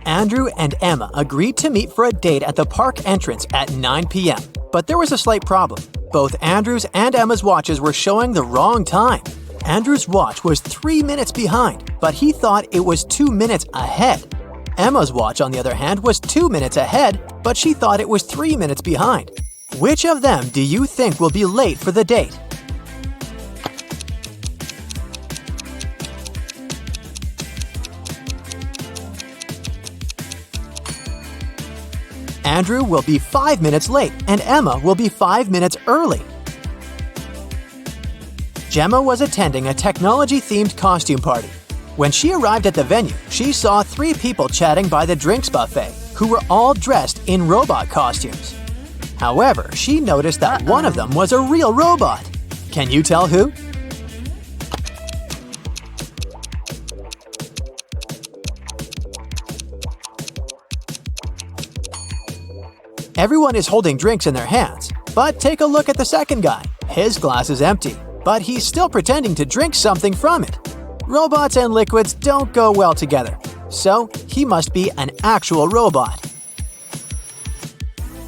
Andrew and Emma agreed to meet for a date at the park entrance at 9 p.m. But there was a slight problem. Both Andrew's and Emma's watches were showing the wrong time. Andrew's watch was 3 minutes behind, but he thought it was 2 minutes ahead. Emma's watch, on the other hand, was 2 minutes ahead, but she thought it was 3 minutes behind. Which of them do you think will be late for the date? Andrew will be 5 minutes late and Emma will be 5 minutes early. Gemma was attending a technology-themed costume party. When she arrived at the venue, she saw 3 people chatting by the drinks buffet who were all dressed in robot costumes. However, she noticed that one of them was a real robot. Can you tell who? Everyone is holding drinks in their hands, but take a look at the second guy. His glass is empty, but he's still pretending to drink something from it. Robots and liquids don't go well together, so he must be an actual robot.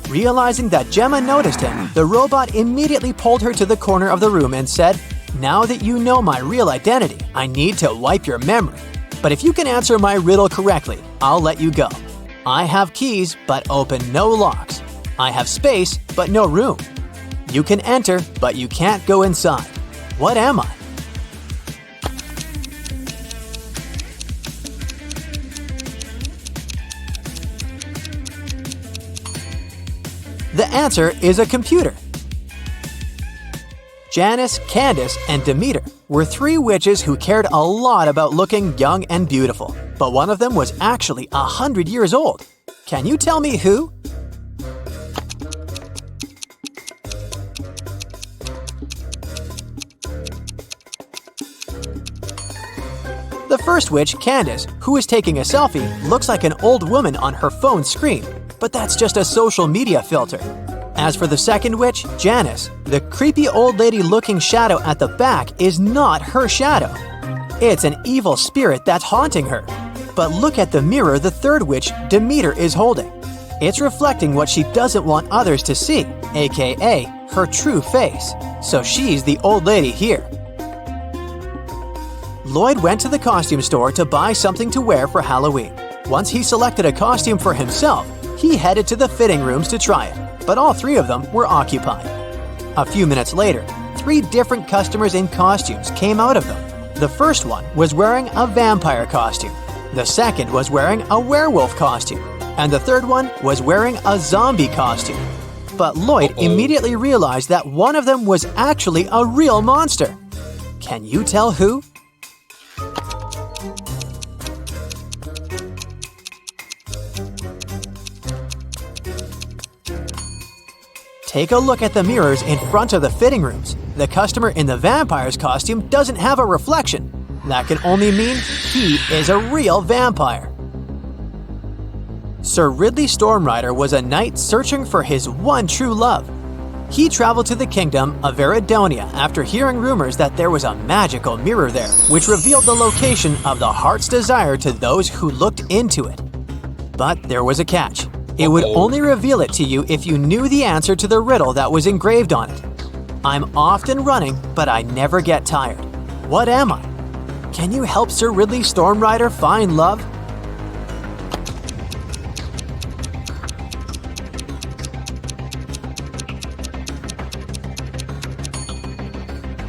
Realizing that Gemma noticed him, the robot immediately pulled her to the corner of the room and said, "Now that you know my real identity, I need to wipe your memory. But if you can answer my riddle correctly, I'll let you go. I have keys, but open no locks. I have space, but no room. You can enter, but you can't go inside. What am I?" The answer is a computer. Janice, Candace, and Demeter were 3 witches who cared a lot about looking young and beautiful, but one of them was actually 100 years old. Can you tell me who? The first witch, Candace, who is taking a selfie, looks like an old woman on her phone screen, but that's just a social media filter. As for the second witch, Janice, the creepy old lady-looking shadow at the back is not her shadow. It's an evil spirit that's haunting her. But look at the mirror the third witch, Demeter, is holding. It's reflecting what she doesn't want others to see, aka her true face. So she's the old lady here. Lloyd went to the costume store to buy something to wear for Halloween. Once he selected a costume for himself, he headed to the fitting rooms to try it, but all 3 of them were occupied. A few minutes later, 3 different customers in costumes came out of them. The first one was wearing a vampire costume, the second was wearing a werewolf costume, and the third one was wearing a zombie costume. But Lloyd immediately realized that one of them was actually a real monster. Can you tell who? Take a look at the mirrors in front of the fitting rooms. The customer in the vampire's costume doesn't have a reflection. That can only mean he is a real vampire. Sir Ridley Stormrider was a knight searching for his one true love. He traveled to the kingdom of Eridonia after hearing rumors that there was a magical mirror there, which revealed the location of the heart's desire to those who looked into it. But there was a catch. It would only reveal it to you if you knew the answer to the riddle that was engraved on it. I'm often running, but I never get tired. What am I? Can you help Sir Ridley Stormrider find love?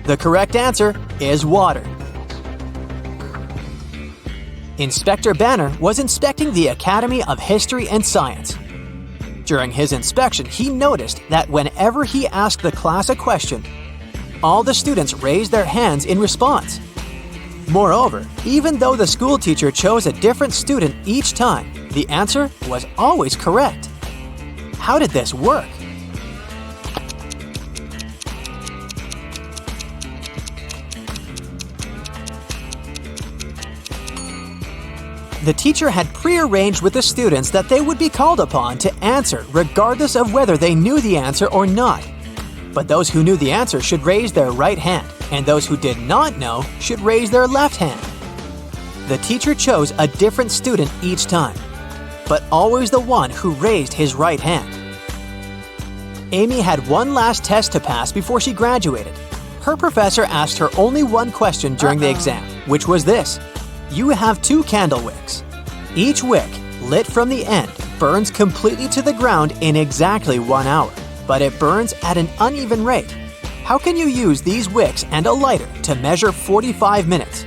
The correct answer is water. Inspector Banner was inspecting the Academy of History and Science. During his inspection, he noticed that whenever he asked the class a question, all the students raised their hands in response. Moreover, even though the school teacher chose a different student each time, the answer was always correct. How did this work? The teacher had prearranged with the students that they would be called upon to answer regardless of whether they knew the answer or not. But those who knew the answer should raise their right hand, and those who did not know should raise their left hand. The teacher chose a different student each time. but always the one who raised his right hand. Amy had one last test to pass before she graduated. Her professor asked her only one question during the exam, which was this. You have 2 candle wicks. Each wick, lit from the end, burns completely to the ground in exactly 1 hour, but it burns at an uneven rate. How can you use these wicks and a lighter to measure 45 minutes?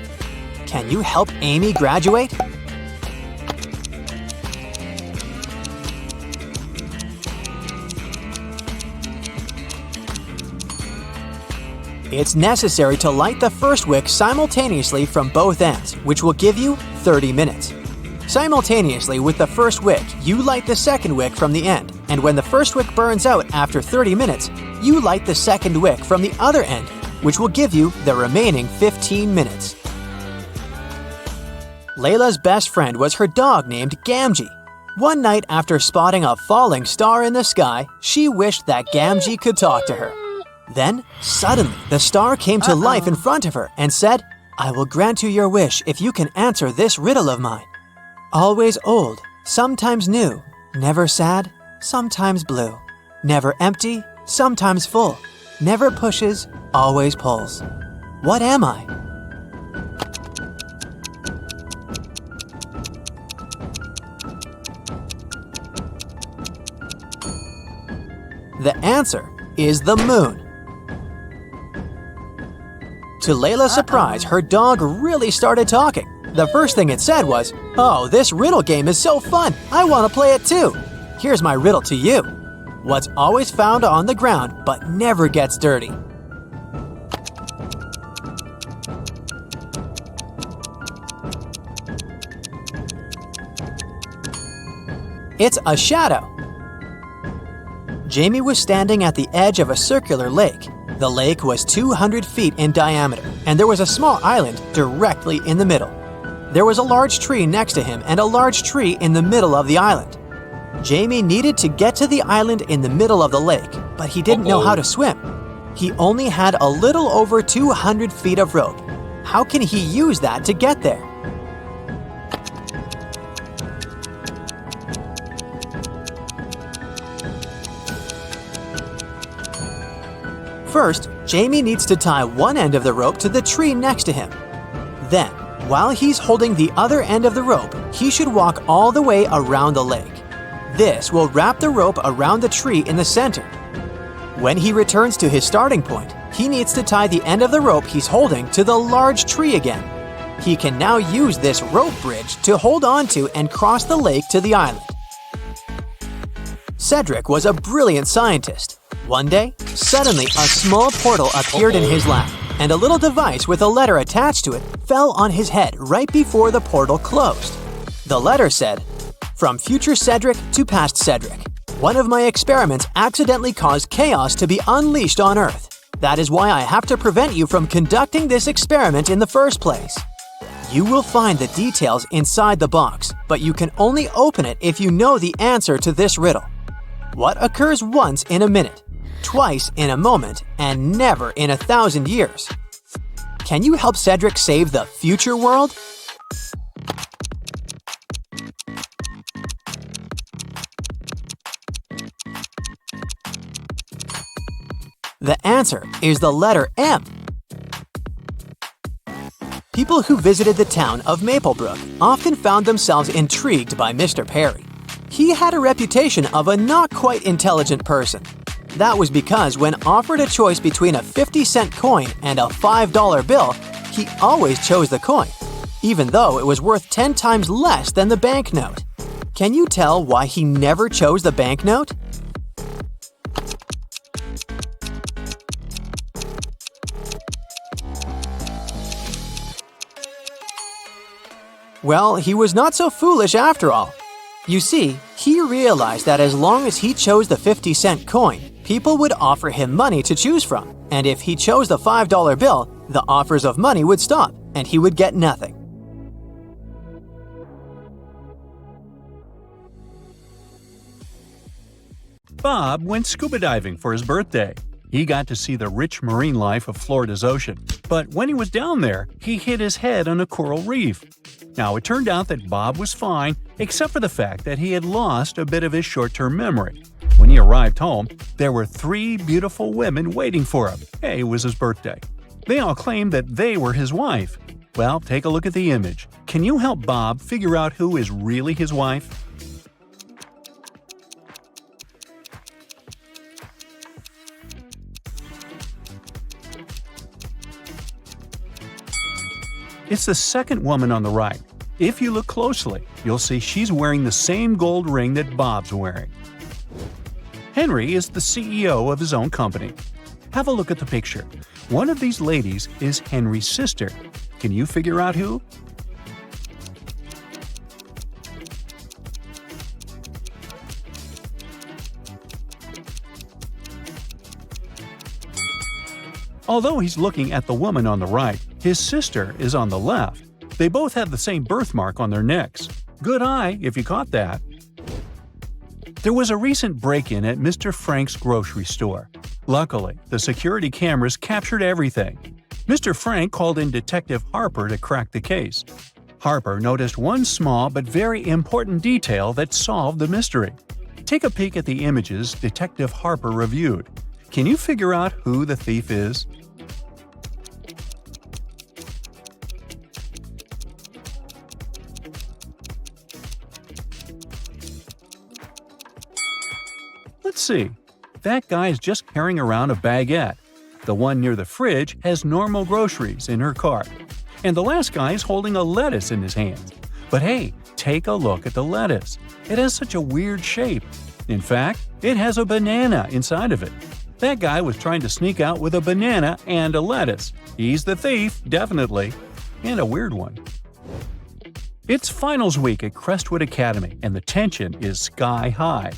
Can you help Amy graduate? It's necessary to light the first wick simultaneously from both ends, which will give you 30 minutes. Simultaneously with the first wick, you light the second wick from the end, and when the first wick burns out after 30 minutes, you light the second wick from the other end, which will give you the remaining 15 minutes. Layla's best friend was her dog named Gamgee. One night after spotting a falling star in the sky, she wished that Gamgee could talk to her. Then, suddenly, the star came to life in front of her and said, I will grant you your wish if you can answer this riddle of mine. Always old, sometimes new, never sad, sometimes blue, never empty, sometimes full, never pushes, always pulls. What am I? The answer is the moon. To Layla's surprise, her dog really started talking. The first thing it said was, "Oh, this riddle game is so fun! I want to play it too! Here's my riddle to you. What's always found on the ground but never gets dirty?" It's a shadow. Jamie was standing at the edge of a circular lake. The lake was 200 feet in diameter, and there was a small island directly in the middle. There was a large tree next to him and a large tree in the middle of the island. Jamie needed to get to the island in the middle of the lake, but he didn't know how to swim. He only had a little over 200 feet of rope. How can he use that to get there? First, Jamie needs to tie one end of the rope to the tree next to him. Then, while he's holding the other end of the rope, he should walk all the way around the lake. This will wrap the rope around the tree in the center. When he returns to his starting point, he needs to tie the end of the rope he's holding to the large tree again. He can now use this rope bridge to hold on to and cross the lake to the island. Cedric was a brilliant scientist. One day, suddenly a small portal appeared in his lap, and a little device with a letter attached to it fell on his head right before the portal closed. The letter said, "From future Cedric to past Cedric, one of my experiments accidentally caused chaos to be unleashed on Earth. That is why I have to prevent you from conducting this experiment in the first place. You will find the details inside the box, but you can only open it if you know the answer to this riddle. What occurs once in a minute, twice in a moment, and never in 1,000 years? Can you help Cedric save the future world?" The answer is the letter M. People who visited the town of Maplebrook often found themselves intrigued by Mr. Perry. He had a reputation of a not quite intelligent person. That was because when offered a choice between a 50-cent coin and a $5 bill, he always chose the coin, even though it was worth 10 times less than the banknote. Can you tell why he never chose the banknote? Well, he was not so foolish after all. You see, he realized that as long as he chose the 50-cent coin, people would offer him money to choose from, and if he chose the $5 bill, the offers of money would stop, and he would get nothing. Bob went scuba diving for his birthday. He got to see the rich marine life of Florida's ocean, but when he was down there, he hit his head on a coral reef. Now, it turned out that Bob was fine, except for the fact that he had lost a bit of his short-term memory. When he arrived home, there were 3 beautiful women waiting for him. Hey, it was his birthday. They all claimed that they were his wife. Well, take a look at the image. Can you help Bob figure out who is really his wife? It's the second woman on the right. If you look closely, you'll see she's wearing the same gold ring that Bob's wearing. Henry is the CEO of his own company. Have a look at the picture. One of these ladies is Henry's sister. Can you figure out who? Although he's looking at the woman on the right, his sister is on the left. They both have the same birthmark on their necks. Good eye, if you caught that. There was a recent break-in at Mr. Frank's grocery store. Luckily, the security cameras captured everything. Mr. Frank called in Detective Harper to crack the case. Harper noticed one small but very important detail that solved the mystery. Take a peek at the images Detective Harper reviewed. Can you figure out who the thief is? Let's see. That guy is just carrying around a baguette. The one near the fridge has normal groceries in her cart. And the last guy is holding a lettuce in his hands. But hey, take a look at the lettuce. It has such a weird shape. In fact, it has a banana inside of it. That guy was trying to sneak out with a banana and a lettuce. He's the thief, definitely. And a weird one. It's finals week at Crestwood Academy, and the tension is sky high.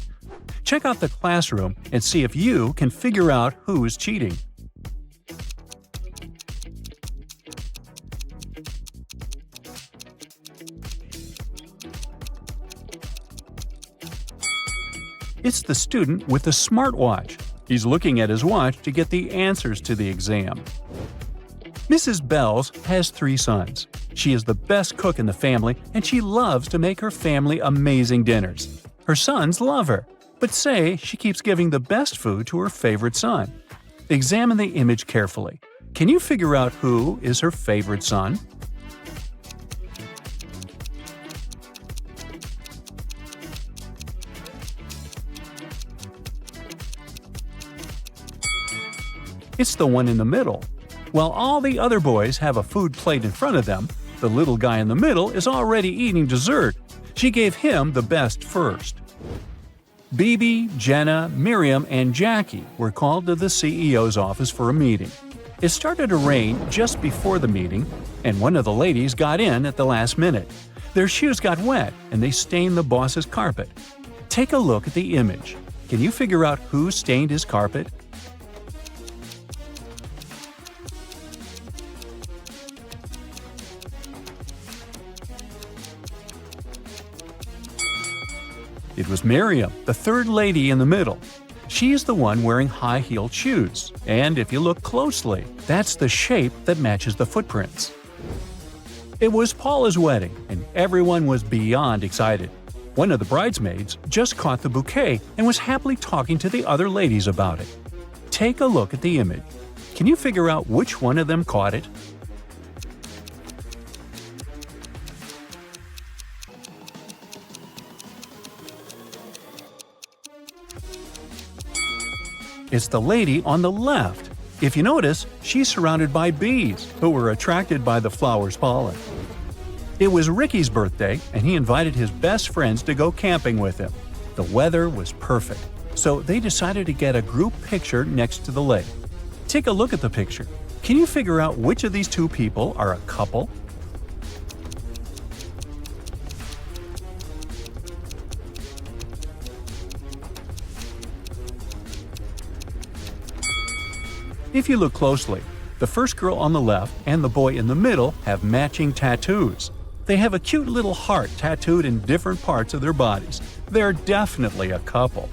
Check out the classroom and see if you can figure out who's cheating. It's the student with the smartwatch. He's looking at his watch to get the answers to the exam. Mrs. Bells has 3 sons. She is the best cook in the family, and she loves to make her family amazing dinners. Her sons love her, but say she keeps giving the best food to her favorite son. Examine the image carefully. Can you figure out who is her favorite son? It's the one in the middle. While all the other boys have a food plate in front of them, the little guy in the middle is already eating dessert. She gave him the best first. Bibi, Jenna, Miriam, and Jackie were called to the CEO's office for a meeting. It started to rain just before the meeting, and one of the ladies got in at the last minute. Their shoes got wet, and they stained the boss's carpet. Take a look at the image. Can you figure out who stained his carpet? It was Miriam, the third lady in the middle. She is the one wearing high-heeled shoes, and if you look closely, that's the shape that matches the footprints. It was Paula's wedding, and everyone was beyond excited. One of the bridesmaids just caught the bouquet and was happily talking to the other ladies about it. Take a look at the image. Can you figure out which one of them caught it? It's the lady on the left. If you notice, she's surrounded by bees, who were attracted by the flower's pollen. It was Ricky's birthday, and he invited his best friends to go camping with him. The weather was perfect, so they decided to get a group picture next to the lake. Take a look at the picture. Can you figure out which of these 2 people are a couple? If you look closely, the first girl on the left and the boy in the middle have matching tattoos. They have a cute little heart tattooed in different parts of their bodies. They're definitely a couple.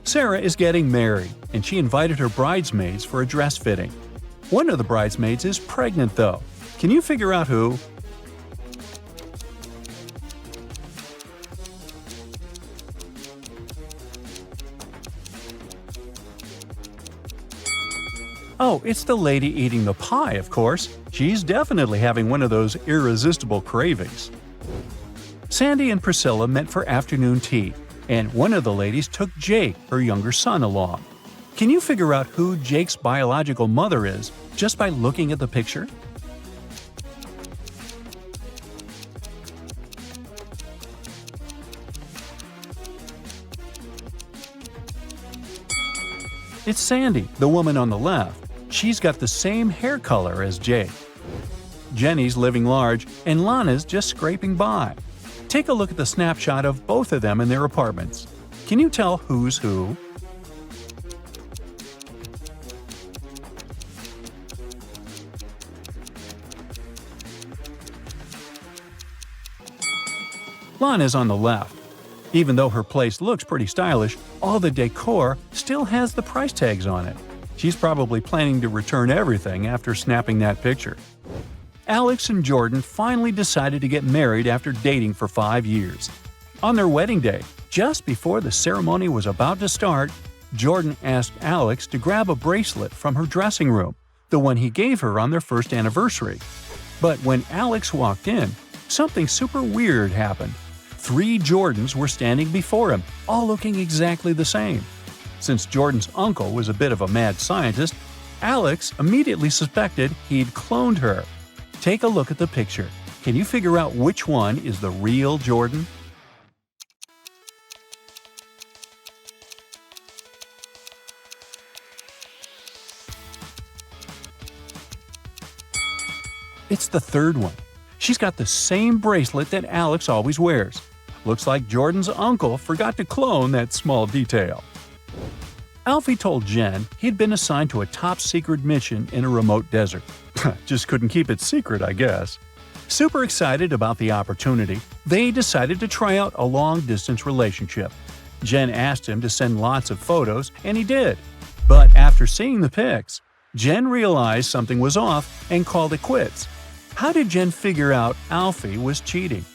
Sarah is getting married, and she invited her bridesmaids for a dress fitting. One of the bridesmaids is pregnant, though. Can you figure out who? Oh, it's the lady eating the pie, of course. She's definitely having one of those irresistible cravings. Sandy and Priscilla met for afternoon tea, and one of the ladies took Jake, her younger son, along. Can you figure out who Jake's biological mother is just by looking at the picture? It's Sandy, the woman on the left. She's got the same hair color as Jake. Jenny's living large, and Lana's just scraping by. Take a look at the snapshot of both of them in their apartments. Can you tell who's who? Lana's on the left. Even though her place looks pretty stylish, all the decor still has the price tags on it. She's probably planning to return everything after snapping that picture. Alex and Jordan finally decided to get married after dating for 5 years. On their wedding day, just before the ceremony was about to start, Jordan asked Alex to grab a bracelet from her dressing room, the one he gave her on their first anniversary. But when Alex walked in, something super weird happened. 3 Jordans were standing before him, all looking exactly the same. Since Jordan's uncle was a bit of a mad scientist, Alex immediately suspected he'd cloned her. Take a look at the picture. Can you figure out which one is the real Jordan? It's the third one. She's got the same bracelet that Alex always wears. Looks like Jordan's uncle forgot to clone that small detail. Alfie told Jen he'd been assigned to a top-secret mission in a remote desert. Just couldn't keep it secret, I guess. Super excited about the opportunity, they decided to try out a long-distance relationship. Jen asked him to send lots of photos, and he did. But after seeing the pics, Jen realized something was off and called it quits. How did Jen figure out Alfie was cheating?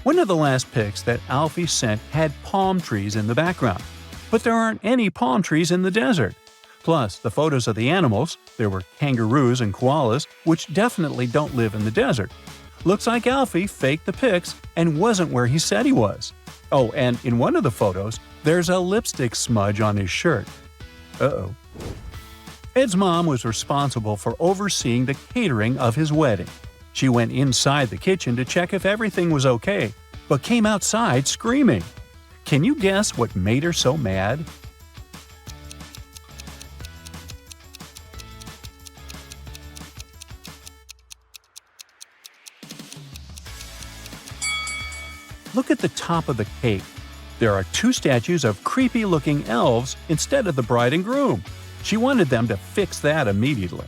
One of the last pics that Alfie sent had palm trees in the background, but there aren't any palm trees in the desert. Plus, the photos of the animals, there were kangaroos and koalas, which definitely don't live in the desert. Looks like Alfie faked the pics and wasn't where he said he was. Oh, and in one of the photos, there's a lipstick smudge on his shirt. Uh-oh. Ed's mom was responsible for overseeing the catering of his wedding. She went inside the kitchen to check if everything was okay, but came outside screaming. Can you guess what made her so mad? Look at the top of the cake. There are 2 statues of creepy-looking elves instead of the bride and groom. She wanted them to fix that immediately.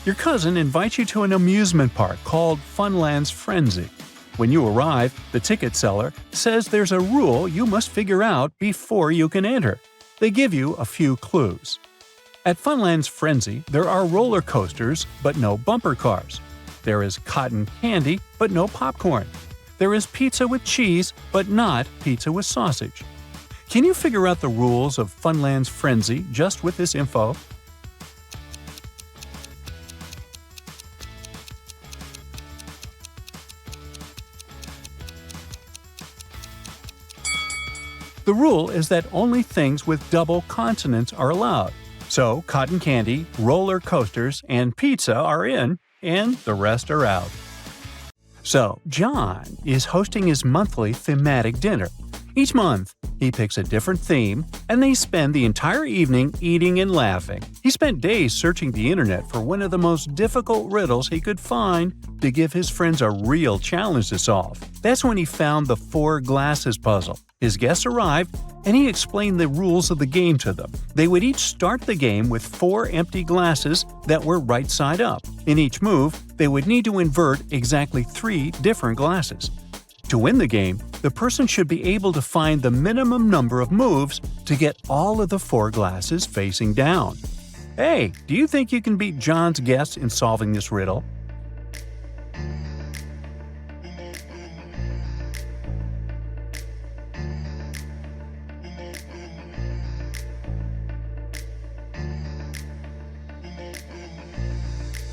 Your cousin invites you to an amusement park called Funland's Frenzy. When you arrive, the ticket seller says there's a rule you must figure out before you can enter. They give you a few clues. At Funland's Frenzy, there are roller coasters, but no bumper cars. There is cotton candy, but no popcorn. There is pizza with cheese, but not pizza with sausage. Can you figure out the rules of Funland's Frenzy just with this info? The rule is that only things with double consonants are allowed. So, cotton candy, roller coasters, and pizza are in, and the rest are out. So, John is hosting his monthly thematic dinner. Each month, he picks a different theme, and they spend the entire evening eating and laughing. He spent days searching the internet for one of the most difficult riddles he could find to give his friends a real challenge to solve. That's when he found the 4 glasses puzzle. His guests arrived, and he explained the rules of the game to them. They would each start the game with 4 empty glasses that were right side up. In each move, they would need to invert exactly 3 different glasses. To win the game, the person should be able to find the minimum number of moves to get all of the 4 glasses facing down. Hey, do you think you can beat John's guests in solving this riddle?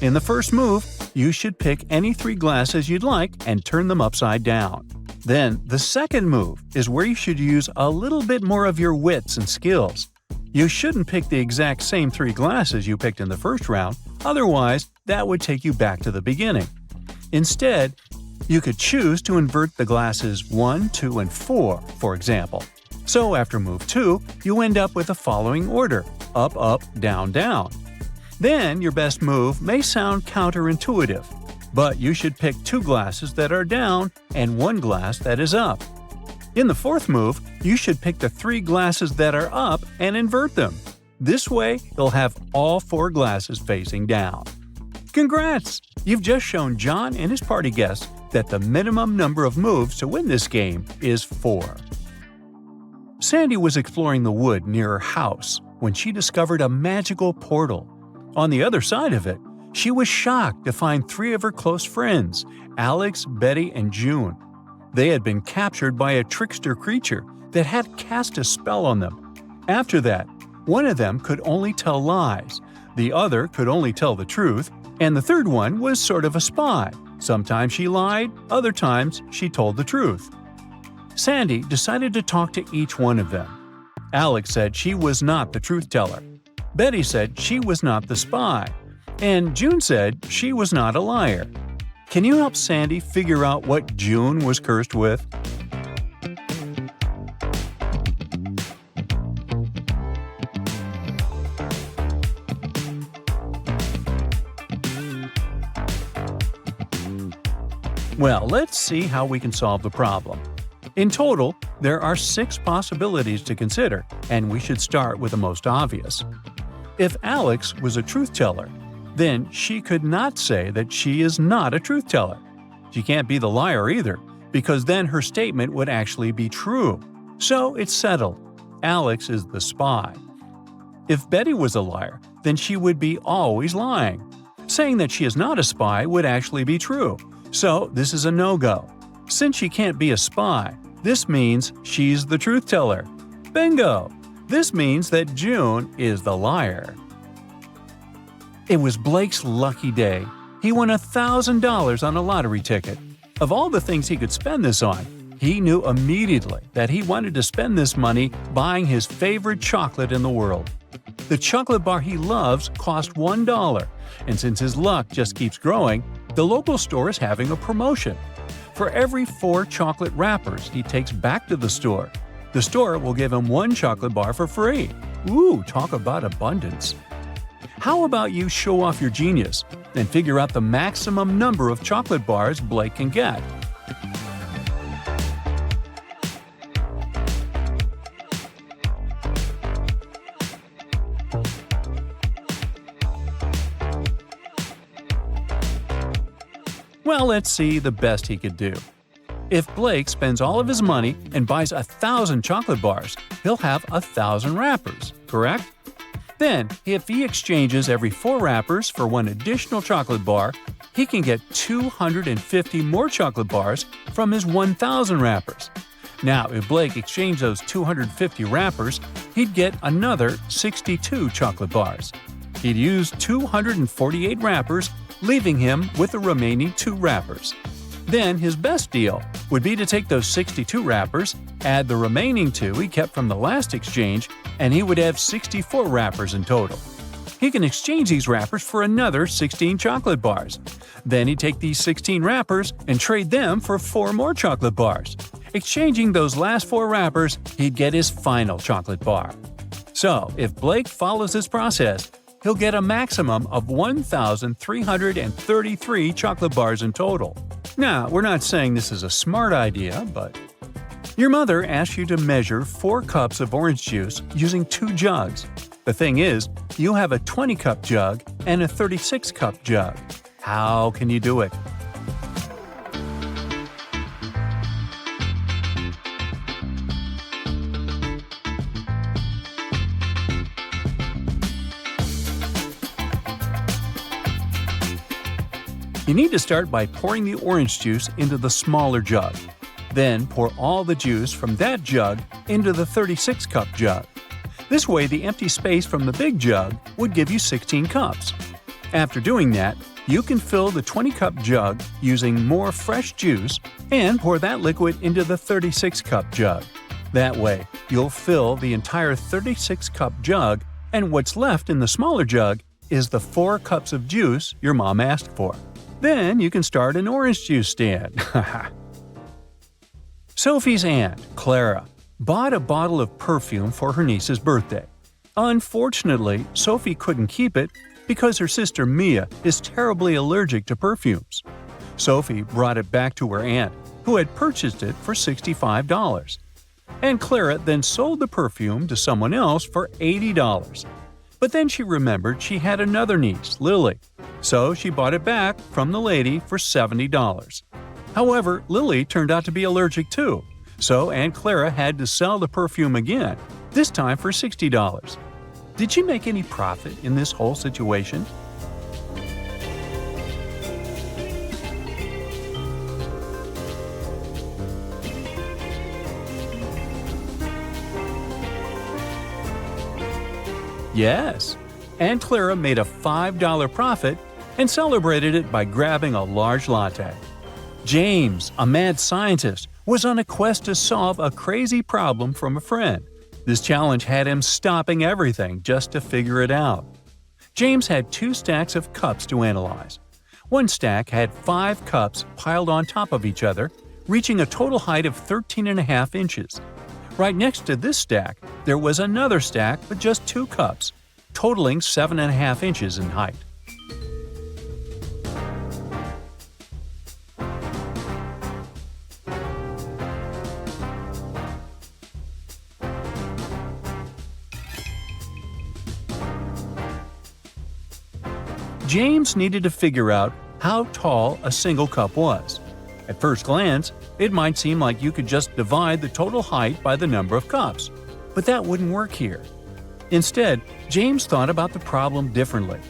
In the first move, you should pick any 3 glasses you'd like and turn them upside down. Then, the second move is where you should use a little bit more of your wits and skills. You shouldn't pick the exact same 3 glasses you picked in the first round, otherwise that would take you back to the beginning. Instead, you could choose to invert the glasses 1, 2, and 4, for example. So after move 2, you end up with the following order: up, up, down, down. Then your best move may sound counterintuitive, but you should pick 2 glasses that are down and 1 glass that is up. In the fourth move, you should pick the 3 glasses that are up and invert them. This way, you'll have all 4 glasses facing down. Congrats! You've just shown John and his party guests that the minimum number of moves to win this game is 4. Sandy was exploring the wood near her house when she discovered a magical portal. On the other side of it, she was shocked to find 3 of her close friends, Alex, Betty, and June. They had been captured by a trickster creature that had cast a spell on them. After that, one of them could only tell lies, the other could only tell the truth, and the third one was sort of a spy. Sometimes she lied, other times she told the truth. Sandy decided to talk to each one of them. Alex said she was not the truth teller. Betty said she was not the spy. And June said she was not a liar. Can you help Sandy figure out what June was cursed with? Well, let's see how we can solve the problem. In total, there are 6 possibilities to consider, and we should start with the most obvious. If Alex was a truth teller, then she could not say that she is not a truth teller. She can't be the liar either, because then her statement would actually be true. So it's settled. Alex is the spy. If Betty was a liar, then she would be always lying. Saying that she is not a spy would actually be true. So this is a no-go. Since she can't be a spy, this means she's the truth teller. Bingo! This means that June is the liar. It was Blake's lucky day. He won $1,000 on a lottery ticket. Of all the things he could spend this on, he knew immediately that he wanted to spend this money buying his favorite chocolate in the world. The chocolate bar he loves cost $1, and since his luck just keeps growing, the local store is having a promotion. For every 4 chocolate wrappers he takes back to the store will give him 1 chocolate bar for free. Ooh, talk about abundance. How about you show off your genius and figure out the maximum number of chocolate bars Blake can get? Well, let's see the best he could do. If Blake spends all of his money and buys 1,000 chocolate bars, he'll have 1,000 wrappers, correct? Then, if he exchanges every 4 wrappers for 1 additional chocolate bar, he can get 250 more chocolate bars from his 1,000 wrappers. Now, if Blake exchanged those 250 wrappers, he'd get another 62 chocolate bars. He'd use 248 wrappers, leaving him with the remaining 2 wrappers. Then his best deal would be to take those 62 wrappers, add the remaining 2 he kept from the last exchange, and he would have 64 wrappers in total. He can exchange these wrappers for another 16 chocolate bars. Then he'd take these 16 wrappers and trade them for 4 more chocolate bars. Exchanging those last 4 wrappers, he'd get his final chocolate bar. So, if Blake follows this process, he'll get a maximum of 1,333 chocolate bars in total. Now, we're not saying this is a smart idea, but your mother asks you to measure 4 cups of orange juice using 2 jugs. The thing is, you have a 20-cup jug and a 36-cup jug. How can you do it? You need to start by pouring the orange juice into the smaller jug. Then pour all the juice from that jug into the 36-cup jug. This way, the empty space from the big jug would give you 16 cups. After doing that, You can fill the 20-cup jug using more fresh juice and pour that liquid into the 36-cup jug. That way, you'll fill the entire 36-cup jug, and what's left in the smaller jug is the 4 cups of juice your mom asked for. Then you can start an orange juice stand. Sophie's aunt, Clara, bought a bottle of perfume for her niece's birthday. Unfortunately, Sophie couldn't keep it because her sister Mia is terribly allergic to perfumes. Sophie brought it back to her aunt, who had purchased it for $65. And Clara then sold the perfume to someone else for $80. But then she remembered she had another niece, Lily, so she bought it back from the lady for $70. However, Lily turned out to be allergic too, so Aunt Clara had to sell the perfume again, this time for $60. Did she make any profit in this whole situation? Yes, Aunt Clara made a $5 profit and celebrated it by grabbing a large latte. James, a mad scientist, was on a quest to solve a crazy problem from a friend. This challenge had him stopping everything just to figure it out. James had 2 stacks of cups to analyze. One stack had 5 cups piled on top of each other, reaching a total height of 13.5 inches. Right next to this stack, there was another stack with just 2 cups, totaling 7.5 inches in height. James needed to figure out how tall a single cup was. At first glance, it might seem like you could just divide the total height by the number of cups, but that wouldn't work here. Instead, James thought about the problem differently.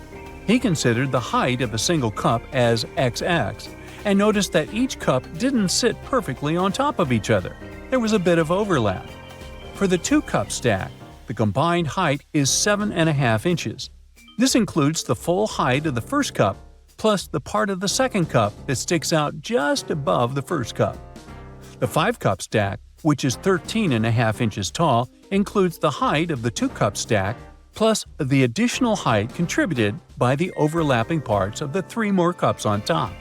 He considered the height of a single cup as XX and noticed that each cup didn't sit perfectly on top of each other. There was a bit of overlap. For the 2-cup stack, the combined height is 7.5 inches. This includes the full height of the first cup, plus the part of the second cup that sticks out just above the first cup. The 5-cup stack, which is 13.5 inches tall, includes the height of the 2-cup stack, plus the additional height contributed by the overlapping parts of the 3 more cups on top.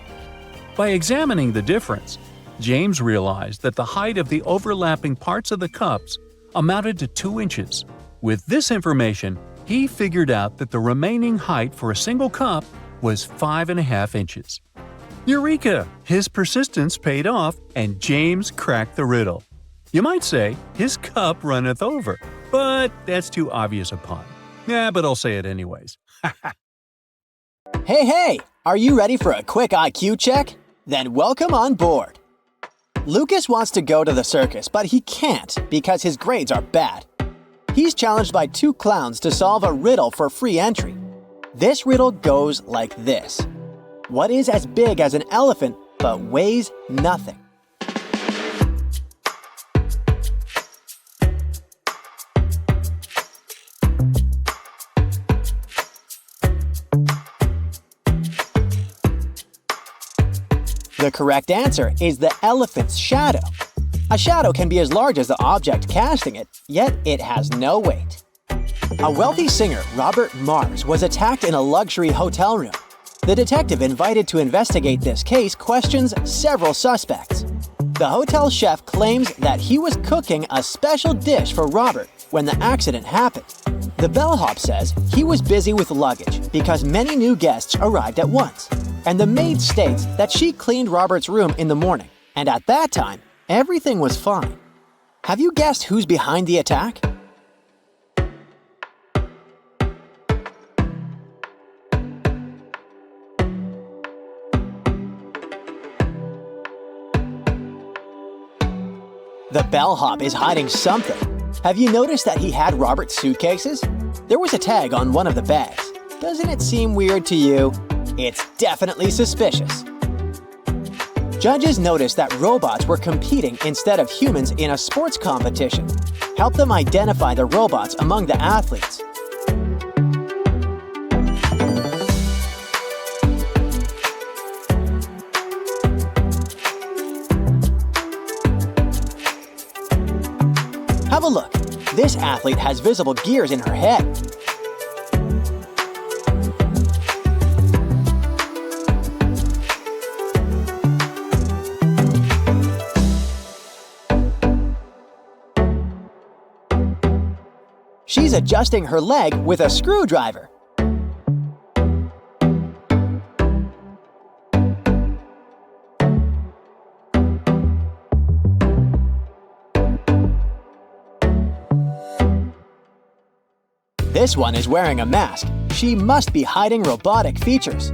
By examining the difference, James realized that the height of the overlapping parts of the cups amounted to 2 inches. With this information, he figured out that the remaining height for a single cup was 5.5 inches. Eureka! His persistence paid off, and James cracked the riddle. You might say, his cup runneth over, but that's too obvious a pun. Yeah, but I'll say it anyways. Hey! Are you ready for a quick IQ check? Then welcome on board. Lucas wants to go to the circus, but he can't because his grades are bad. He's challenged by 2 clowns to solve a riddle for free entry. This riddle goes like this. What is as big as an elephant but weighs nothing? The correct answer is the elephant's shadow. A shadow can be as large as the object casting it, yet it has no weight. A wealthy singer, Robert Mars, was attacked in a luxury hotel room. The detective invited to investigate this case questions several suspects. The hotel chef claims that he was cooking a special dish for Robert when the accident happened. The bellhop says he was busy with luggage because many new guests arrived at once. And the maid states that she cleaned Robert's room in the morning, and at that time, everything was fine. Have you guessed who's behind the attack? The bellhop is hiding something. Have you noticed that he had Robert's suitcases? There was a tag on one of the bags. Doesn't it seem weird to you? It's definitely suspicious. Judges noticed that robots were competing instead of humans in a sports competition. Help them identify the robots among the athletes. Have a look. This athlete has visible gears in her head. She's adjusting her leg with a screwdriver. This one is wearing a mask. She must be hiding robotic features.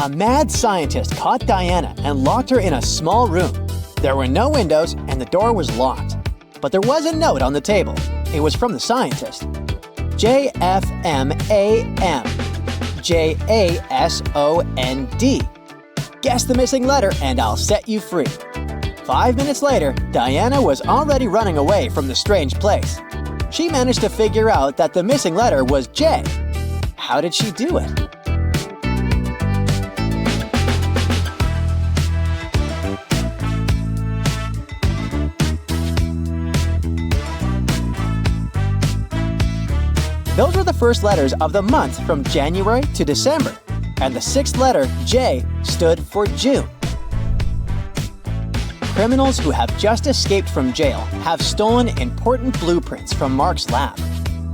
A mad scientist caught Diana and locked her in a small room. There were no windows and the door was locked. But there was a note on the table. It was from the scientist. JFMAM. JASOND. Guess the missing letter and I'll set you free. 5 minutes later, Diana was already running away from the strange place. She managed to figure out that the missing letter was J. How did she do it? Those were the first letters of the month from January to December, and the sixth letter, J, stood for June. Criminals who have just escaped from jail have stolen important blueprints from Mark's lab.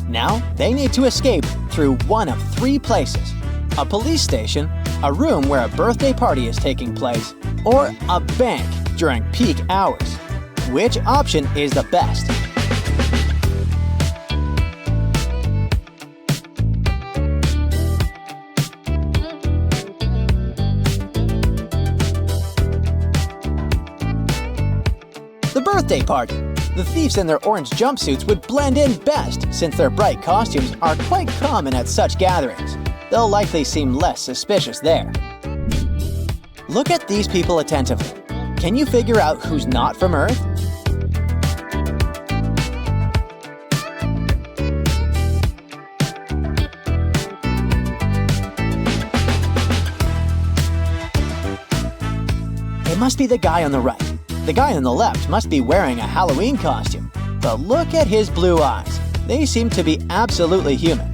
Now, they need to escape through one of three places: a police station, a room where a birthday party is taking place, or a bank during peak hours. Which option is the best? The birthday party. The thieves in their orange jumpsuits would blend in best since their bright costumes are quite common at such gatherings. They'll likely seem less suspicious there. Look at these people attentively. Can you figure out who's not from Earth? It must be the guy on the right. The guy on the left must be wearing a Halloween costume, but look at his blue eyes. They seem to be absolutely human.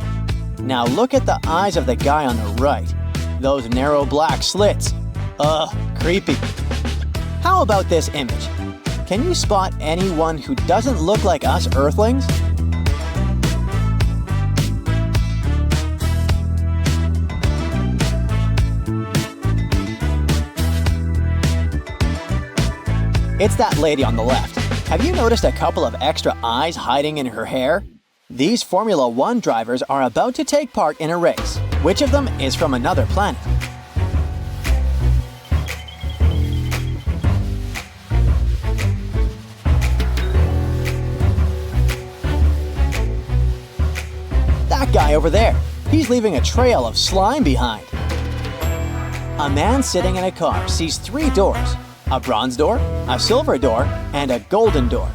Now look at the eyes of the guy on the right. Those narrow black slits. Ugh, creepy. How about this image? Can you spot anyone who doesn't look like us Earthlings? It's that lady on the left. Have you noticed a couple of extra eyes hiding in her hair? These Formula One drivers are about to take part in a race. Which of them is from another planet? That guy over there. He's leaving a trail of slime behind. A man sitting in a car sees three doors. A bronze door, a silver door, and a golden door.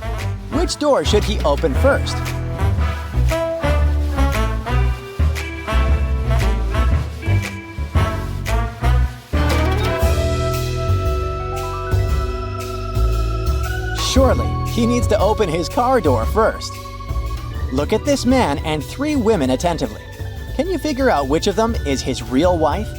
Which door should he open first? Surely, he needs to open his car door first. Look at this man and three women attentively. Can you figure out which of them is his real wife?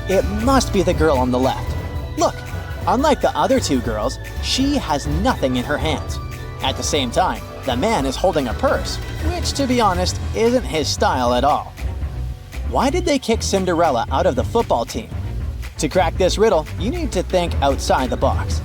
It must be the girl on the left. Look, unlike the other two girls, she has nothing in her hands. At the same time, the man is holding a purse, which, to be honest, isn't his style at all. Why did they kick Cinderella out of the football team? To crack this riddle, you need to think outside the box.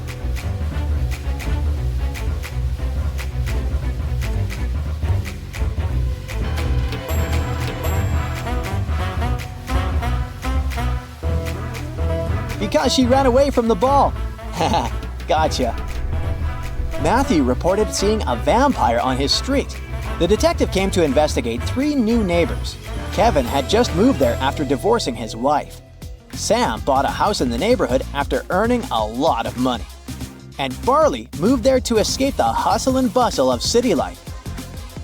Because she ran away from the ball. Haha, gotcha. Matthew reported seeing a vampire on his street. The detective came to investigate three new neighbors. Kevin had just moved there after divorcing his wife. Sam bought a house in the neighborhood after earning a lot of money. And Barley moved there to escape the hustle and bustle of city life.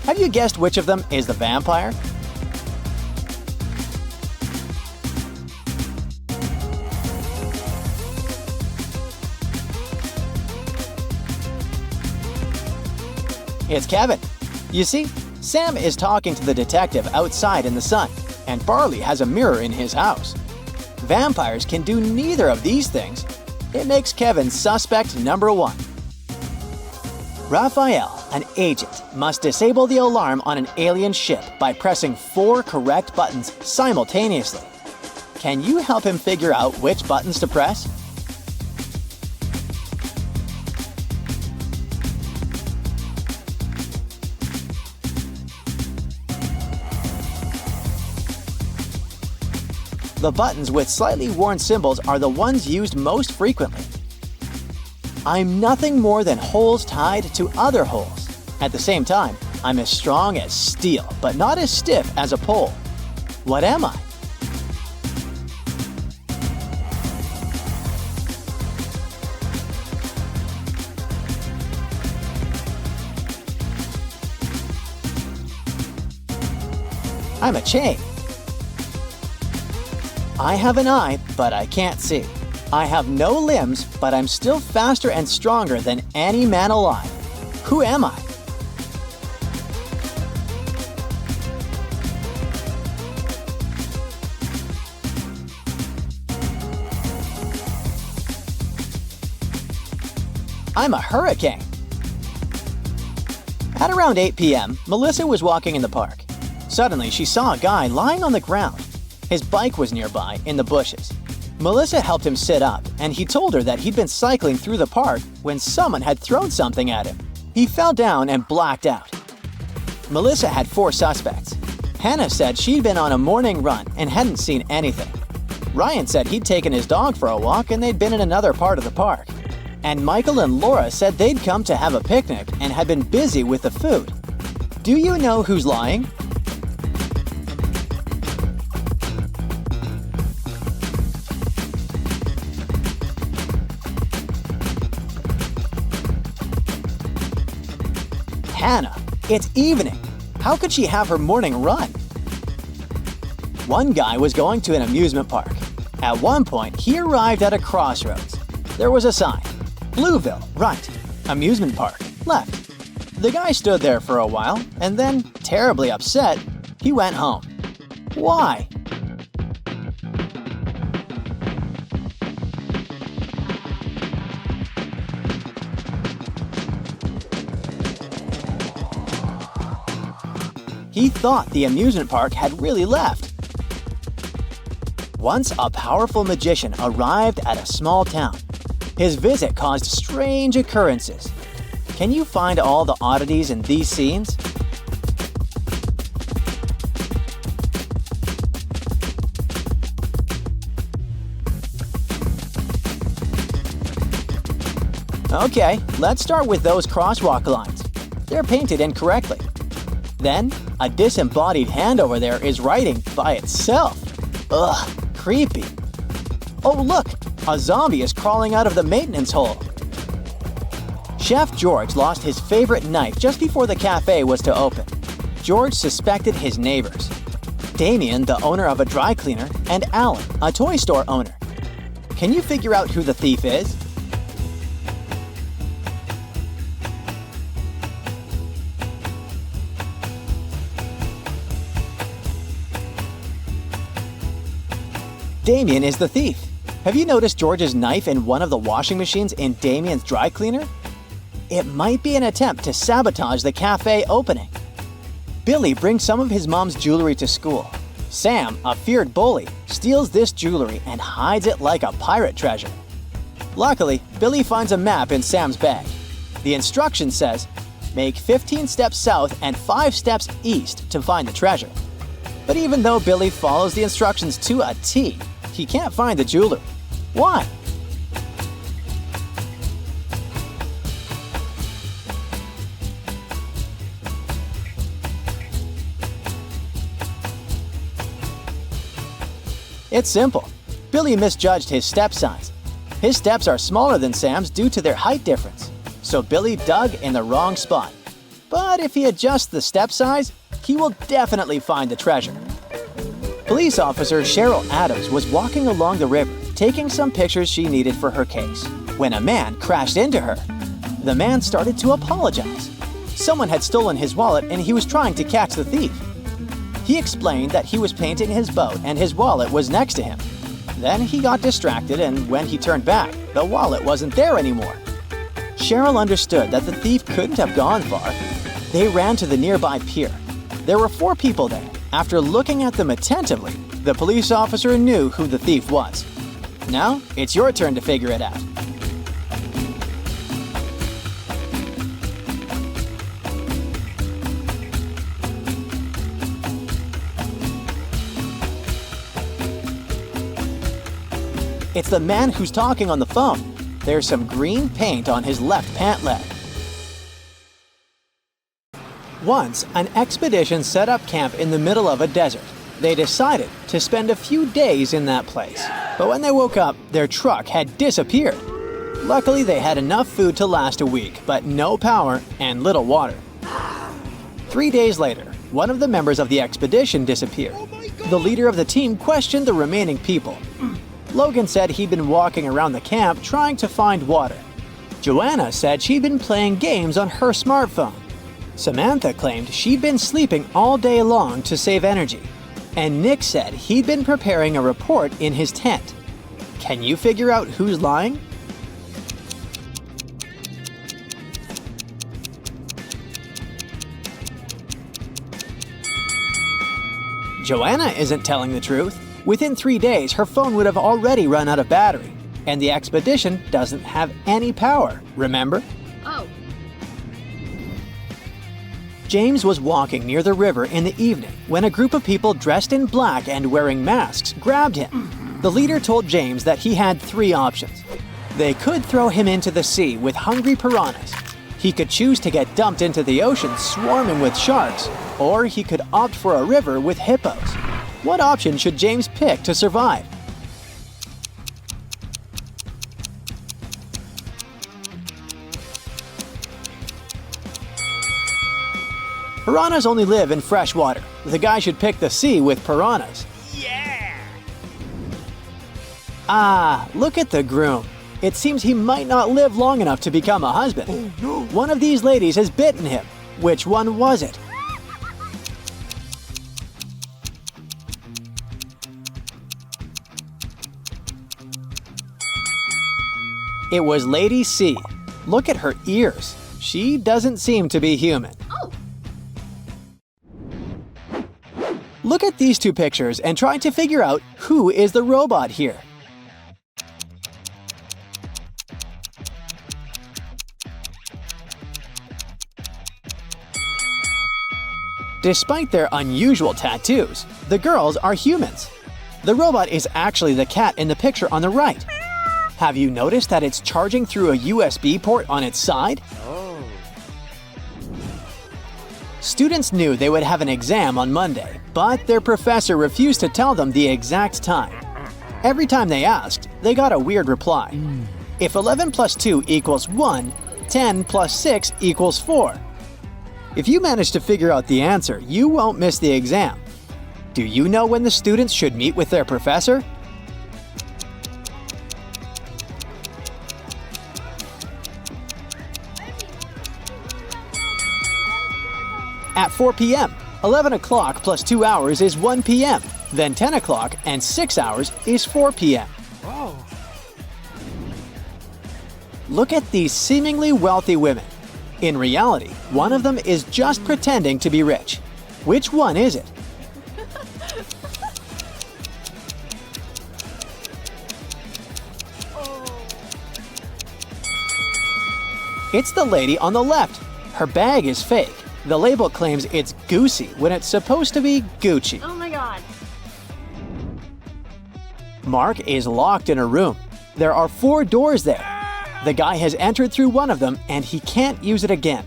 Have you guessed which of them is the vampire? It's Kevin. You see, Sam is talking to the detective outside in the sun, and Barley has a mirror in his house. Vampires can do neither of these things. It makes Kevin suspect number 1. Raphael, an agent, must disable the alarm on an alien ship by pressing 4 correct buttons simultaneously. Can you help him figure out which buttons to press? The buttons with slightly worn symbols are the ones used most frequently. I'm nothing more than holes tied to other holes. At the same time, I'm as strong as steel, but not as stiff as a pole. What am I? I'm a chain. I have an eye, but I can't see. I have no limbs, but I'm still faster and stronger than any man alive. Who am I? I'm a hurricane. At around 8 p.m., Melissa was walking in the park. Suddenly, she saw a guy lying on the ground. His bike was nearby, in the bushes. Melissa helped him sit up, and he told her that he'd been cycling through the park when someone had thrown something at him. He fell down and blacked out. Melissa had 4 suspects. Hannah said she'd been on a morning run and hadn't seen anything. Ryan said he'd taken his dog for a walk and they'd been in another part of the park. And Michael and Laura said they'd come to have a picnic and had been busy with the food. Do you know who's lying? Hannah, it's evening. How could she have her morning run? One guy was going to an amusement park. At one point, he arrived at a crossroads. There was a sign. Blueville, right. Amusement park, left. The guy stood there for a while, and then, terribly upset, he went home. Why? He thought the amusement park had really left. Once a powerful magician arrived at a small town. His visit caused strange occurrences. Can you find all the oddities in these scenes? Okay, let's start with those crosswalk lines. They're painted incorrectly. Then, a disembodied hand over there is writing by itself. Ugh, creepy. Oh look, a zombie is crawling out of the maintenance hole. Chef George lost his favorite knife just before the cafe was to open. George suspected his neighbors. Damien, the owner of a dry cleaner, and Alan, a toy store owner. Can you figure out who the thief is? Damien is the thief. Have you noticed George's knife in one of the washing machines in Damien's dry cleaner? It might be an attempt to sabotage the cafe opening. Billy brings some of his mom's jewelry to school. Sam, a feared bully, steals this jewelry and hides it like a pirate treasure. Luckily, Billy finds a map in Sam's bag. The instruction says, make 15 steps south and 5 steps east to find the treasure. But even though Billy follows the instructions to a T, he can't find the jewelry. Why? It's simple. Billy misjudged his step size. His steps are smaller than Sam's due to their height difference, so Billy dug in the wrong spot. But if he adjusts the step size, he will definitely find the treasure. Police officer Cheryl Adams was walking along the river, taking some pictures she needed for her case, when a man crashed into her. The man started to apologize. Someone had stolen his wallet and he was trying to catch the thief. He explained that he was painting his boat and his wallet was next to him. Then he got distracted, and when he turned back, the wallet wasn't there anymore. Cheryl understood that the thief couldn't have gone far. They ran to the nearby pier. There were 4 people there. After looking at them attentively, the police officer knew who the thief was. Now, it's your turn to figure it out. It's the man who's talking on the phone. There's some green paint on his left pant leg. Once, an expedition set up camp in the middle of a desert. They decided to spend a few days in that place. But when they woke up, their truck had disappeared. Luckily, they had enough food to last a week, but no power and little water. 3 days later, one of the members of the expedition disappeared. The leader of the team questioned the remaining people. Logan said he'd been walking around the camp trying to find water. Joanna said she'd been playing games on her smartphone. Samantha claimed she'd been sleeping all day long to save energy. And Nick said he'd been preparing a report in his tent. Can you figure out who's lying? Joanna isn't telling the truth. Within 3 days, her phone would have already run out of battery. And the expedition doesn't have any power, remember? Oh. James was walking near the river in the evening when a group of people dressed in black and wearing masks grabbed him. The leader told James that he had 3 options. They could throw him into the sea with hungry piranhas. He could choose to get dumped into the ocean swarming with sharks, or he could opt for a river with hippos. What option should James pick to survive? Piranhas only live in fresh water. The guy should pick the sea with piranhas. Yeah! Ah, look at the groom. It seems he might not live long enough to become a husband. Oh, no. One of these ladies has bitten him. Which one was it? It was Lady C. Look at her ears. She doesn't seem to be human. Oh. Look at these 2 pictures and try to figure out who is the robot here. Despite their unusual tattoos, the girls are humans. The robot is actually the cat in the picture on the right. Have you noticed that it's charging through a USB port on its side? Oh. Students knew they would have an exam on Monday, but their professor refused to tell them the exact time. Every time they asked, they got a weird reply. If 11 plus 2 equals 1, 10 plus 6 equals 4. If you manage to figure out the answer, you won't miss the exam. Do you know when the students should meet with their professor? At 4 p.m. 11 o'clock plus 2 hours is 1 p.m. Then 10 o'clock and 6 hours is 4 p.m. Whoa. Look at these seemingly wealthy women. In reality, one of them is just pretending to be rich. Which one is it? It's the lady on the left. Her bag is fake. The label claims it's Goosey when it's supposed to be Gucci. Oh my god. Mark is locked in a room. There are 4 doors there. The guy has entered through one of them and he can't use it again.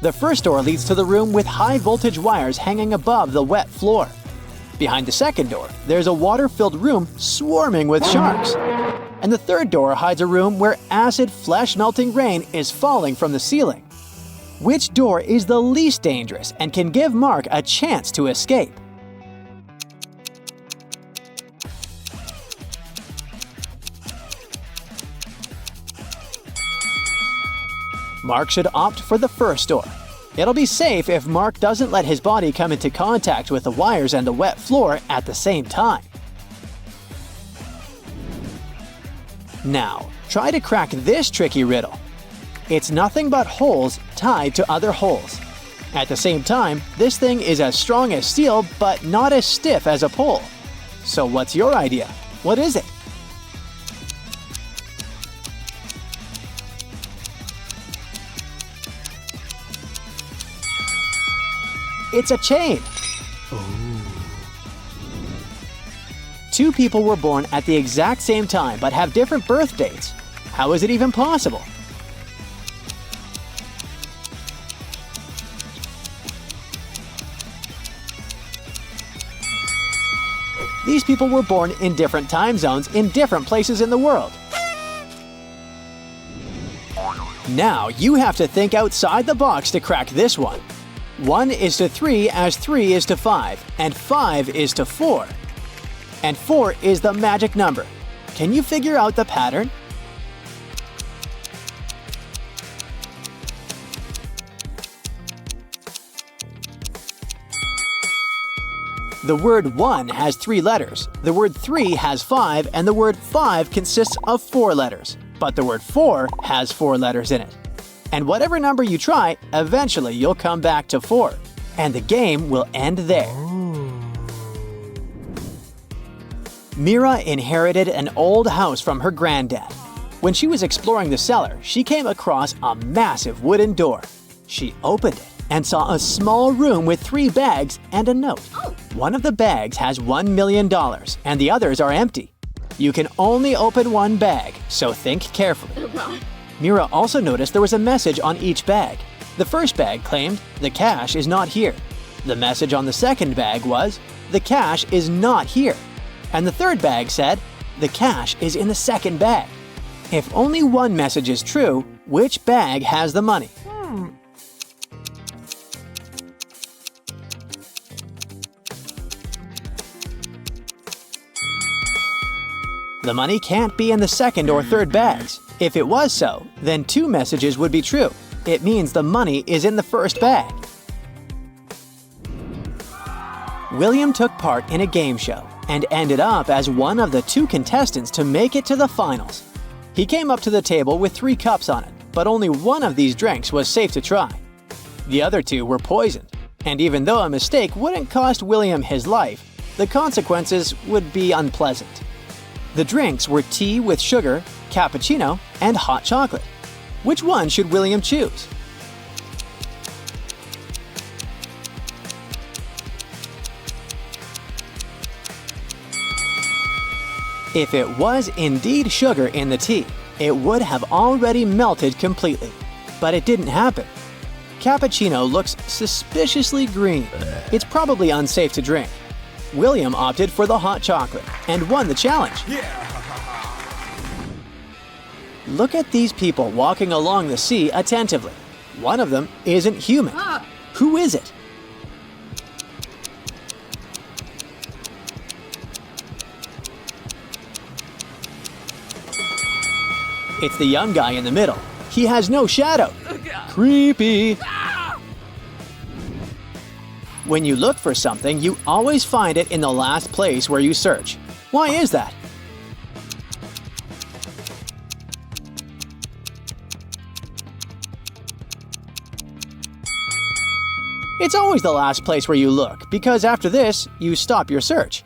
The first door leads to the room with high voltage wires hanging above the wet floor. Behind the second door, there's a water-filled room swarming with sharks. And the third door hides a room where acid flesh-melting rain is falling from the ceiling. Which door is the least dangerous and can give Mark a chance to escape? Mark should opt for the first door. It'll be safe if Mark doesn't let his body come into contact with the wires and the wet floor at the same time. Now, try to crack this tricky riddle. It's nothing but holes tied to other holes. At the same time, this thing is as strong as steel but not as stiff as a pole. So what's your idea? What is it? It's a chain. Two people were born at the exact same time but have different birth dates. How is it even possible? These people were born in different time zones in different places in the world. Now you have to think outside the box to crack this one. 1 is to 3 as 3 is to 5, and 5 is to 4. And 4 is the magic number. Can you figure out the pattern? The word 1 has 3 letters, the word 3 has 5, and the word 5 consists of 4 letters. But the word 4 has 4 letters in it. And whatever number you try, eventually you'll come back to 4. And the game will end there. Mira inherited an old house from her granddad. When she was exploring the cellar, she came across a massive wooden door. She opened it and saw a small room with 3 bags and a note. One of the bags has $1 million and the others are empty. You can only open one bag, so think carefully. Mira also noticed there was a message on each bag. The first bag claimed, "The cash is not here." The message on the second bag was, "The cash is not here." And the third bag said, "The cash is in the second bag." If only one message is true, which bag has the money? The money can't be in the second or third bags. If it was so, then 2 messages would be true. It means the money is in the first bag. William took part in a game show and ended up as one of the 2 contestants to make it to the finals. He came up to the table with 3 cups on it, but only one of these drinks was safe to try. The other 2 were poisoned, and even though a mistake wouldn't cost William his life, the consequences would be unpleasant. The drinks were tea with sugar, cappuccino, and hot chocolate. Which one should William choose? If it was indeed sugar in the tea, it would have already melted completely. But it didn't happen. Cappuccino looks suspiciously green. It's probably unsafe to drink. William opted for the hot chocolate and won the challenge. Look at these people walking along the sea attentively. One of them isn't human. Who is it? It's the young guy in the middle. He has no shadow. Creepy. When you look for something, you always find it in the last place where you search. Why is that? It's always the last place where you look, because after this, you stop your search.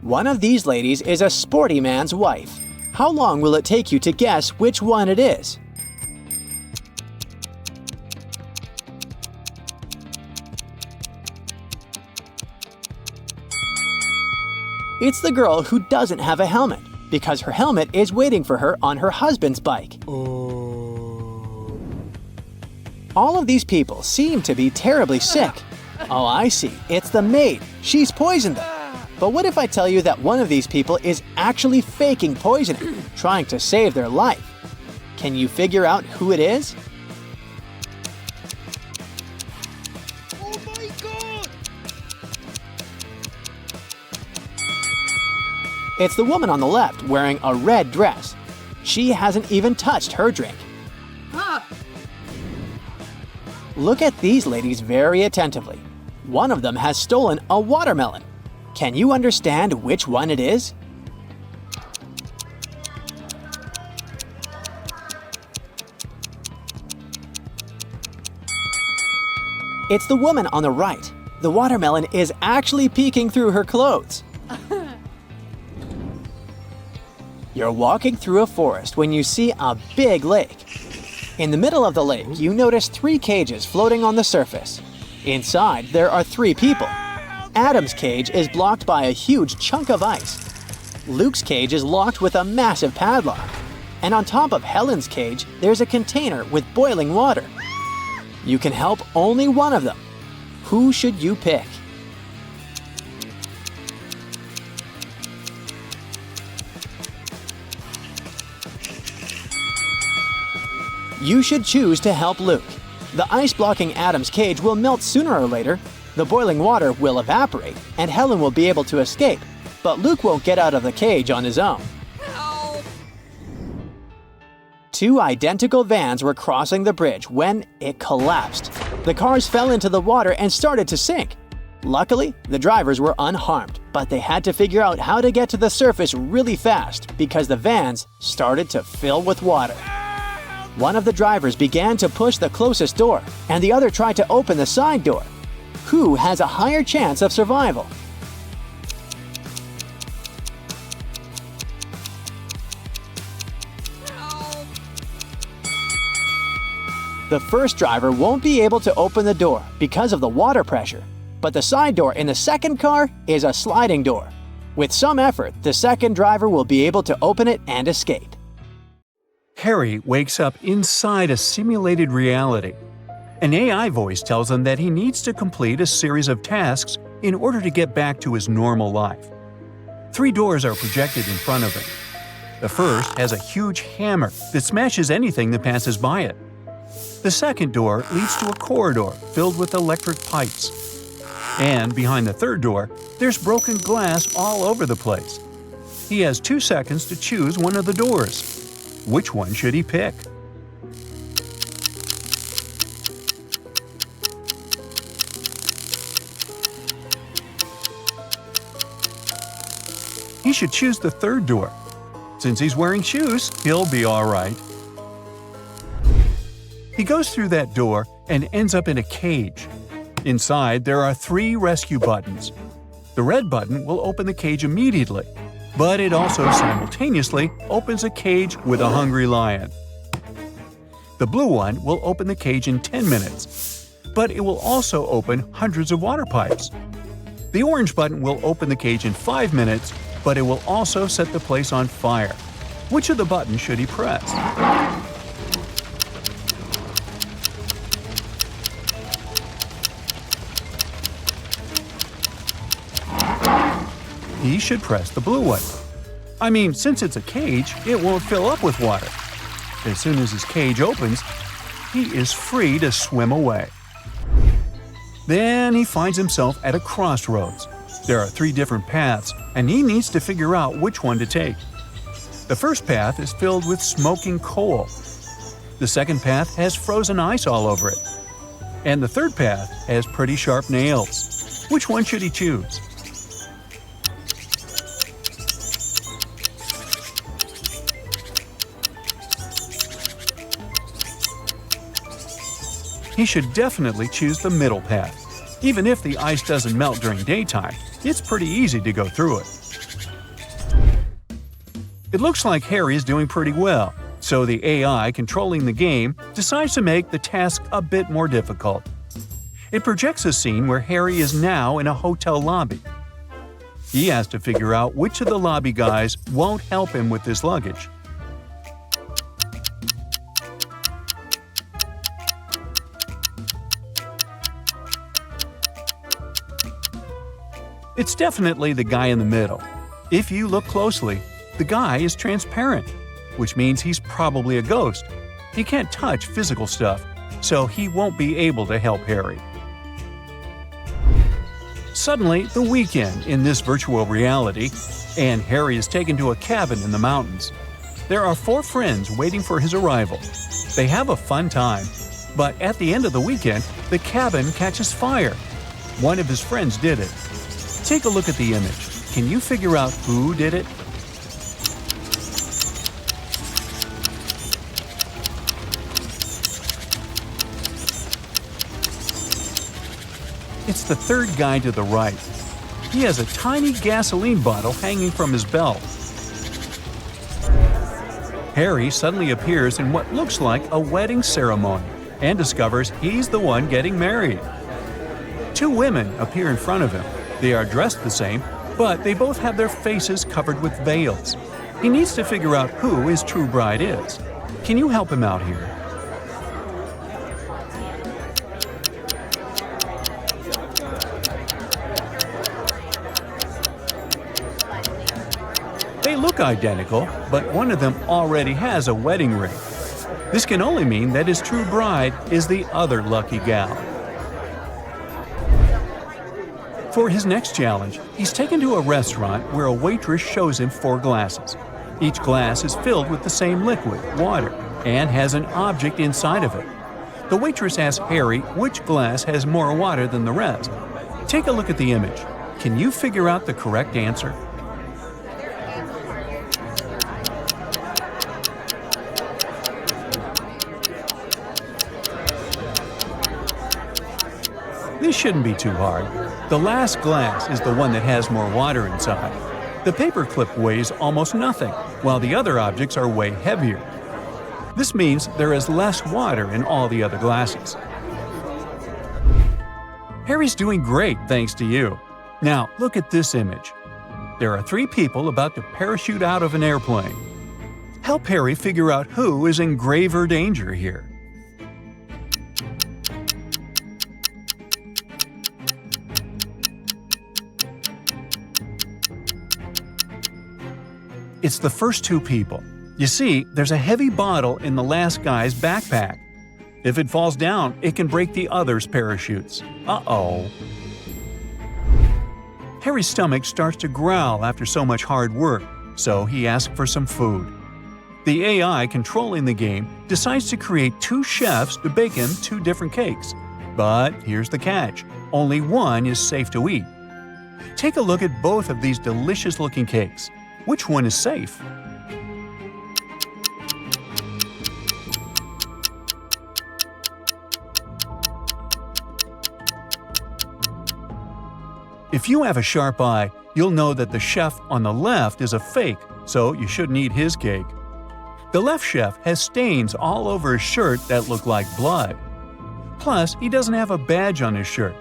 One of these ladies is a sporty man's wife. How long will it take you to guess which one it is? It's the girl who doesn't have a helmet, because her helmet is waiting for her on her husband's bike. All of these people seem to be terribly sick. Oh, I see. It's the maid. She's poisoned them. But what if I tell you that one of these people is actually faking poisoning, trying to save their life? Can you figure out who it is? Oh my God! It's the woman on the left wearing a red dress. She hasn't even touched her drink. Look at these ladies very attentively. One of them has stolen a watermelon. Can you understand which one it is? It's the woman on the right. The watermelon is actually peeking through her clothes. You're walking through a forest when you see a big lake. In the middle of the lake, you notice 3 cages floating on the surface. Inside, there are 3 people. Adam's cage is blocked by a huge chunk of ice. Luke's cage is locked with a massive padlock. And on top of Helen's cage, there's a container with boiling water. You can help only one of them. Who should you pick? You should choose to help Luke. The ice blocking Adam's cage will melt sooner or later, the boiling water will evaporate, and Helen will be able to escape, but Luke won't get out of the cage on his own. Help! 2 identical vans were crossing the bridge when it collapsed. The cars fell into the water and started to sink. Luckily, the drivers were unharmed, but they had to figure out how to get to the surface really fast because the vans started to fill with water. One of the drivers began to push the closest door, and the other tried to open the side door. Who has a higher chance of survival? The first driver won't be able to open the door because of the water pressure, but the side door in the second car is a sliding door. With some effort, the second driver will be able to open it and escape. Harry wakes up inside a simulated reality. An AI voice tells him that he needs to complete a series of tasks in order to get back to his normal life. 3 doors are projected in front of him. The first has a huge hammer that smashes anything that passes by it. The second door leads to a corridor filled with electric pipes. And behind the third door, there's broken glass all over the place. He has 2 seconds to choose one of the doors. Which one should he pick? He should choose the third door. Since he's wearing shoes, he'll be all right. He goes through that door and ends up in a cage. Inside, there are 3 rescue buttons. The red button will open the cage immediately, but it also simultaneously opens a cage with a hungry lion. The blue one will open the cage in 10 minutes, but it will also open hundreds of water pipes. The orange button will open the cage in 5 minutes, but it will also set the place on fire. Which of the buttons should he press? He should press the blue one. I mean, since it's a cage, it won't fill up with water. As soon as his cage opens, he is free to swim away. Then he finds himself at a crossroads. There are 3 different paths, and he needs to figure out which one to take. The first path is filled with smoking coal. The second path has frozen ice all over it. And the third path has pretty sharp nails. Which one should he choose? He should definitely choose the middle path. Even if the ice doesn't melt during daytime, it's pretty easy to go through it. It looks like Harry is doing pretty well, so the AI controlling the game decides to make the task a bit more difficult. It projects a scene where Harry is now in a hotel lobby. He has to figure out which of the lobby guys won't help him with his luggage. It's definitely the guy in the middle. If you look closely, the guy is transparent, which means he's probably a ghost. He can't touch physical stuff, so he won't be able to help Harry. Suddenly, the weekend in this virtual reality, and Harry is taken to a cabin in the mountains. There are 4 friends waiting for his arrival. They have a fun time. But at the end of the weekend, the cabin catches fire. One of his friends did it. Take a look at the image. Can you figure out who did it? It's the third guy to the right. He has a tiny gasoline bottle hanging from his belt. Harry suddenly appears in what looks like a wedding ceremony and discovers he's the one getting married. Two women appear in front of him. They are dressed the same, but they both have their faces covered with veils. He needs to figure out who his true bride is. Can you help him out here? They look identical, but one of them already has a wedding ring. This can only mean that his true bride is the other lucky gal. For his next challenge, he's taken to a restaurant where a waitress shows him 4 glasses. Each glass is filled with the same liquid, water, and has an object inside of it. The waitress asks Harry which glass has more water than the rest. Take a look at the image. Can you figure out the correct answer? This shouldn't be too hard. The last glass is the one that has more water inside. The paperclip weighs almost nothing, while the other objects are way heavier. This means there is less water in all the other glasses. Harry's doing great thanks to you. Now look at this image. There are 3 people about to parachute out of an airplane. Help Harry figure out who is in graver danger here. It's the first 2 people. You see, there's a heavy bottle in the last guy's backpack. If it falls down, it can break the other's parachutes. Uh-oh. Harry's stomach starts to growl after so much hard work, so he asks for some food. The AI controlling the game decides to create 2 chefs to bake him 2 different cakes. But here's the catch. Only one is safe to eat. Take a look at both of these delicious-looking cakes. Which one is safe? If you have a sharp eye, you'll know that the chef on the left is a fake, so you shouldn't eat his cake. The left chef has stains all over his shirt that look like blood. Plus, he doesn't have a badge on his shirt.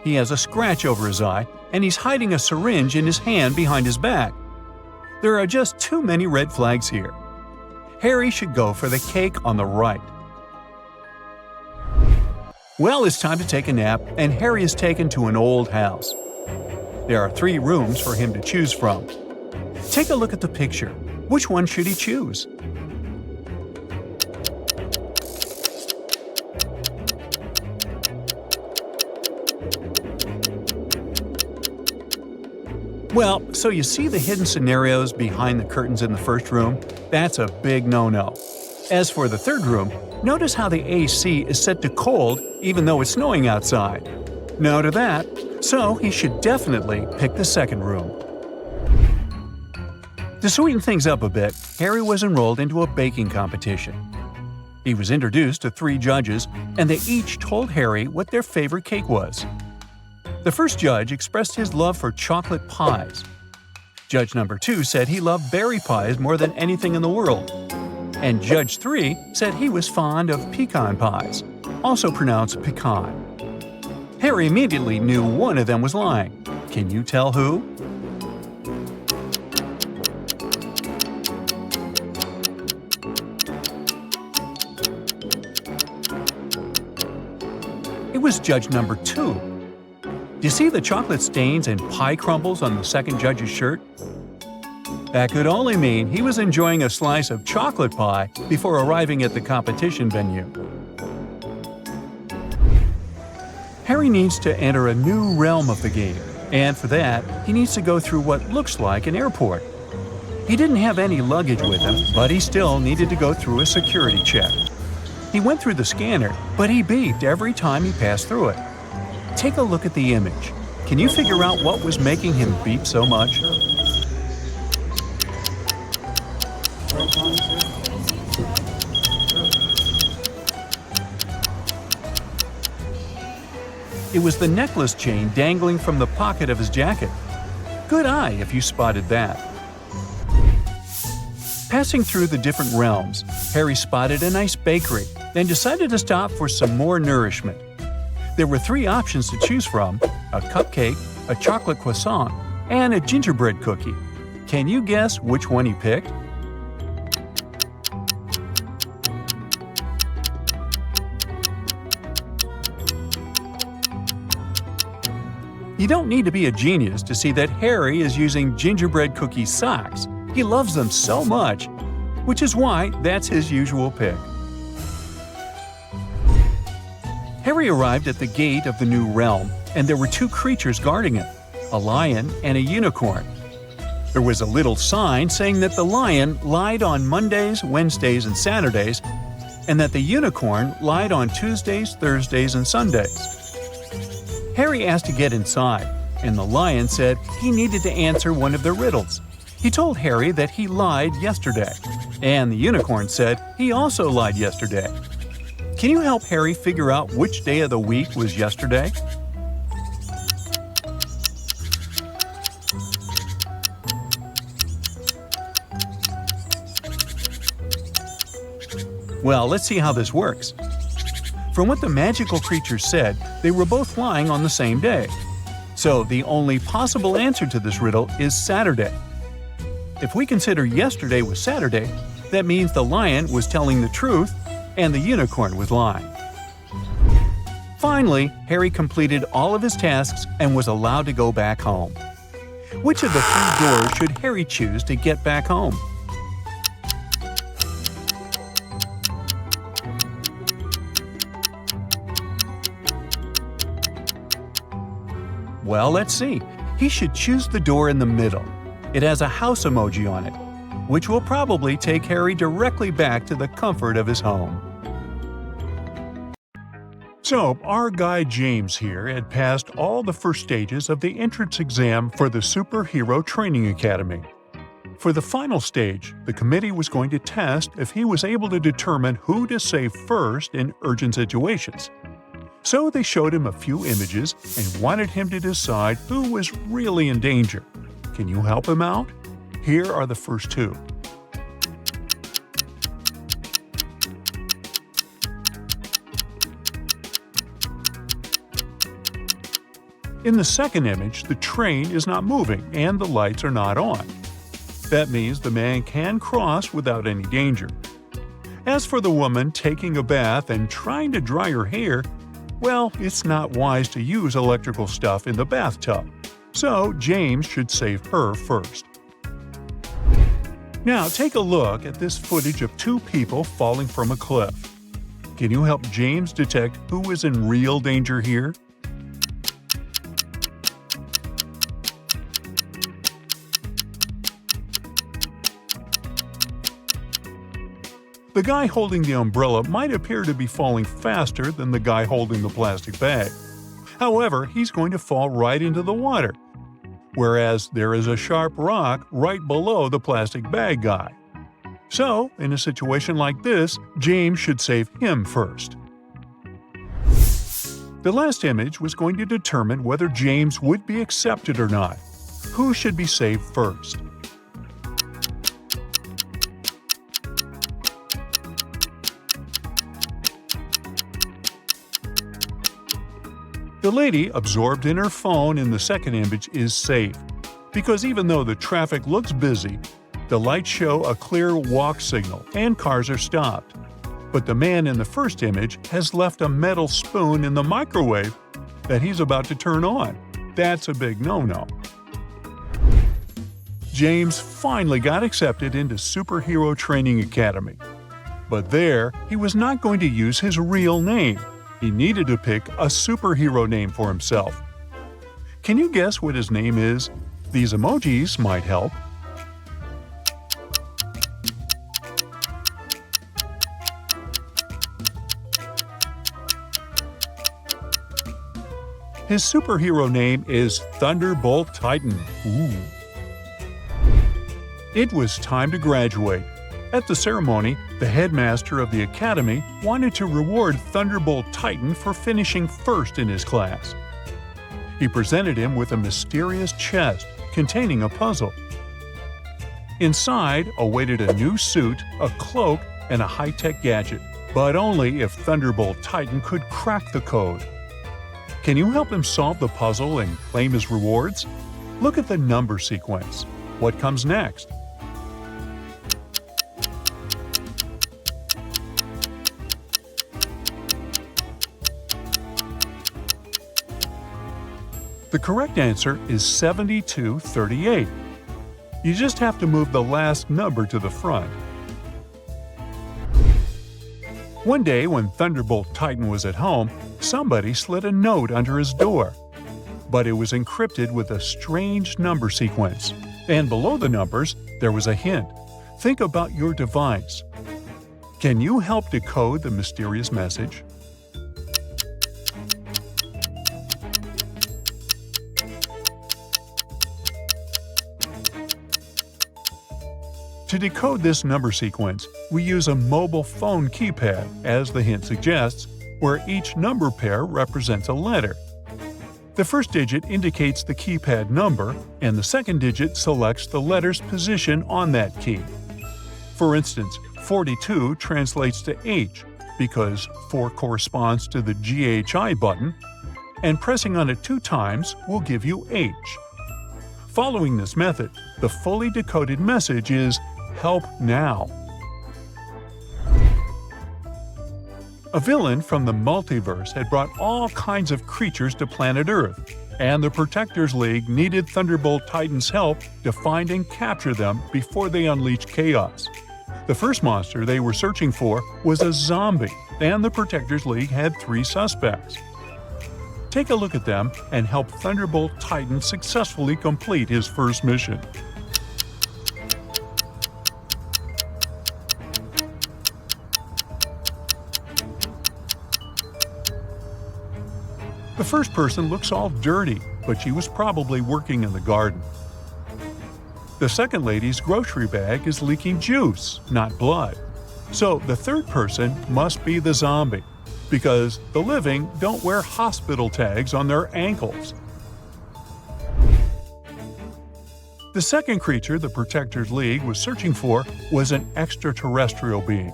He has a scratch over his eye, and he's hiding a syringe in his hand behind his back. There are just too many red flags here. Harry should go for the cake on the right. Well, it's time to take a nap, and Harry is taken to an old house. There are 3 rooms for him to choose from. Take a look at the picture. Which one should he choose? Well, so you see the hidden scenarios behind the curtains in the first room? That's a big no-no. As for the third room, notice how the AC is set to cold even though it's snowing outside. No to that, so he should definitely pick the second room. To sweeten things up a bit, Harry was enrolled into a baking competition. He was introduced to 3 judges, and they each told Harry what their favorite cake was. The first judge expressed his love for chocolate pies. Judge number 2 said he loved berry pies more than anything in the world. And Judge 3 said he was fond of pecan pies, also pronounced pecan. Harry immediately knew one of them was lying. Can you tell who? It was judge number 2. Do you see the chocolate stains and pie crumbles on the second judge's shirt? That could only mean he was enjoying a slice of chocolate pie before arriving at the competition venue. Harry needs to enter a new realm of the game, and for that, he needs to go through what looks like an airport. He didn't have any luggage with him, but he still needed to go through a security check. He went through the scanner, but he beeped every time he passed through it. Take a look at the image. Can you figure out what was making him beep so much? It was the necklace chain dangling from the pocket of his jacket. Good eye if you spotted that. Passing through the different realms, Harry spotted a nice bakery and decided to stop for some more nourishment. There were 3 options to choose from: a cupcake, a chocolate croissant, and a gingerbread cookie. Can you guess which one he picked? You don't need to be a genius to see that Harry is using gingerbread cookie socks. He loves them so much, which is why that's his usual pick. Harry arrived at the gate of the new realm, and there were 2 creatures guarding it, a lion and a unicorn. There was a little sign saying that the lion lied on Mondays, Wednesdays, and Saturdays, and that the unicorn lied on Tuesdays, Thursdays, and Sundays. Harry asked to get inside, and the lion said he needed to answer one of the riddles. He told Harry that he lied yesterday, and the unicorn said he also lied yesterday. Can you help Harry figure out which day of the week was yesterday? Well, let's see how this works. From what the magical creatures said, they were both lying on the same day. So the only possible answer to this riddle is Saturday. If we consider yesterday was Saturday, that means the lion was telling the truth and the unicorn was lying. Finally, Harry completed all of his tasks and was allowed to go back home. Which of the 3 doors should Harry choose to get back home? Well, let's see. He should choose the door in the middle. It has a house emoji on it, which will probably take Harry directly back to the comfort of his home. So, our guy James here had passed all the first stages of the entrance exam for the Superhero Training Academy. For the final stage, the committee was going to test if he was able to determine who to save first in urgent situations. So they showed him a few images and wanted him to decide who was really in danger. Can you help him out? Here are the first 2. In the second image, the train is not moving and the lights are not on. That means the man can cross without any danger. As for the woman taking a bath and trying to dry her hair, well, it's not wise to use electrical stuff in the bathtub, so James should save her first. Now take a look at this footage of 2 people falling from a cliff. Can you help James detect who is in real danger here? The guy holding the umbrella might appear to be falling faster than the guy holding the plastic bag. However, he's going to fall right into the water, whereas there is a sharp rock right below the plastic bag guy. So, in a situation like this, James should save him first. The last image was going to determine whether James would be accepted or not. Who should be saved first? The lady absorbed in her phone in the second image is safe, because even though the traffic looks busy, the lights show a clear walk signal and cars are stopped. But the man in the first image has left a metal spoon in the microwave that he's about to turn on. That's a big no-no. James finally got accepted into Superhero Training Academy. But there, he was not going to use his real name. He needed to pick a superhero name for himself. Can you guess what his name is? These emojis might help. His superhero name is Thunderbolt Titan. Ooh. It was time to graduate. At the ceremony, the headmaster of the academy wanted to reward Thunderbolt Titan for finishing first in his class. He presented him with a mysterious chest containing a puzzle. Inside awaited a new suit, a cloak, and a high-tech gadget, but only if Thunderbolt Titan could crack the code. Can you help him solve the puzzle and claim his rewards? Look at the number sequence. What comes next? The correct answer is 7238. You just have to move the last number to the front. One day when Thunderbolt Titan was at home, somebody slid a note under his door. But it was encrypted with a strange number sequence. And below the numbers, there was a hint. Think about your device. Can you help decode the mysterious message? To decode this number sequence, we use a mobile phone keypad, as the hint suggests, where each number pair represents a letter. The first digit indicates the keypad number, and the second digit selects the letter's position on that key. For instance, 42 translates to H, because 4 corresponds to the GHI button, and pressing on it 2 times will give you H. Following this method, the fully decoded message is "Help now." A villain from the multiverse had brought all kinds of creatures to planet Earth, and the Protectors League needed Thunderbolt Titan's help to find and capture them before they unleashed chaos. The first monster they were searching for was a zombie, and the Protectors League had 3 suspects. Take a look at them and help Thunderbolt Titan successfully complete his first mission. The first person looks all dirty, but she was probably working in the garden. The second lady's grocery bag is leaking juice, not blood. So the third person must be the zombie, because the living don't wear hospital tags on their ankles. The second creature the Protectors League was searching for was an extraterrestrial being.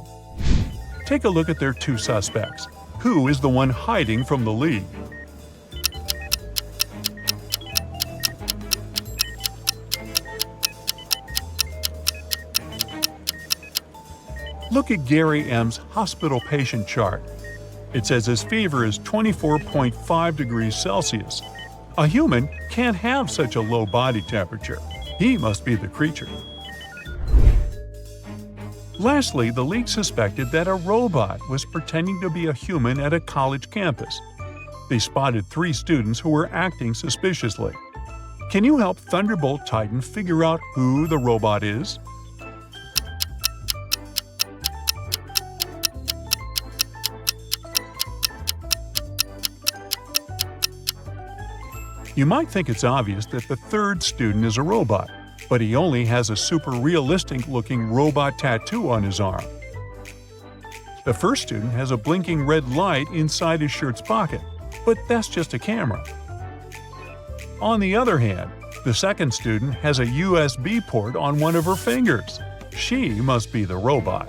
Take a look at their 2 suspects. Who is the one hiding from the League? Look at Gary M's hospital patient chart. It says his fever is 24.5 degrees Celsius. A human can't have such a low body temperature. He must be the creature. Lastly, the League suspected that a robot was pretending to be a human at a college campus. They spotted 3 students who were acting suspiciously. Can you help Thunderbolt Titan figure out who the robot is? You might think it's obvious that the third student is a robot, but he only has a super realistic-looking robot tattoo on his arm. The first student has a blinking red light inside his shirt's pocket, but that's just a camera. On the other hand, the second student has a USB port on one of her fingers. She must be the robot.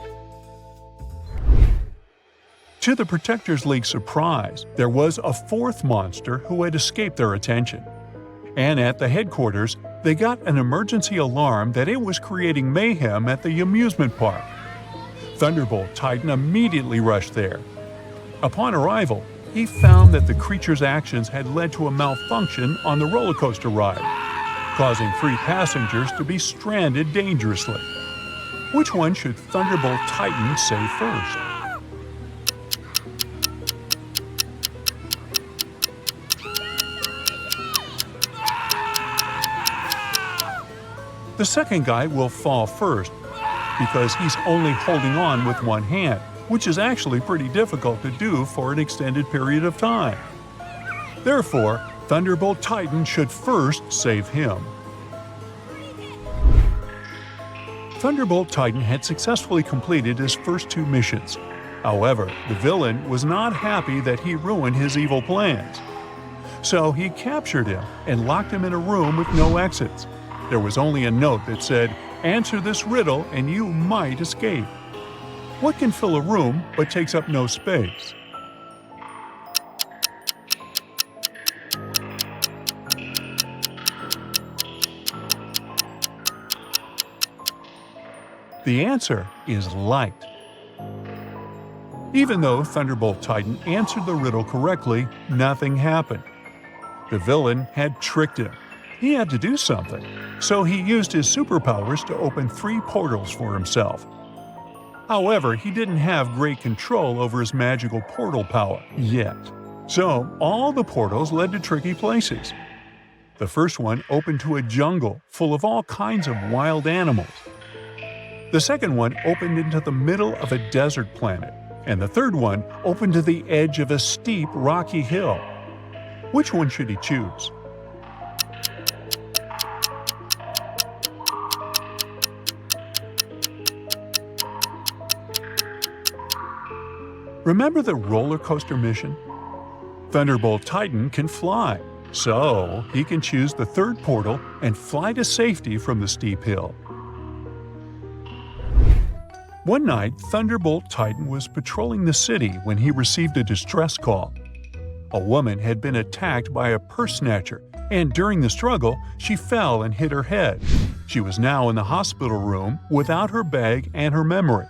To the Protectors League's surprise, there was a 4th monster who had escaped their attention. And at the headquarters, they got an emergency alarm that it was creating mayhem at the amusement park. Thunderbolt Titan immediately rushed there. Upon arrival, he found that the creature's actions had led to a malfunction on the roller coaster ride, causing 3 passengers to be stranded dangerously. Which one should Thunderbolt Titan save first? The second guy will fall first, because he's only holding on with one hand, which is actually pretty difficult to do for an extended period of time. Therefore, Thunderbolt Titan should first save him. Thunderbolt Titan had successfully completed his first 2 missions. However, the villain was not happy that he ruined his evil plans. So he captured him and locked him in a room with no exits. There was only a note that said, "Answer this riddle and you might escape." What can fill a room but takes up no space? The answer is light. Even though Thunderbolt Titan answered the riddle correctly, nothing happened. The villain had tricked him. He had to do something, so he used his superpowers to open 3 portals for himself. However, he didn't have great control over his magical portal power yet. So, all the portals led to tricky places. The first one opened to a jungle full of all kinds of wild animals. The second one opened into the middle of a desert planet, and the third one opened to the edge of a steep, rocky hill. Which one should he choose? Remember the roller coaster mission? Thunderbolt Titan can fly, so he can choose the third portal and fly to safety from the steep hill. One night, Thunderbolt Titan was patrolling the city when he received a distress call. A woman had been attacked by a purse snatcher, and during the struggle, she fell and hit her head. She was now in the hospital room without her bag and her memory.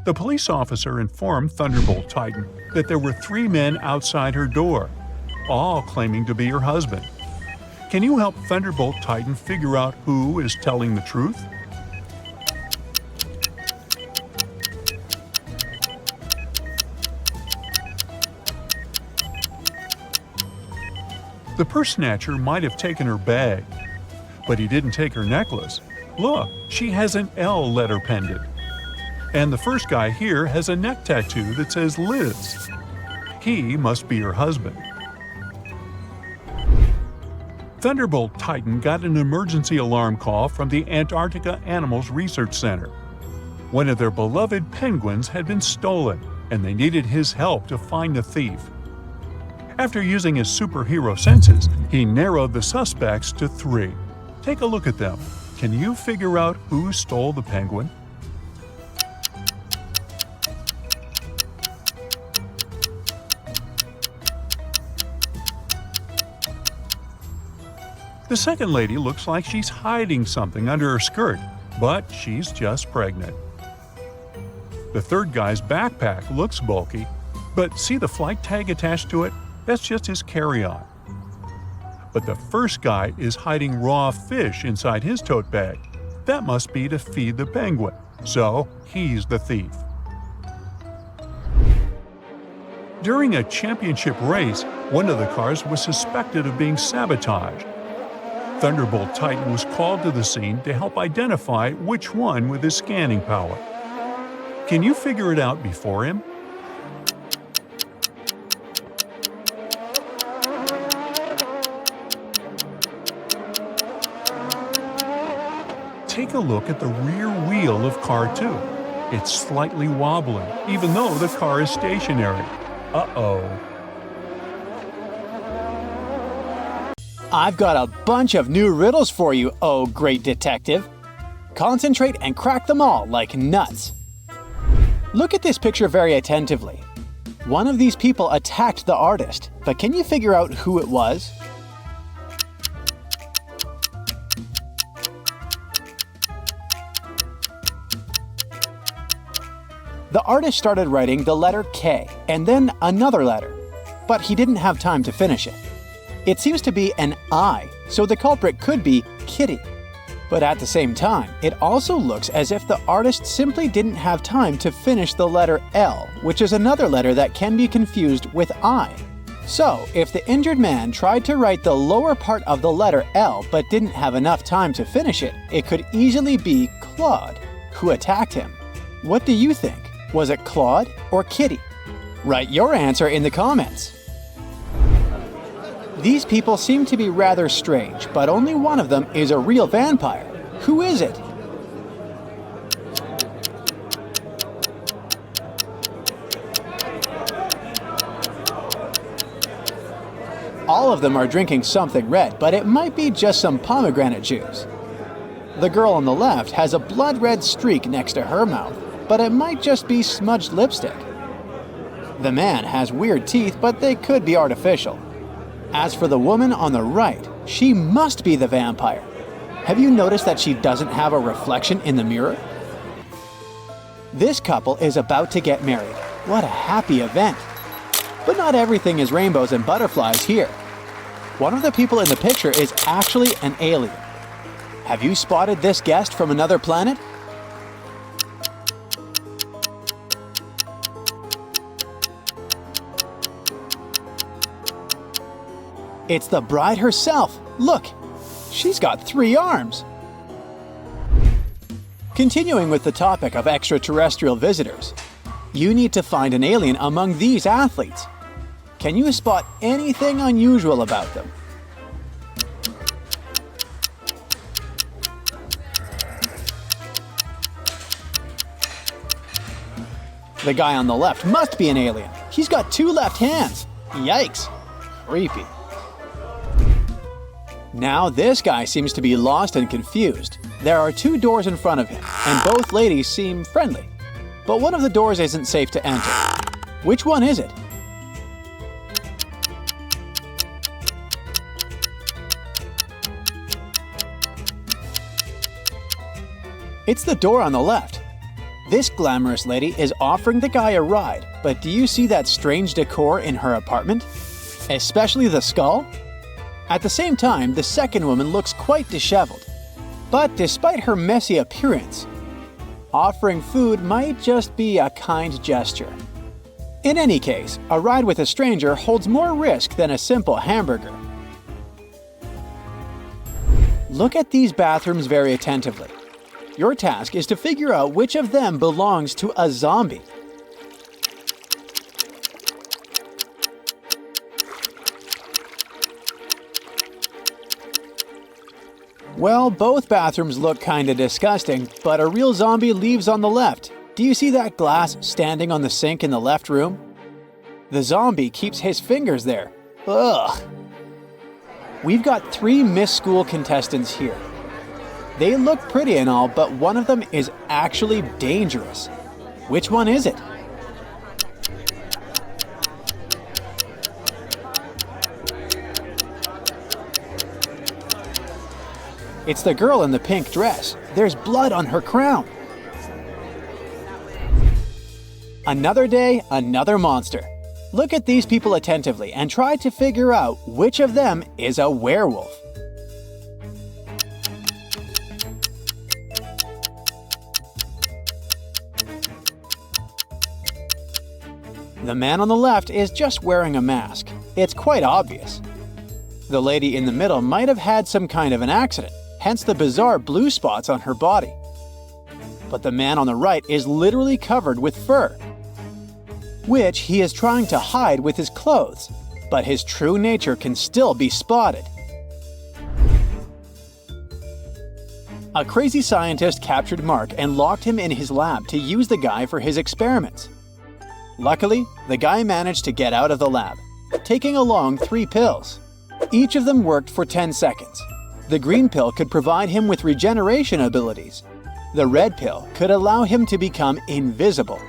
The police officer informed Thunderbolt Titan that there were 3 men outside her door, all claiming to be her husband. Can you help Thunderbolt Titan figure out who is telling the truth? The purse snatcher might have taken her bag, but he didn't take her necklace. Look, she has an L letter pendant. And the first guy here has a neck tattoo that says Liz. He must be her husband. Thunderbolt Titan got an emergency alarm call from the Antarctica Animals Research Center. One of their beloved penguins had been stolen, and they needed his help to find the thief. After using his superhero senses, he narrowed the suspects to 3. Take a look at them. Can you figure out who stole the penguin? The second lady looks like she's hiding something under her skirt, but she's just pregnant. The third guy's backpack looks bulky, but see the flight tag attached to it? That's just his carry-on. But the first guy is hiding raw fish inside his tote bag. That must be to feed the penguin, so he's the thief. During a championship race, one of the cars was suspected of being sabotaged. Thunderbolt Titan was called to the scene to help identify which one with his scanning power. Can you figure it out before him? Take a look at the rear wheel of car 2. It's slightly wobbling, even though the car is stationary. Uh-oh. I've got a bunch of new riddles for you, oh great detective. Concentrate and crack them all like nuts. Look at this picture very attentively. One of these people attacked the artist, but can you figure out who it was? The artist started writing the letter K and then another letter, but he didn't have time to finish it. It seems to be an I, so the culprit could be Kitty. But at the same time, it also looks as if the artist simply didn't have time to finish the letter L, which is another letter that can be confused with I. So, if the injured man tried to write the lower part of the letter L but didn't have enough time to finish it, it could easily be Claude, who attacked him. What do you think? Was it Claude or Kitty? Write your answer in the comments. These people seem to be rather strange, but only one of them is a real vampire. Who is it? All of them are drinking something red, but it might be just some pomegranate juice. The girl on the left has a blood-red streak next to her mouth, but it might just be smudged lipstick. The man has weird teeth, but they could be artificial. As for the woman on the right, she must be the vampire. Have you noticed that she doesn't have a reflection in the mirror? This couple is about to get married. What a happy event! But not everything is rainbows and butterflies here. One of the people in the picture is actually an alien. Have you spotted this guest from another planet? It's the bride herself. Look, she's got 3 arms. Continuing with the topic of extraterrestrial visitors, you need to find an alien among these athletes. Can you spot anything unusual about them? The guy on the left must be an alien. He's got 2 left hands. Yikes. Creepy. Now this guy seems to be lost and confused. There are 2 doors in front of him, and both ladies seem friendly. But one of the doors isn't safe to enter. Which one is it? It's the door on the left. This glamorous lady is offering the guy a ride, but do you see that strange decor in her apartment? Especially the skull? At the same time, the second woman looks quite disheveled. But despite her messy appearance, offering food might just be a kind gesture. In any case, a ride with a stranger holds more risk than a simple hamburger. Look at these bathrooms very attentively. Your task is to figure out which of them belongs to a zombie. Well, both bathrooms look kinda disgusting, but a real zombie leaves on the left. Do you see that glass standing on the sink in the left room? The zombie keeps his fingers there. Ugh. We've got 3 Miss School contestants here. They look pretty and all, but one of them is actually dangerous. Which one is it? It's the girl in the pink dress. There's blood on her crown. Another day, another monster. Look at these people attentively and try to figure out which of them is a werewolf. The man on the left is just wearing a mask. It's quite obvious. The lady in the middle might have had some kind of an accident, hence the bizarre blue spots on her body. But the man on the right is literally covered with fur, which he is trying to hide with his clothes, but his true nature can still be spotted. A crazy scientist captured Mark and locked him in his lab to use the guy for his experiments. Luckily, the guy managed to get out of the lab, taking along 3 pills. Each of them worked for 10 seconds. The green pill could provide him with regeneration abilities. The red pill could allow him to become invisible.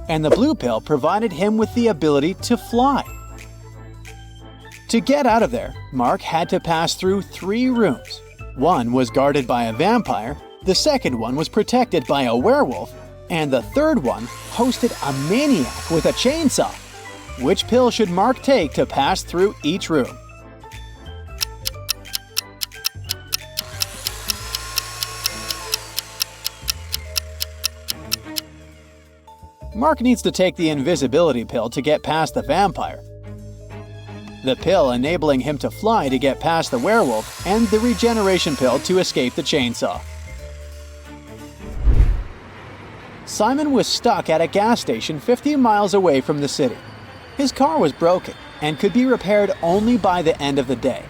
And the blue pill provided him with the ability to fly. To get out of there, Mark had to pass through 3 rooms. One was guarded by a vampire, the second one was protected by a werewolf, and the third one hosted a maniac with a chainsaw. Which pill should Mark take to pass through each room? Mark needs to take the invisibility pill to get past the vampire, the pill enabling him to fly to get past the werewolf, and the regeneration pill to escape the chainsaw. Simon was stuck at a gas station 50 miles away from the city. His car was broken and could be repaired only by the end of the day.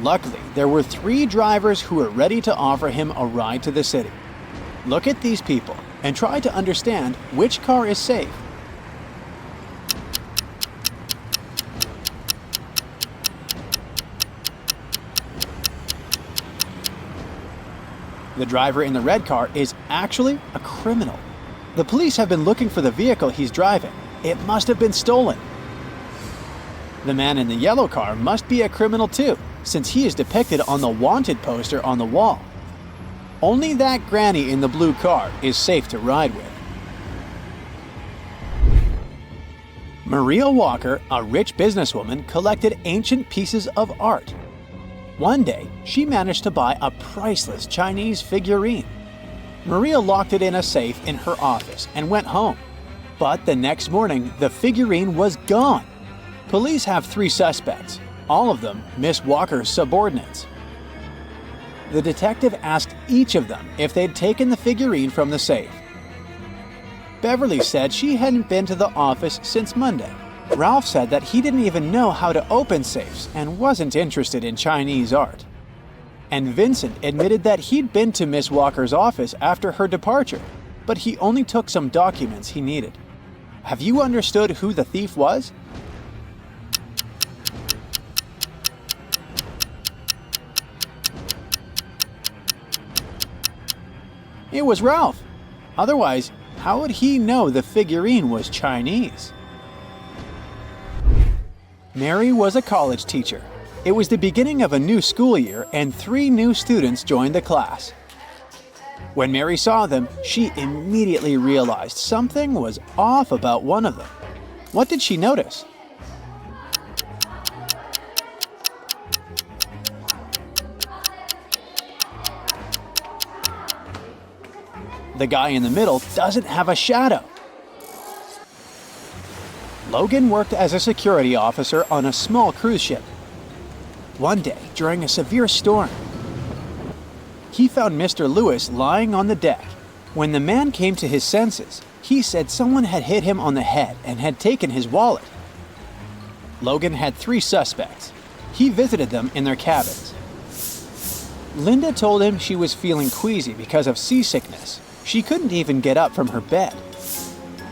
Luckily, there were 3 drivers who were ready to offer him a ride to the city. Look at these people and try to understand which car is safe. The driver in the red car is actually a criminal. The police have been looking for the vehicle he's driving. It must have been stolen. The man in the yellow car must be a criminal too, since he is depicted on the wanted poster on the wall. Only that granny in the blue car is safe to ride with. Maria Walker, a rich businesswoman, collected ancient pieces of art. One day, she managed to buy a priceless Chinese figurine. Maria locked it in a safe in her office and went home. But the next morning, the figurine was gone. Police have 3 suspects, all of them Miss Walker's subordinates. The detective asked each of them if they'd taken the figurine from the safe. Beverly said she hadn't been to the office since Monday. Ralph said that he didn't even know how to open safes and wasn't interested in Chinese art. And Vincent admitted that he'd been to Miss Walker's office after her departure, but he only took some documents he needed. Have you understood who the thief was? It was Ralph. Otherwise, how would he know the figurine was Chinese? Mary was a college teacher. It was the beginning of a new school year and 3 new students joined the class. When Mary saw them, she immediately realized something was off about one of them. What did she notice? The guy in the middle doesn't have a shadow. Logan worked as a security officer on a small cruise ship. One day, during a severe storm, he found Mr. Lewis lying on the deck. When the man came to his senses, he said someone had hit him on the head and had taken his wallet. Logan had 3 suspects. He visited them in their cabins. Linda told him she was feeling queasy because of seasickness. She couldn't even get up from her bed.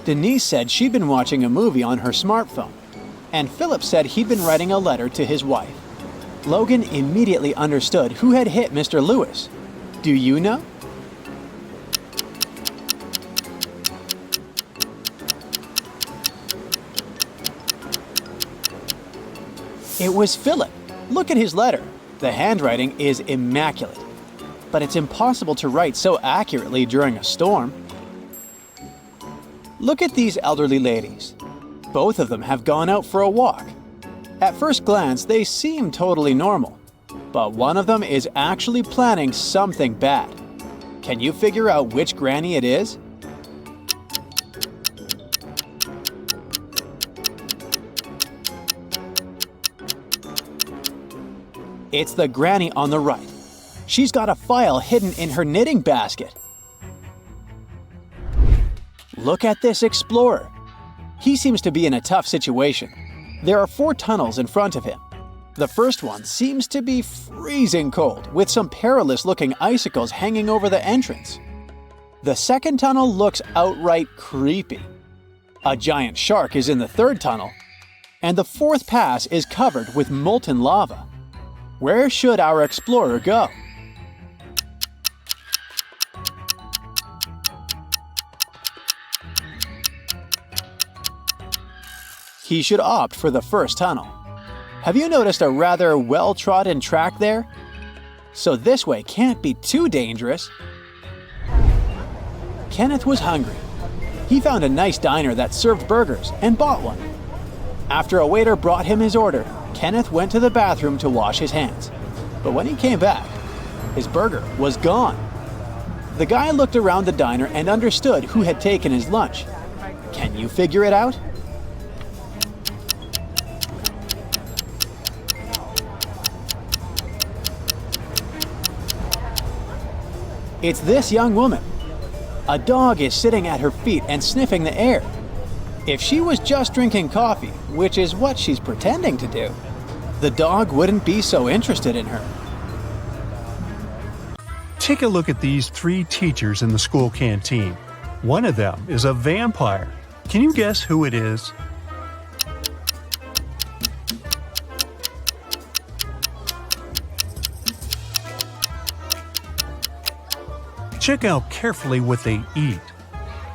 Denise said she'd been watching a movie on her smartphone. And Philip said he'd been writing a letter to his wife. Logan immediately understood who had hit Mr. Lewis. Do you know? It was Philip. Look at his letter. The handwriting is immaculate. But it's impossible to write so accurately during a storm. Look at these elderly ladies. Both of them have gone out for a walk. At first glance, they seem totally normal. But one of them is actually planning something bad. Can you figure out which granny it is? It's the granny on the right. She's got a file hidden in her knitting basket. Look at this explorer. He seems to be in a tough situation. There are 4 tunnels in front of him. The first one seems to be freezing cold, with some perilous-looking icicles hanging over the entrance. The second tunnel looks outright creepy. A giant shark is in the 3rd tunnel, and the 4th pass is covered with molten lava. Where should our explorer go? He should opt for the first tunnel. Have you noticed a rather well-trodden track there? So this way can't be too dangerous. Kenneth was hungry. He found a nice diner that served burgers and bought one. After a waiter brought him his order, Kenneth went to the bathroom to wash his hands. But when he came back, his burger was gone. The guy looked around the diner and understood who had taken his lunch. Can you figure it out? It's this young woman. A dog is sitting at her feet and sniffing the air. If she was just drinking coffee, which is what she's pretending to do, the dog wouldn't be so interested in her. Take a look at these 3 teachers in the school canteen. One of them is a vampire. Can you guess who it is? Check out carefully what they eat.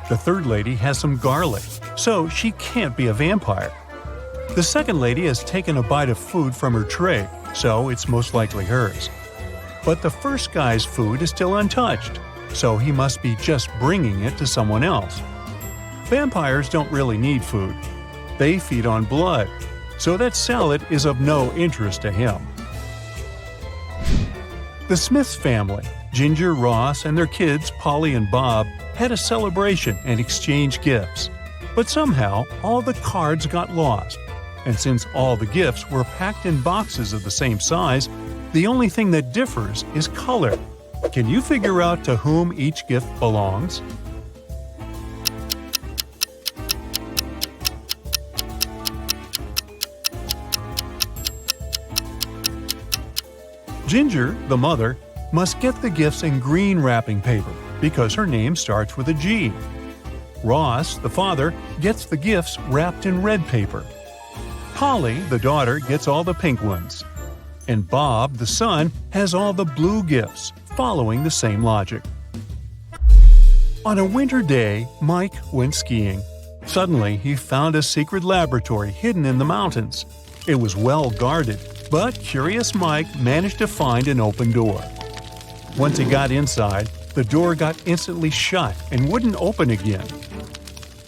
The third lady has some garlic, so she can't be a vampire. The second lady has taken a bite of food from her tray, so it's most likely hers. But the first guy's food is still untouched, so he must be just bringing it to someone else. Vampires don't really need food. They feed on blood, so that salad is of no interest to him. The Smiths family, Ginger, Ross, and their kids, Polly and Bob, had a celebration and exchanged gifts. But somehow, all the cards got lost. And since all the gifts were packed in boxes of the same size, the only thing that differs is color. Can you figure out to whom each gift belongs? Ginger, the mother, must get the gifts in green wrapping paper because her name starts with a G. Ross, the father, gets the gifts wrapped in red paper. Polly, the daughter, gets all the pink ones. And Bob, the son, has all the blue gifts, following the same logic. On a winter day, Mike went skiing. Suddenly, he found a secret laboratory hidden in the mountains. It was well guarded, but curious Mike managed to find an open door. Once he got inside, the door got instantly shut and wouldn't open again.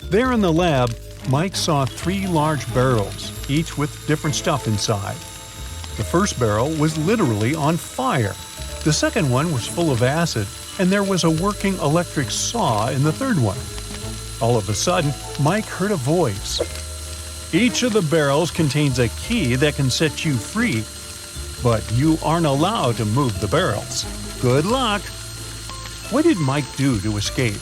There in the lab, Mike saw 3 large barrels, each with different stuff inside. The first barrel was literally on fire. The second one was full of acid, and there was a working electric saw in the third one. All of a sudden, Mike heard a voice. Each of the barrels contains a key that can set you free, but you aren't allowed to move the barrels. Good luck! What did Mike do to escape?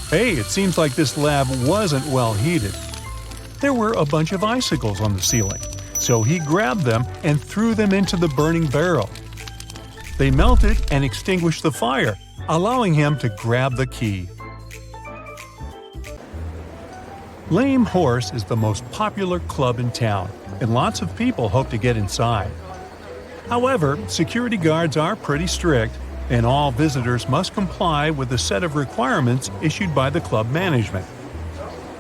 Hey, it seems like this lab wasn't well heated. There were a bunch of icicles on the ceiling, so he grabbed them and threw them into the burning barrel. They melted and extinguished the fire, allowing him to grab the key. Lame Horse is the most popular club in town, and lots of people hope to get inside. However, security guards are pretty strict, and all visitors must comply with a set of requirements issued by the club management.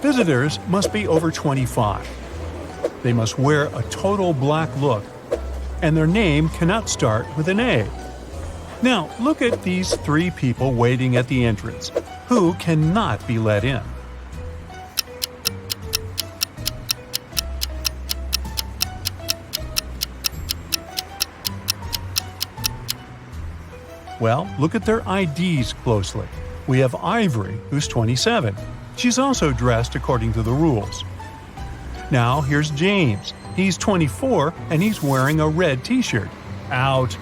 Visitors must be over 25. They must wear a total black look, and their name cannot start with an A. Now, look at these 3 people waiting at the entrance, who cannot be let in. Well, look at their IDs closely. We have Ivory, who's 27. She's also dressed according to the rules. Now, here's James. He's 24, and he's wearing a red t-shirt. Out.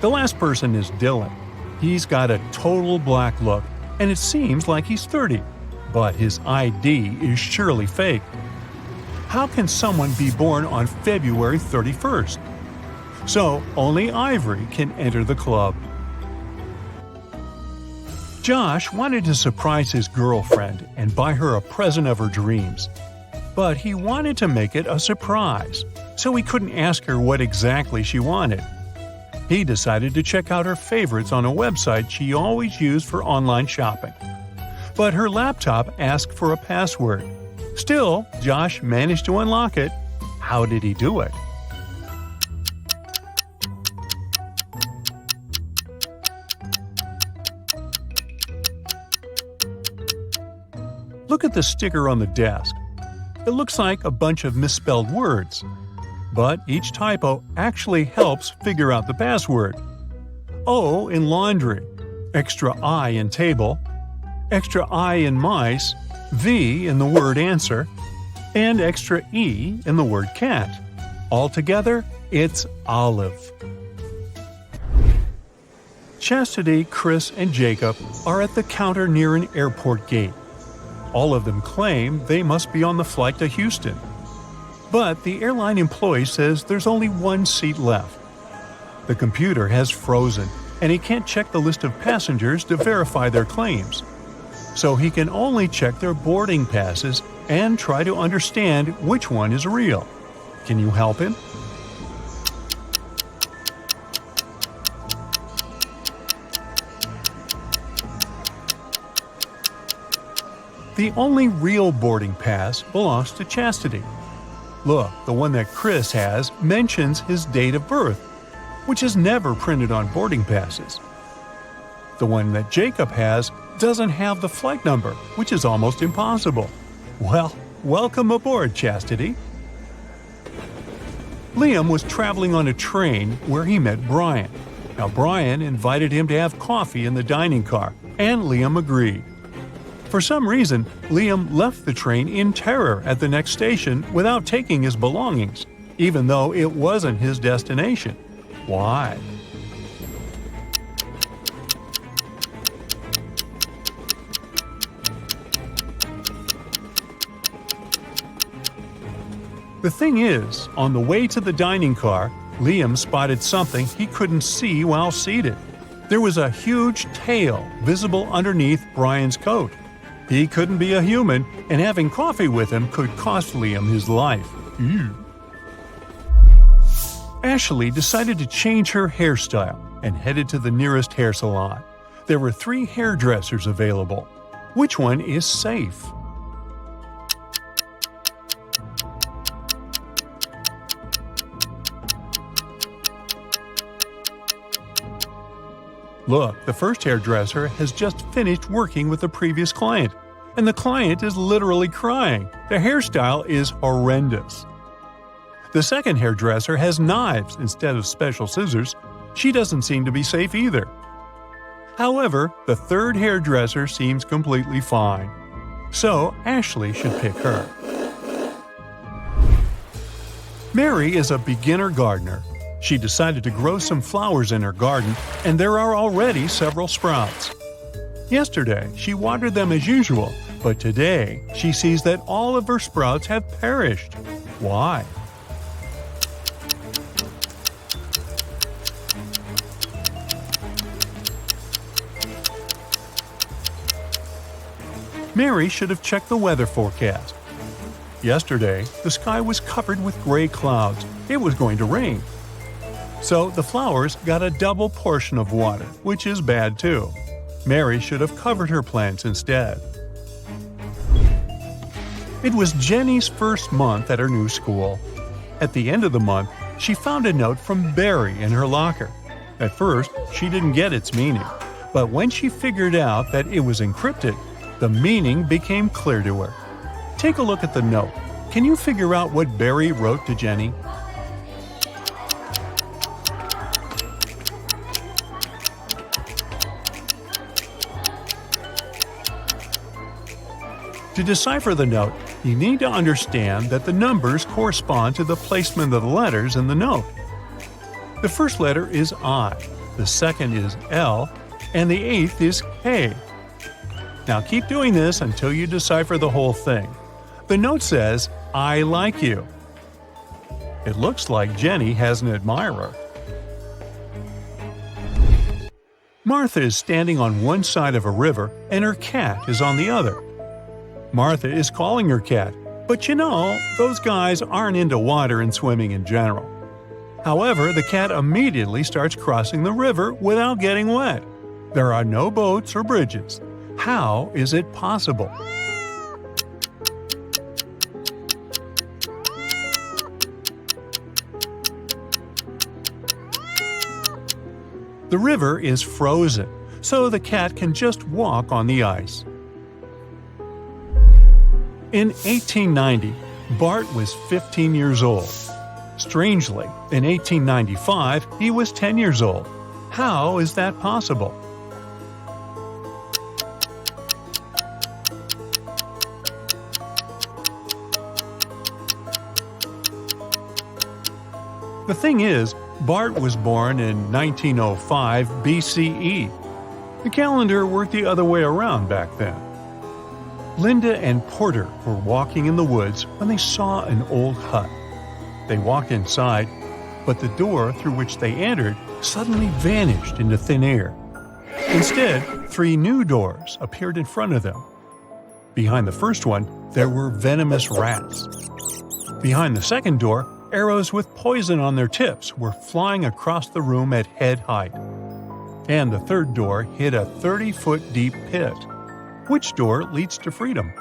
The last person is Dylan. He's got a total black look, and it seems like he's 30. But his ID is surely fake. How can someone be born on February 31st? So, only Ivory can enter the club. Josh wanted to surprise his girlfriend and buy her a present of her dreams. But he wanted to make it a surprise, so he couldn't ask her what exactly she wanted. He decided to check out her favorites on a website she always used for online shopping. But her laptop asked for a password. Still, Josh managed to unlock it. How did he do it? Look at the sticker on the desk. It looks like a bunch of misspelled words. But each typo actually helps figure out the password. O in laundry, extra I in table, extra I in mice, V in the word answer, and extra E in the word cat. Altogether, it's Olive. Chastity, Chris, and Jacob are at the counter near an airport gate. All of them claim they must be on the flight to Houston. But the airline employee says there's only one seat left. The computer has frozen, and he can't check the list of passengers to verify their claims. So he can only check their boarding passes and try to understand which one is real. Can you help him? The only real boarding pass belongs to Chastity. Look, the one that Chris has mentions his date of birth, which is never printed on boarding passes. The one that Jacob has doesn't have the flight number, which is almost impossible. Well, welcome aboard, Chastity. Liam was traveling on a train where he met Brian. Now, Brian invited him to have coffee in the dining car, and Liam agreed. For some reason, Liam left the train in terror at the next station without taking his belongings, even though it wasn't his destination. Why? The thing is, on the way to the dining car, Liam spotted something he couldn't see while seated. There was a huge tail visible underneath Brian's coat. He couldn't be a human, and having coffee with him could cost Liam his life. Ew. Ashley decided to change her hairstyle and headed to the nearest hair salon. There were 3 hairdressers available. Which one is safe? Look, the first hairdresser has just finished working with the previous client, and the client is literally crying. The hairstyle is horrendous. The second hairdresser has knives instead of special scissors. She doesn't seem to be safe either. However, the third hairdresser seems completely fine. So, Ashley should pick her. Mary is a beginner gardener. She decided to grow some flowers in her garden, and there are already several sprouts. Yesterday, she watered them as usual, but today she sees that all of her sprouts have perished. Why? Mary should have checked the weather forecast. Yesterday, the sky was covered with gray clouds. It was going to rain. So the flowers got a double portion of water, which is bad too. Mary should have covered her plants instead. It was Jenny's first month at her new school. At the end of the month, she found a note from Barry in her locker. At first, she didn't get its meaning, but when she figured out that it was encrypted, the meaning became clear to her. Take a look at the note. Can you figure out what Barry wrote to Jenny? To decipher the note, you need to understand that the numbers correspond to the placement of the letters in the note. The first letter is I, the second is L, and the 8th is K. Now keep doing this until you decipher the whole thing. The note says, I like you. It looks like Jenny has an admirer. Martha is standing on one side of a river and her cat is on the other. Martha is calling her cat, but you know, those guys aren't into water and swimming in general. However, the cat immediately starts crossing the river without getting wet. There are no boats or bridges. How is it possible? The river is frozen, so the cat can just walk on the ice. In 1890, Bart was 15 years old. Strangely, in 1895, he was 10 years old. How is that possible? The thing is, Bart was born in 1905 BCE. The calendar worked the other way around back then. Linda and Porter were walking in the woods when they saw an old hut. They walked inside, but the door through which they entered suddenly vanished into thin air. Instead, 3 new doors appeared in front of them. Behind the first one, there were venomous rats. Behind the second door, arrows with poison on their tips were flying across the room at head height. And the third door hid a 30-foot deep pit. Which door leads to freedom?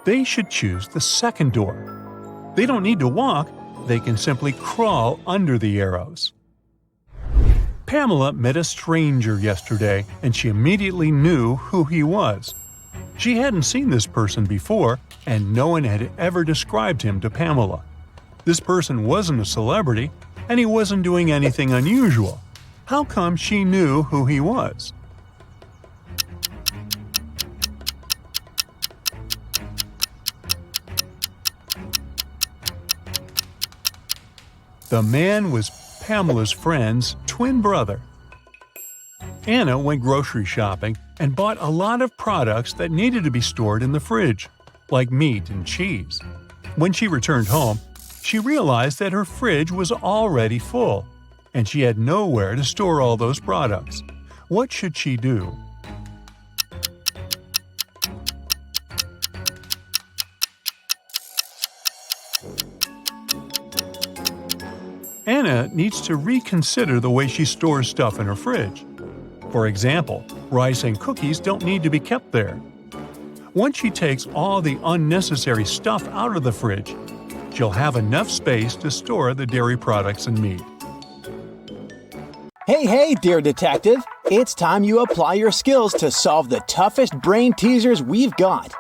They should choose the second door. They don't need to walk, they can simply crawl under the arrows. Pamela met a stranger yesterday, and she immediately knew who he was. She hadn't seen this person before, and no one had ever described him to Pamela. This person wasn't a celebrity, and he wasn't doing anything unusual. How come she knew who he was? The man was Pamela's friend's twin brother. Anna went grocery shopping and bought a lot of products that needed to be stored in the fridge, like meat and cheese. When she returned home, she realized that her fridge was already full, and she had nowhere to store all those products. What should she do? Anna needs to reconsider the way she stores stuff in her fridge. For example, rice and cookies don't need to be kept there. Once she takes all the unnecessary stuff out of the fridge, she'll have enough space to store the dairy products and meat. Hey, dear detective! It's time you apply your skills to solve the toughest brain teasers we've got.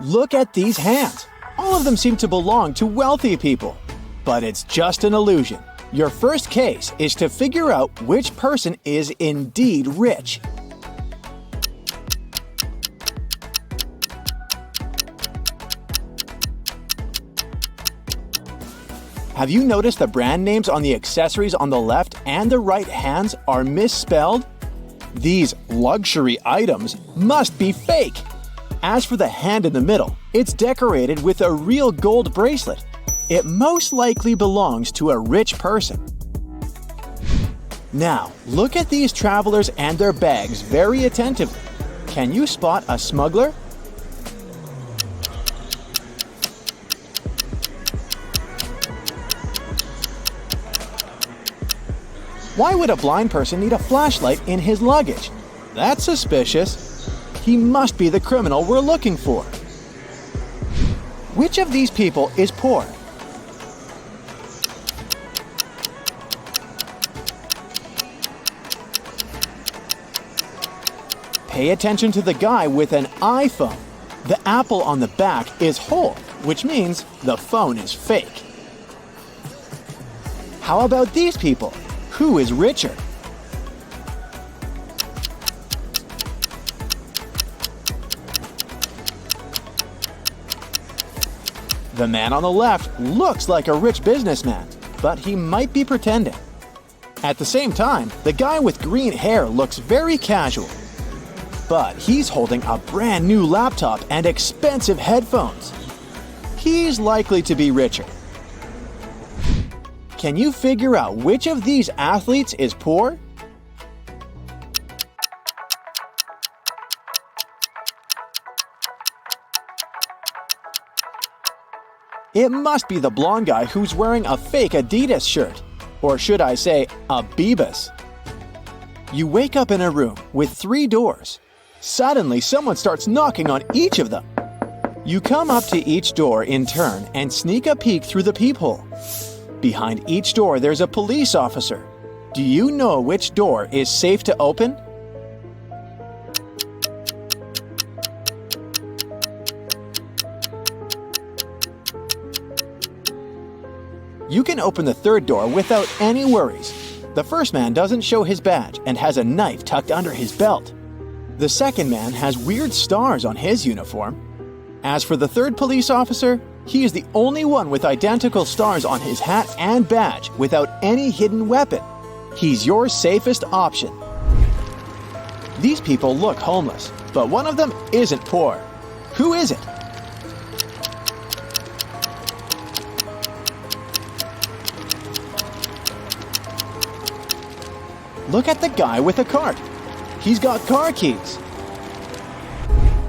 Look at these hands. All of them seem to belong to wealthy people. But it's just an illusion. Your first case is to figure out which person is indeed rich. Have you noticed the brand names on the accessories on the left and the right hands are misspelled? These luxury items must be fake. As for the hand in the middle, it's decorated with a real gold bracelet. It most likely belongs to a rich person. Now, look at these travelers and their bags very attentively. Can you spot a smuggler? Why would a blind person need a flashlight in his luggage? That's suspicious. He must be the criminal we're looking for. Which of these people is poor? Pay attention to the guy with an iPhone. The apple on the back is whole, which means the phone is fake. How about these people? Who is richer? The man on the left looks like a rich businessman, but he might be pretending. At the same time, the guy with green hair looks very casual. But he's holding a brand new laptop and expensive headphones. He's likely to be richer. Can you figure out which of these athletes is poor? It must be the blonde guy who's wearing a fake Adidas shirt. Or should I say, a Bebas. You wake up in a room with 3 doors. Suddenly, someone starts knocking on each of them. You come up to each door in turn and sneak a peek through the peephole. Behind each door, there's a police officer. Do you know which door is safe to open? You can open the third door without any worries. The first man doesn't show his badge and has a knife tucked under his belt. The second man has weird stars on his uniform. As for the third police officer, he is the only one with identical stars on his hat and badge without any hidden weapon. He's your safest option. These people look homeless, but one of them isn't poor. Who is it? Look at the guy with a cart. He's got car keys.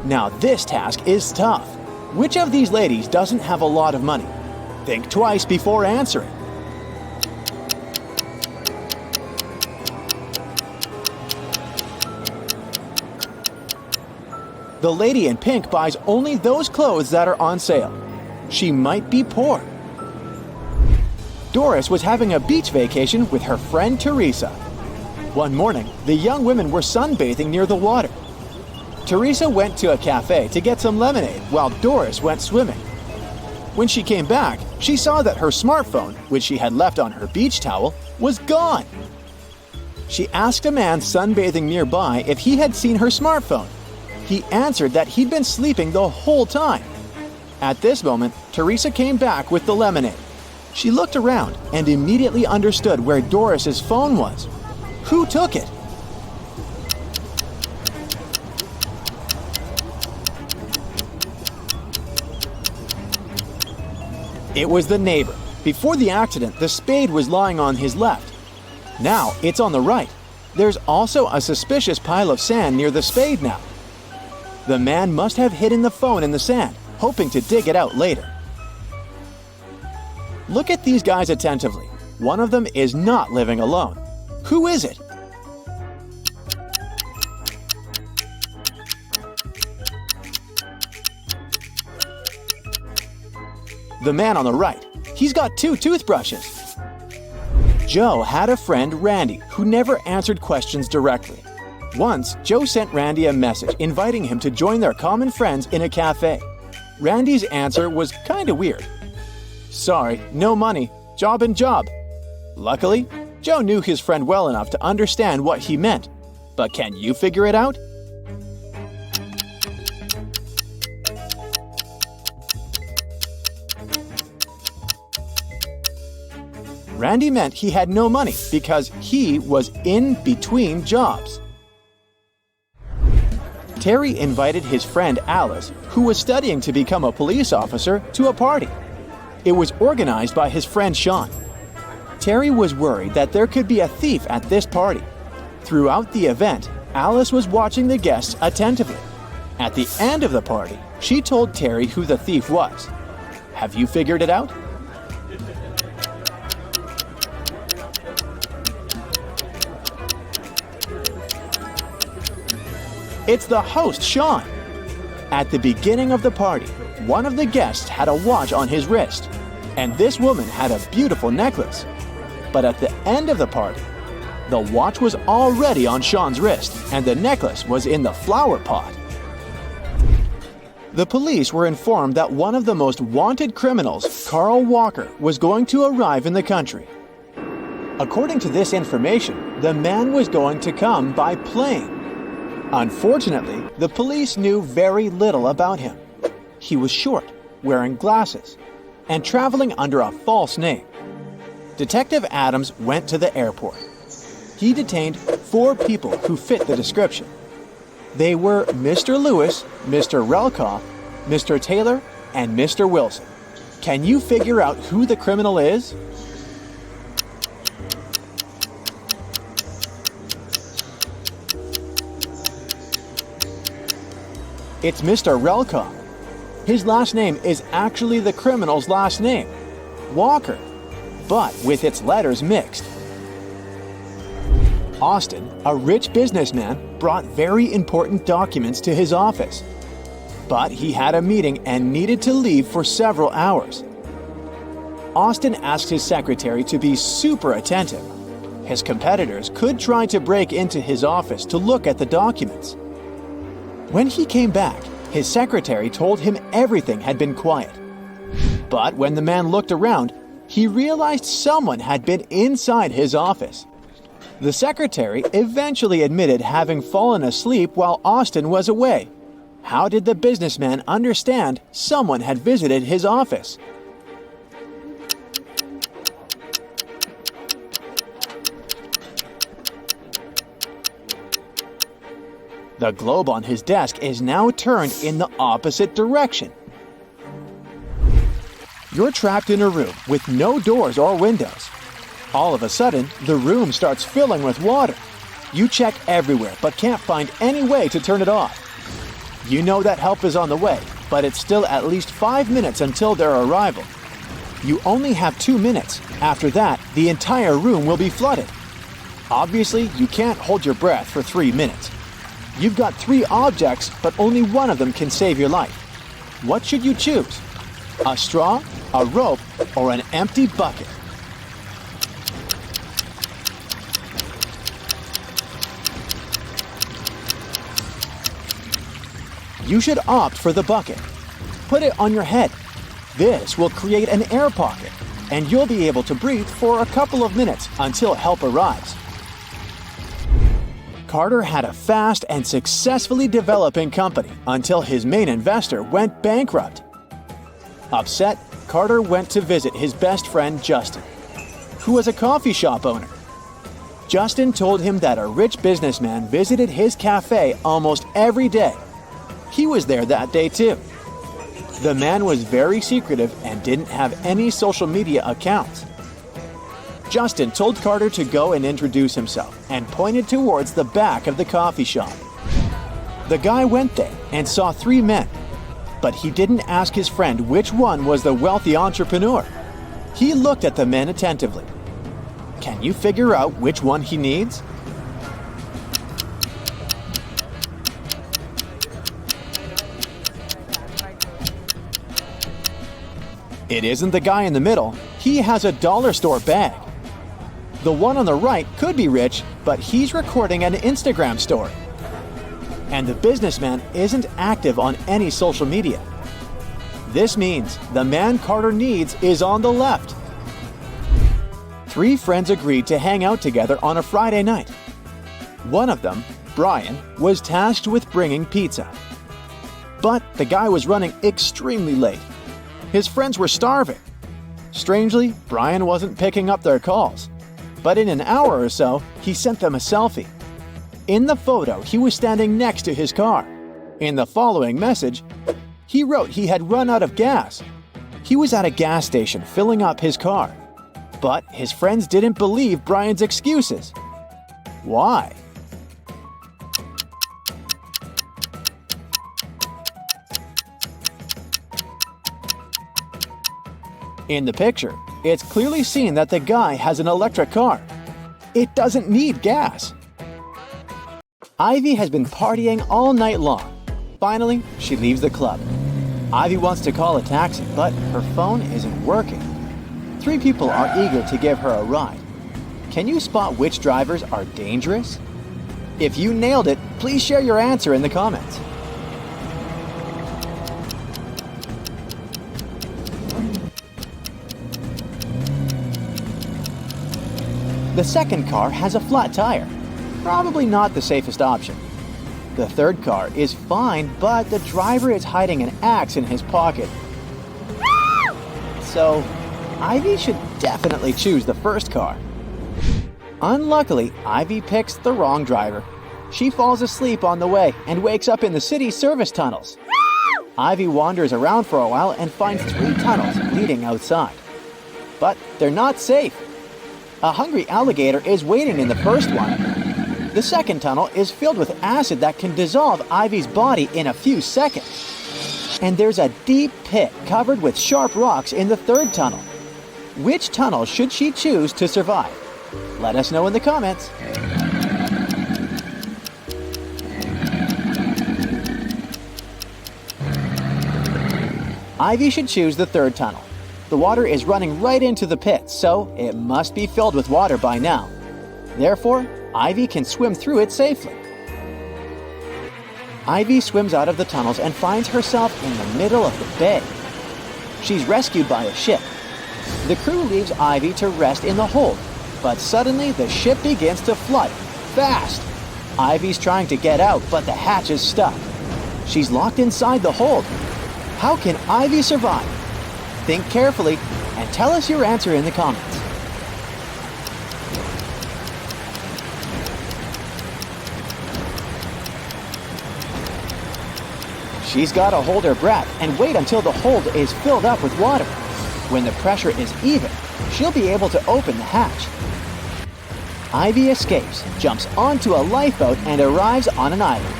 Now this task is tough. Which of these ladies doesn't have a lot of money? Think twice before answering. The lady in pink buys only those clothes that are on sale. She might be poor. Doris was having a beach vacation with her friend Teresa. One morning, the young women were sunbathing near the water. Teresa went to a cafe to get some lemonade while Doris went swimming. When she came back, she saw that her smartphone, which she had left on her beach towel, was gone. She asked a man sunbathing nearby if he had seen her smartphone. He answered that he'd been sleeping the whole time. At this moment, Teresa came back with the lemonade. She looked around and immediately understood where Doris's phone was. Who took it? It was the neighbor. Before the accident, the spade was lying on his left. Now it's on the right. There's also a suspicious pile of sand near the spade now. The man must have hidden the phone in the sand, hoping to dig it out later. Look at these guys attentively. One of them is not living alone. Who is it? The man on the right. He's got 2 toothbrushes. Joe had a friend, Randy, who never answered questions directly. Once, Joe sent Randy a message inviting him to join their common friends in a cafe. Randy's answer was kinda weird. Sorry, no money. Job and job. Luckily, Joe knew his friend well enough to understand what he meant. But can you figure it out? Randy meant he had no money because he was in between jobs. Terry invited his friend Alice, who was studying to become a police officer, to a party. It was organized by his friend Sean. Terry was worried that there could be a thief at this party. Throughout the event, Alice was watching the guests attentively. At the end of the party, she told Terry who the thief was. Have you figured it out? It's the host, Sean. At the beginning of the party, one of the guests had a watch on his wrist, and this woman had a beautiful necklace. But at the end of the party, the watch was already on Sean's wrist, and the necklace was in the flower pot. The police were informed that one of the most wanted criminals, Carl Walker, was going to arrive in the country. According to this information, the man was going to come by plane. Unfortunately, the police knew very little about him. He was short, wearing glasses, and traveling under a false name. Detective Adams went to the airport. He detained 4 people who fit the description. They were Mr. Lewis, Mr. Relkoff, Mr. Taylor, and Mr. Wilson. Can you figure out who the criminal is? It's Mr. Relkoff. His last name is actually the criminal's last name, Walker, but with its letters mixed. Austin, a rich businessman, brought very important documents to his office. But he had a meeting and needed to leave for several hours. Austin asked his secretary to be super attentive. His competitors could try to break into his office to look at the documents. When he came back, his secretary told him everything had been quiet. But when the man looked around, he realized someone had been inside his office. The secretary eventually admitted having fallen asleep while Austin was away. How did the businessman understand someone had visited his office? The globe on his desk is now turned in the opposite direction. You're trapped in a room with no doors or windows. All of a sudden, the room starts filling with water. You check everywhere but can't find any way to turn it off. You know that help is on the way, but it's still at least 5 minutes until their arrival. You only have 2 minutes. After that, the entire room will be flooded. Obviously, you can't hold your breath for 3 minutes. You've got 3 objects, but only one of them can save your life. What should you choose? A straw, a rope, or an empty bucket? You should opt for the bucket. Put it on your head. This will create an air pocket, and you'll be able to breathe for a couple of minutes until help arrives. Carter had a fast and successfully developing company until his main investor went bankrupt. Upset, Carter went to visit his best friend Justin, who was a coffee shop owner. Justin told him that a rich businessman visited his cafe almost every day. He was there that day too. The man was very secretive and didn't have any social media accounts. Justin told Carter to go and introduce himself and pointed towards the back of the coffee shop. The guy went there and saw 3 men, but he didn't ask his friend which one was the wealthy entrepreneur. He looked at the men attentively. Can you figure out which one he needs? It isn't the guy in the middle. He has a dollar store bag. The one on the right could be rich, but he's recording an Instagram story. And the businessman isn't active on any social media. This means the man Carter needs is on the left. 3 friends agreed to hang out together on a Friday night. One of them, Brian, was tasked with bringing pizza. But the guy was running extremely late. His friends were starving. Strangely, Brian wasn't picking up their calls. But in an hour or so, he sent them a selfie. In the photo, he was standing next to his car. In the following message, he wrote he had run out of gas. He was at a gas station filling up his car. But his friends didn't believe Brian's excuses. Why? In the picture, it's clearly seen that the guy has an electric car. It doesn't need gas. Ivy has been partying all night long. Finally, she leaves the club. Ivy wants to call a taxi, but her phone isn't working. 3 people are eager to give her a ride. Can you spot which drivers are dangerous? If you nailed it, please share your answer in the comments. The second car has a flat tire. Probably not the safest option. The third car is fine, but the driver is hiding an axe in his pocket. So, Ivy should definitely choose the first car. Unluckily, Ivy picks the wrong driver. She falls asleep on the way and wakes up in the city service tunnels. Ivy wanders around for a while and finds 3 tunnels leading outside. But they're not safe. A hungry alligator is waiting in the first one. The second tunnel is filled with acid that can dissolve Ivy's body in a few seconds. And there's a deep pit covered with sharp rocks in the third tunnel. Which tunnel should she choose to survive? Let us know in the comments. Ivy should choose the third tunnel. The water is running right into the pit, so it must be filled with water by now. Therefore, Ivy can swim through it safely. Ivy swims out of the tunnels and finds herself in the middle of the bay. She's rescued by a ship. The crew leaves Ivy to rest in the hold. But suddenly, the ship begins to flood. Fast! Ivy's trying to get out, but the hatch is stuck. She's locked inside the hold. How can Ivy survive? Think carefully and tell us your answer in the comments. She's got to hold her breath and wait until the hold is filled up with water. When the pressure is even, she'll be able to open the hatch. Ivy escapes, jumps onto a lifeboat, and arrives on an island.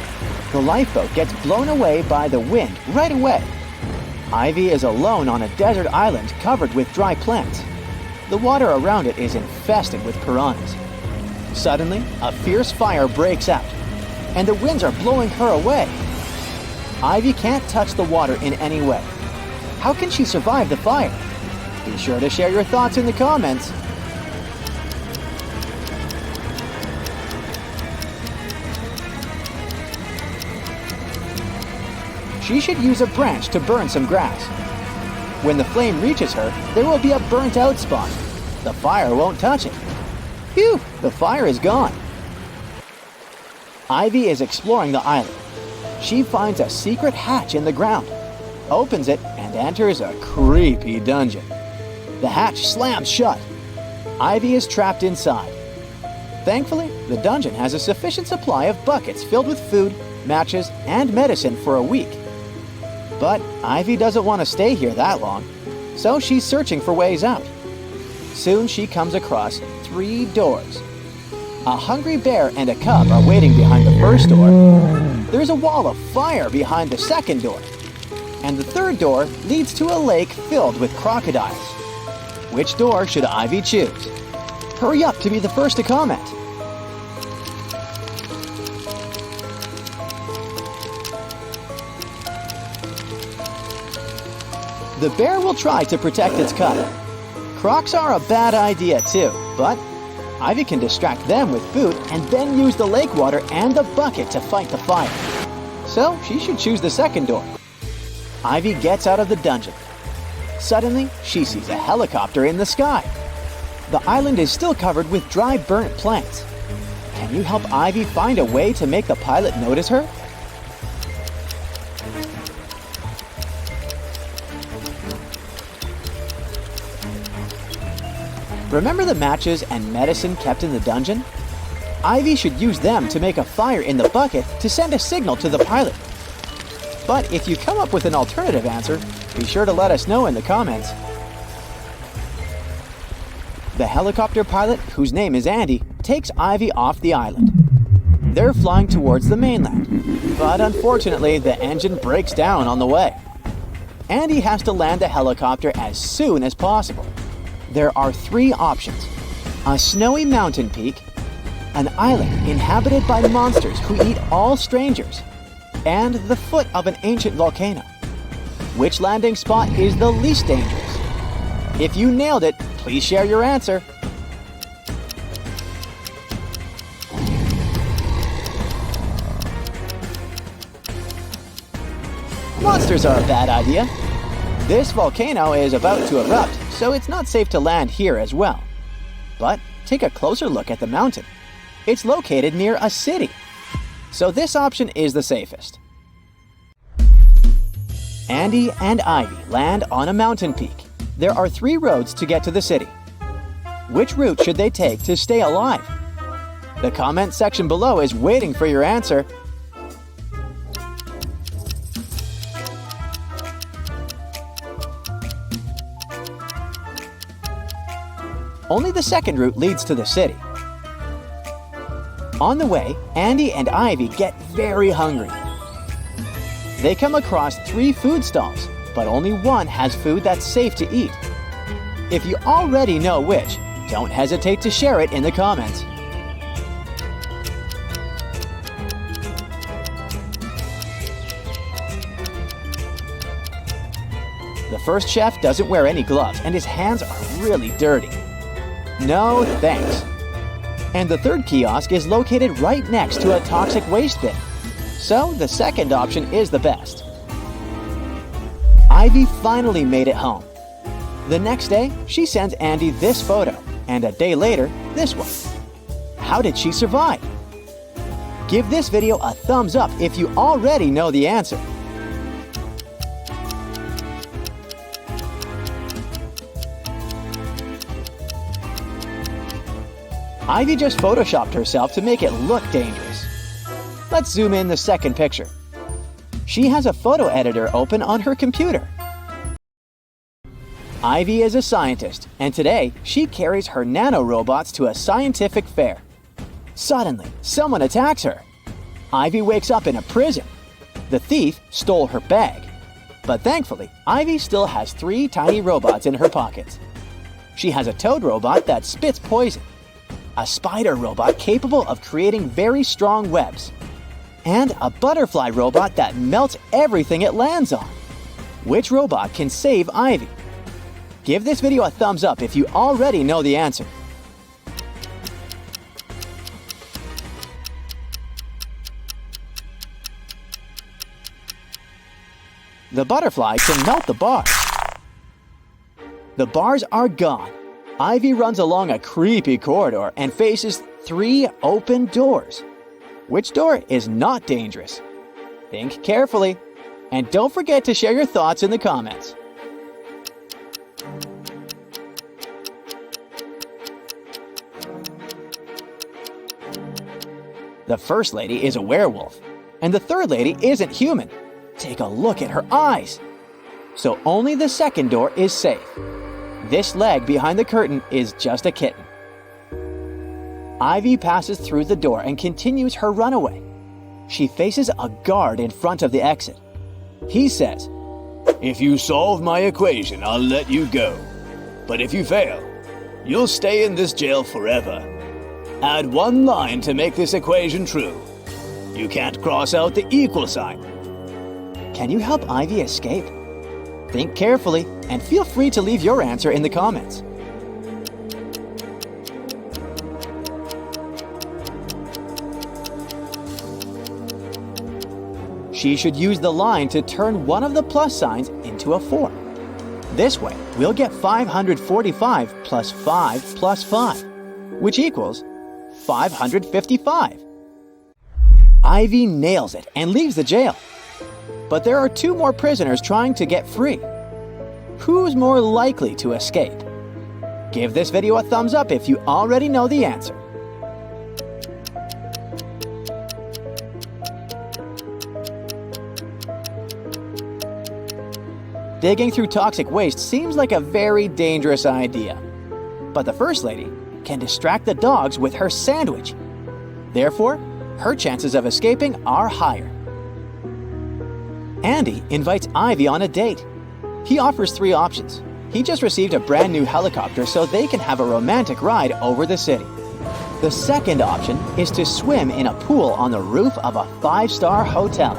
The lifeboat gets blown away by the wind right away. Ivy is alone on a desert island covered with dry plants. The water around it is infested with piranhas. Suddenly, a fierce fire breaks out, and the winds are blowing her away. Ivy can't touch the water in any way. How can she survive the fire? Be sure to share your thoughts in the comments. She should use a branch to burn some grass. When the flame reaches her, there will be a burnt out spot. The fire won't touch it. Phew, the fire is gone. Ivy is exploring the island. She finds a secret hatch in the ground, opens it, and enters a creepy dungeon. The hatch slams shut. Ivy is trapped inside. Thankfully, the dungeon has a sufficient supply of buckets filled with food, matches, and medicine for a week. But Ivy doesn't want to stay here that long, so she's searching for ways out. Soon she comes across 3 doors. A hungry bear and a cub are waiting behind the first door. There's a wall of fire behind the second door. And the third door leads to a lake filled with crocodiles. Which door should Ivy choose? Hurry up to be the first to comment. The bear will try to protect its cub. Crocs are a bad idea too, but Ivy can distract them with food and then use the lake water and the bucket to fight the fire. So she should choose the second door. Ivy gets out of the dungeon. Suddenly, she sees a helicopter in the sky. The island is still covered with dry, burnt plants. Can you help Ivy find a way to make the pilot notice her? Remember the matches and medicine kept in the dungeon? Ivy should use them to make a fire in the bucket to send a signal to the pilot. But if you come up with an alternative answer, be sure to let us know in the comments. The helicopter pilot, whose name is Andy, takes Ivy off the island. They're flying towards the mainland, but unfortunately the engine breaks down on the way. Andy has to land the helicopter as soon as possible. There are 3 options: a snowy mountain peak, an island inhabited by monsters who eat all strangers, and the foot of an ancient volcano. Which landing spot is the least dangerous? If you nailed it, please share your answer. Monsters are a bad idea. This volcano is about to erupt, so it's not safe to land here as well. But take a closer look at the mountain. It's located near a city. So this option is the safest. Andy and Ivy land on a mountain peak. There are 3 roads to get to the city. Which route should they take to stay alive? The comment section below is waiting for your answer. Only the second route leads to the city. On the way, Andy and Ivy get very hungry. They come across 3 food stalls, but only one has food that's safe to eat. If you already know which, don't hesitate to share it in the comments. The first chef doesn't wear any gloves and his hands are really dirty. No thanks. And the third kiosk is located right next to a toxic waste bin. So the second option is the best. Ivy finally made it home. The next day, she sends Andy this photo. And a day later, this one. How did she survive? Give this video a thumbs up if you already know the answer. Ivy just photoshopped herself to make it look dangerous. Let's zoom in the second picture. She has a photo editor open on her computer. Ivy is a scientist, and today she carries her nanorobots to a scientific fair. Suddenly, someone attacks her. Ivy wakes up in a prison. The thief stole her bag. But thankfully, Ivy still has 3 tiny robots in her pockets. She has a toad robot that spits poison, a spider robot capable of creating very strong webs, and a butterfly robot that melts everything it lands on. Which robot can save Ivy? Give this video a thumbs up if you already know the answer. The butterfly can melt the bars. The bars are gone. Ivy runs along a creepy corridor and faces 3 open doors. Which door is not dangerous? Think carefully. And don't forget to share your thoughts in the comments. The first lady is a werewolf, and the third lady isn't human. Take a look at her eyes. So only the second door is safe. This leg behind the curtain is just a kitten. Ivy passes through the door and continues her runaway. She faces a guard in front of the exit. He says, "If you solve my equation, I'll let you go. But if you fail, you'll stay in this jail forever. Add 1 line to make this equation true. You can't cross out the equal sign." Can you help Ivy escape? Think carefully and feel free to leave your answer in the comments. She should use the line to turn one of the plus signs into a 4. This way, we'll get 545 plus 5 plus 5, which equals 555. Ivy nails it and leaves the jail. But there are 2 more prisoners trying to get free. Who's more likely to escape? Give this video a thumbs up if you already know the answer. Digging through toxic waste seems like a very dangerous idea. But the first lady can distract the dogs with her sandwich. Therefore, her chances of escaping are higher. Andy invites Ivy on a date. He offers 3 options. He just received a brand new helicopter so they can have a romantic ride over the city. The second option is to swim in a pool on the roof of a 5-star hotel.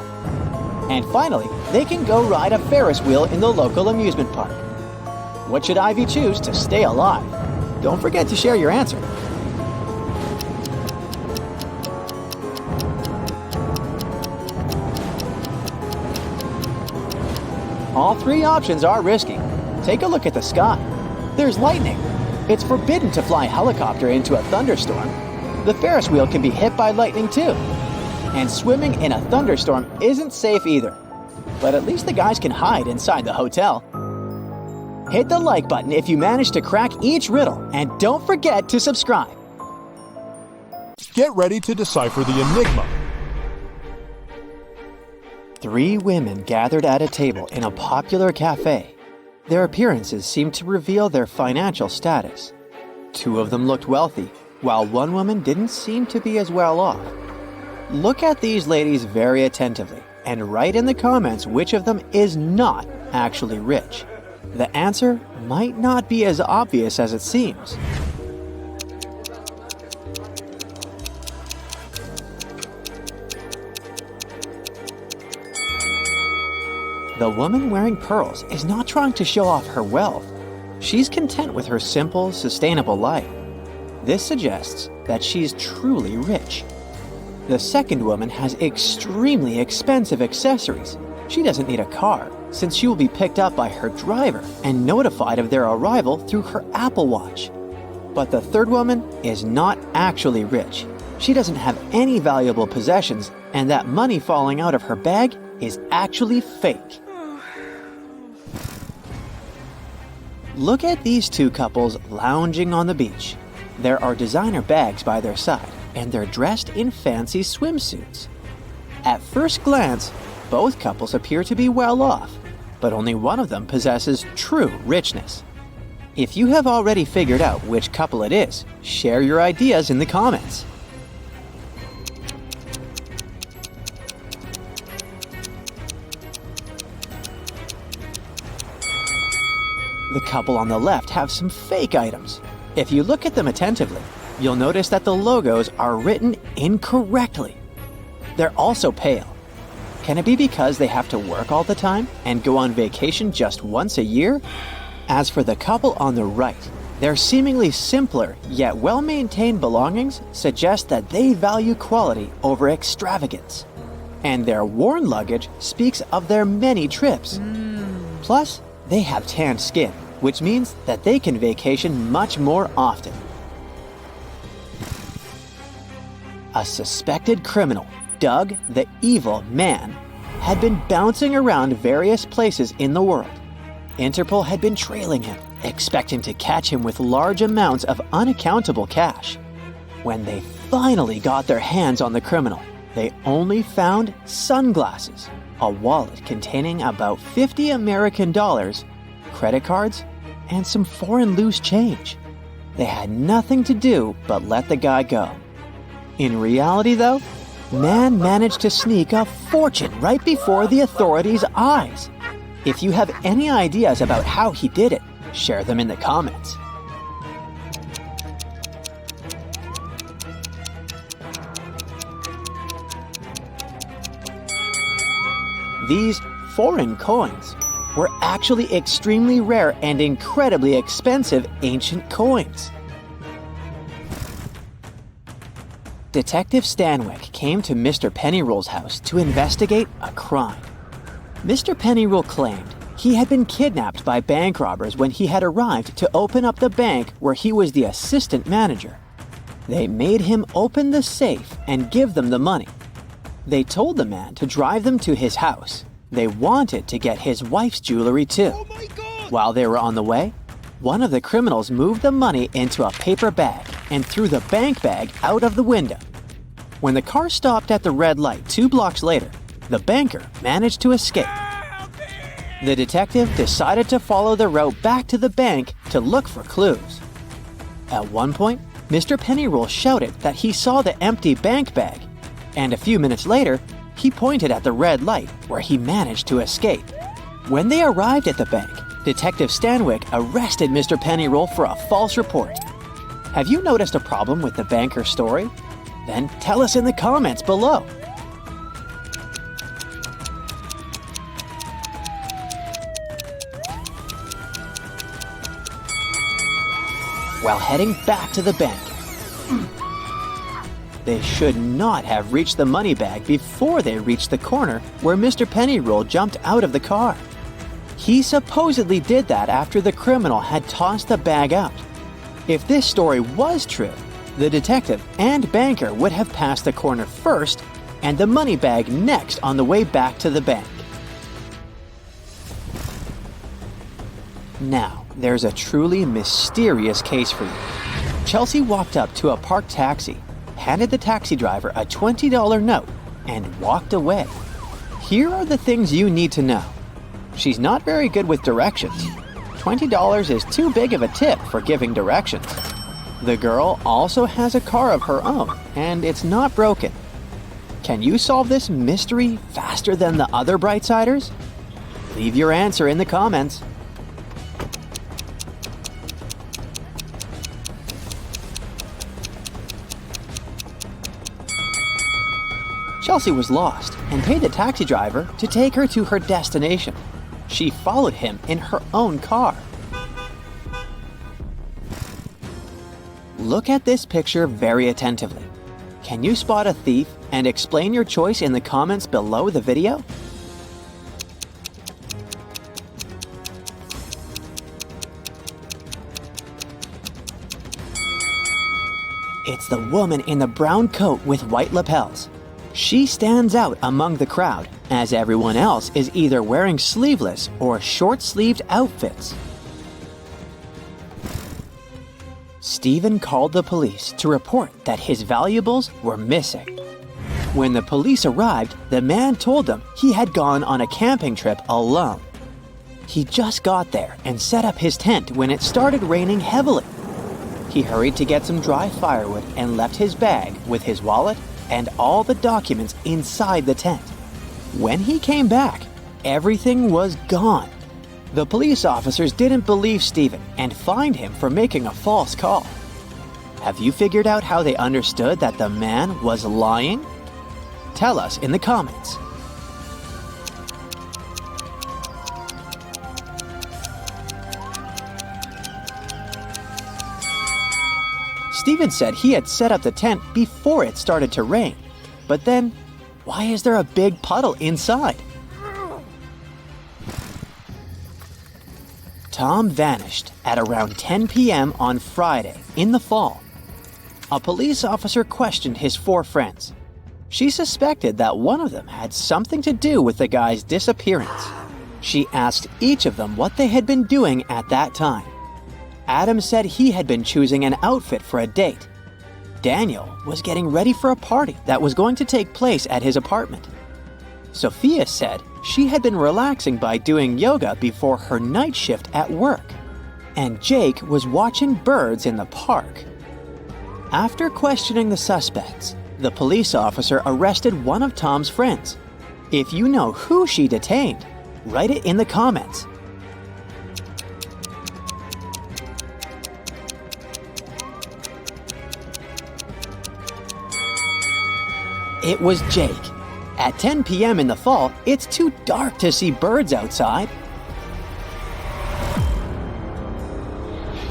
And finally, they can go ride a Ferris wheel in the local amusement park. What should Ivy choose to stay alive? Don't forget to share your answer. All 3 options are risky. Take a look at the sky. There's lightning. It's forbidden to fly a helicopter into a thunderstorm. The Ferris wheel can be hit by lightning too. And swimming in a thunderstorm isn't safe either. But at least the guys can hide inside the hotel. Hit the like button if you manage to crack each riddle, and don't forget to subscribe. Get ready to decipher the enigma. 3 women gathered at a table in a popular cafe. Their appearances seemed to reveal their financial status. 2 of them looked wealthy, while 1 woman didn't seem to be as well off. Look at these ladies very attentively and write in the comments which of them is not actually rich. The answer might not be as obvious as it seems. The woman wearing pearls is not trying to show off her wealth. She's content with her simple, sustainable life. This suggests that she's truly rich. The second woman has extremely expensive accessories. She doesn't need a car, since she will be picked up by her driver and notified of their arrival through her Apple Watch. But the third woman is not actually rich. She doesn't have any valuable possessions, and that money falling out of her bag is actually fake. Look at these two couples lounging on the beach. There are designer bags by their side, and they're dressed in fancy swimsuits. At first glance, both couples appear to be well off, but only one of them possesses true richness. If you have already figured out which couple it is, share your ideas in the comments. The couple on the left have some fake items. If you look at them attentively, you'll notice that the logos are written incorrectly. They're also pale. Can it be because they have to work all the time and go on vacation just once a year? As for the couple on the right, their seemingly simpler yet well-maintained belongings suggest that they value quality over extravagance. And their worn luggage speaks of their many trips. Plus, they have tanned skin, which means that they can vacation much more often. A suspected criminal, Doug the Evil Man, had been bouncing around various places in the world. Interpol had been trailing him, expecting to catch him with large amounts of unaccountable cash. When they finally got their hands on the criminal, they only found sunglasses, a wallet containing about $50 American, credit cards, and some foreign loose change. They had nothing to do but let the guy go. In reality, though, Man managed to sneak a fortune right before the authorities' eyes. If you have any ideas about how he did it, share them in the comments. These foreign coins were actually extremely rare and incredibly expensive ancient coins. Detective Stanwyck came to Mr. Pennyroll's house to investigate a crime. Mr. Pennyroll claimed he had been kidnapped by bank robbers when he had arrived to open up the bank where he was the assistant manager. They made him open the safe and give them the money. They told the man to drive them to his house. They wanted to get his wife's jewelry too. Oh my God! While they were on the way, one of the criminals moved the money into a paper bag and threw the bank bag out of the window. When the car stopped at the red light 2 blocks later, the banker managed to escape. The detective decided to follow the route back to the bank to look for clues. At one point, Mr. Pennyroll shouted that he saw the empty bank bag, and a few minutes later, he pointed at the red light where he managed to escape. When they arrived at the bank, Detective Stanwyck arrested Mr. Pennyroll for a false report. Have you noticed a problem with the banker's story? Then tell us in the comments below. While heading back to the bank, they should not have reached the money bag before they reached the corner where Mr. Pennyroll jumped out of the car. He supposedly did that after the criminal had tossed the bag out. If this story was true, the detective and banker would have passed the corner first and the money bag next on the way back to the bank. Now, there's a truly mysterious case for you. Chelsea walked up to a parked taxi, handed the taxi driver a $20 note, and walked away. Here are the things you need to know. She's not very good with directions. $20 is too big of a tip for giving directions. The girl also has a car of her own, and it's not broken. Can you solve this mystery faster than the other Brightsiders? Leave your answer in the comments. Chelsea was lost and paid the taxi driver to take her to her destination. She followed him in her own car. Look at this picture very attentively. Can you spot a thief and explain your choice in the comments below the video? It's the woman in the brown coat with white lapels. She stands out among the crowd, as everyone else is either wearing sleeveless or short-sleeved outfits. Stephen called the police to report that his valuables were missing. When the police arrived, the man told them he had gone on a camping trip alone. He just got there and set up his tent when it started raining heavily. He hurried to get some dry firewood and left his bag with his wallet and all the documents inside the tent. When he came back, everything was gone. The police officers didn't believe Stephen and fined him for making a false call. Have you figured out how they understood that the man was lying? Tell us in the comments. Stephen said he had set up the tent before it started to rain. But then, why is there a big puddle inside? Tom vanished at around 10 p.m. on Friday in the fall. A police officer questioned his 4 friends. She suspected that one of them had something to do with the guy's disappearance. She asked each of them what they had been doing at that time. Adam said he had been choosing an outfit for a date. Daniel was getting ready for a party that was going to take place at his apartment. Sophia said she had been relaxing by doing yoga before her night shift at work. And Jake was watching birds in the park. After questioning the suspects, the police officer arrested one of Tom's friends. If you know who she detained, write it in the comments. It was Jake. At 10 p.m. in the fall, it's too dark to see birds outside.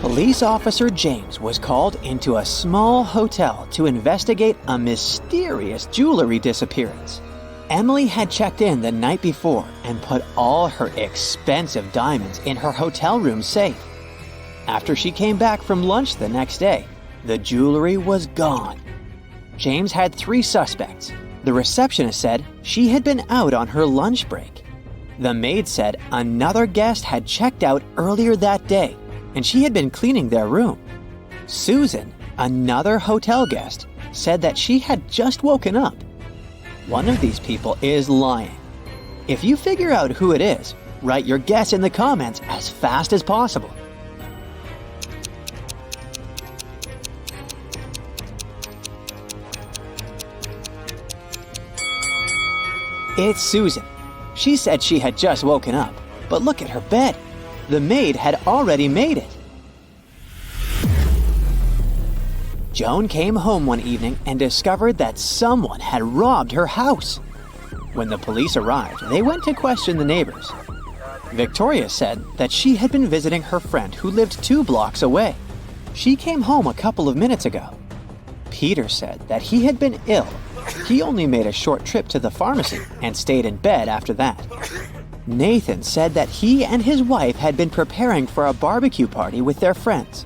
Police officer James was called into a small hotel to investigate a mysterious jewelry disappearance. Emily had checked in the night before and put all her expensive diamonds in her hotel room safe. After she came back from lunch the next day, the jewelry was gone. James had 3 suspects. The receptionist said she had been out on her lunch break. The maid said another guest had checked out earlier that day, and she had been cleaning their room. Susan, another hotel guest, said that she had just woken up. One of these people is lying. If you figure out who it is, write your guess in the comments as fast as possible. It's Susan. She said she had just woken up, but look at her bed. The maid had already made it. Joan came home one evening and discovered that someone had robbed her house. When the police arrived, they went to question the neighbors. Victoria said that she had been visiting her friend who lived 2 blocks away. She came home a couple of minutes ago. Peter said that he had been ill. He only made a short trip to the pharmacy and stayed in bed after that. Nathan said that he and his wife had been preparing for a barbecue party with their friends.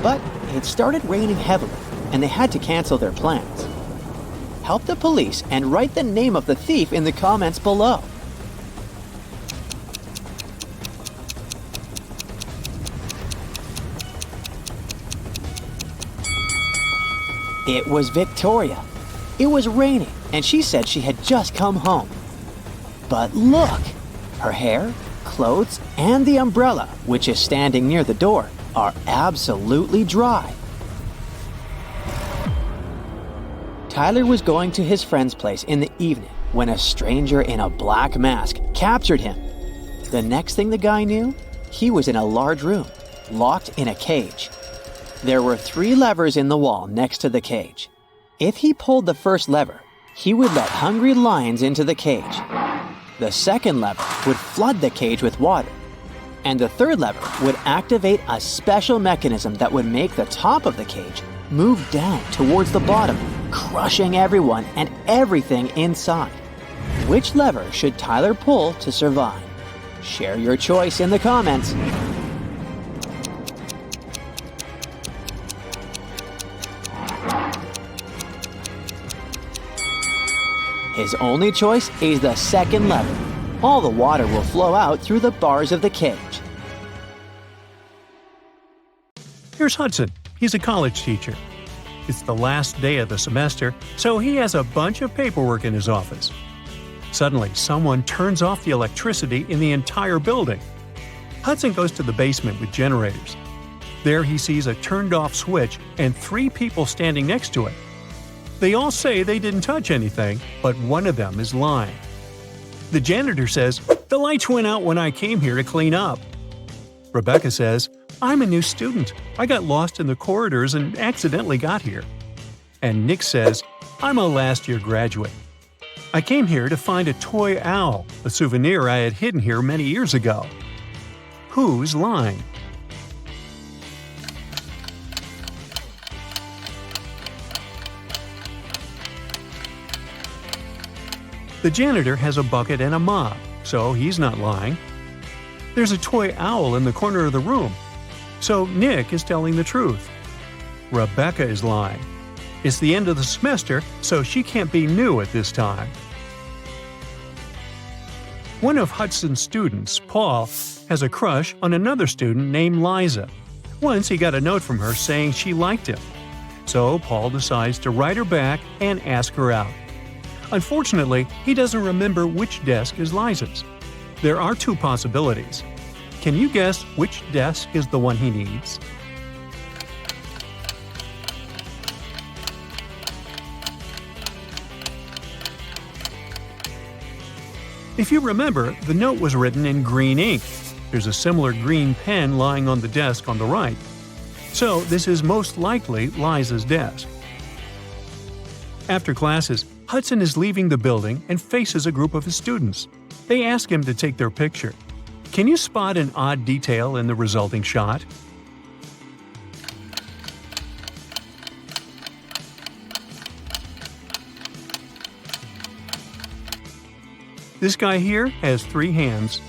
But it started raining heavily, and they had to cancel their plans. Help the police and write the name of the thief in the comments below. It was Victoria. It was raining, and she said she had just come home. But look! Her hair, clothes, and the umbrella, which is standing near the door, are absolutely dry. Tyler was going to his friend's place in the evening when a stranger in a black mask captured him. The next thing the guy knew, he was in a large room, locked in a cage. There were 3 levers in the wall next to the cage. If he pulled the first lever, he would let hungry lions into the cage. The second lever would flood the cage with water. And the third lever would activate a special mechanism that would make the top of the cage move down towards the bottom, crushing everyone and everything inside. Which lever should Tyler pull to survive? Share your choice in the comments. His only choice is the second lever. All the water will flow out through the bars of the cage. Here's Hudson. He's a college teacher. It's the last day of the semester, so he has a bunch of paperwork in his office. Suddenly, someone turns off the electricity in the entire building. Hudson goes to the basement with generators. There he sees a turned-off switch and 3 people standing next to it. They all say they didn't touch anything, but one of them is lying. The janitor says, "The lights went out when I came here to clean up." Rebecca says, "I'm a new student. I got lost in the corridors and accidentally got here." And Nick says, "I'm a last-year graduate. I came here to find a toy owl, a souvenir I had hidden here many years ago." Who's lying? The janitor has a bucket and a mop, so he's not lying. There's a toy owl in the corner of the room, so Nick is telling the truth. Rebecca is lying. It's the end of the semester, so she can't be new at this time. One of Hudson's students, Paul, has a crush on another student named Liza. Once he got a note from her saying she liked him. So Paul decides to write her back and ask her out. Unfortunately, he doesn't remember which desk is Liza's. There are 2 possibilities. Can you guess which desk is the one he needs? If you remember, the note was written in green ink. There's a similar green pen lying on the desk on the right. So this is most likely Liza's desk. After classes, Hudson is leaving the building and faces a group of his students. They ask him to take their picture. Can you spot an odd detail in the resulting shot? This guy here has 3 hands.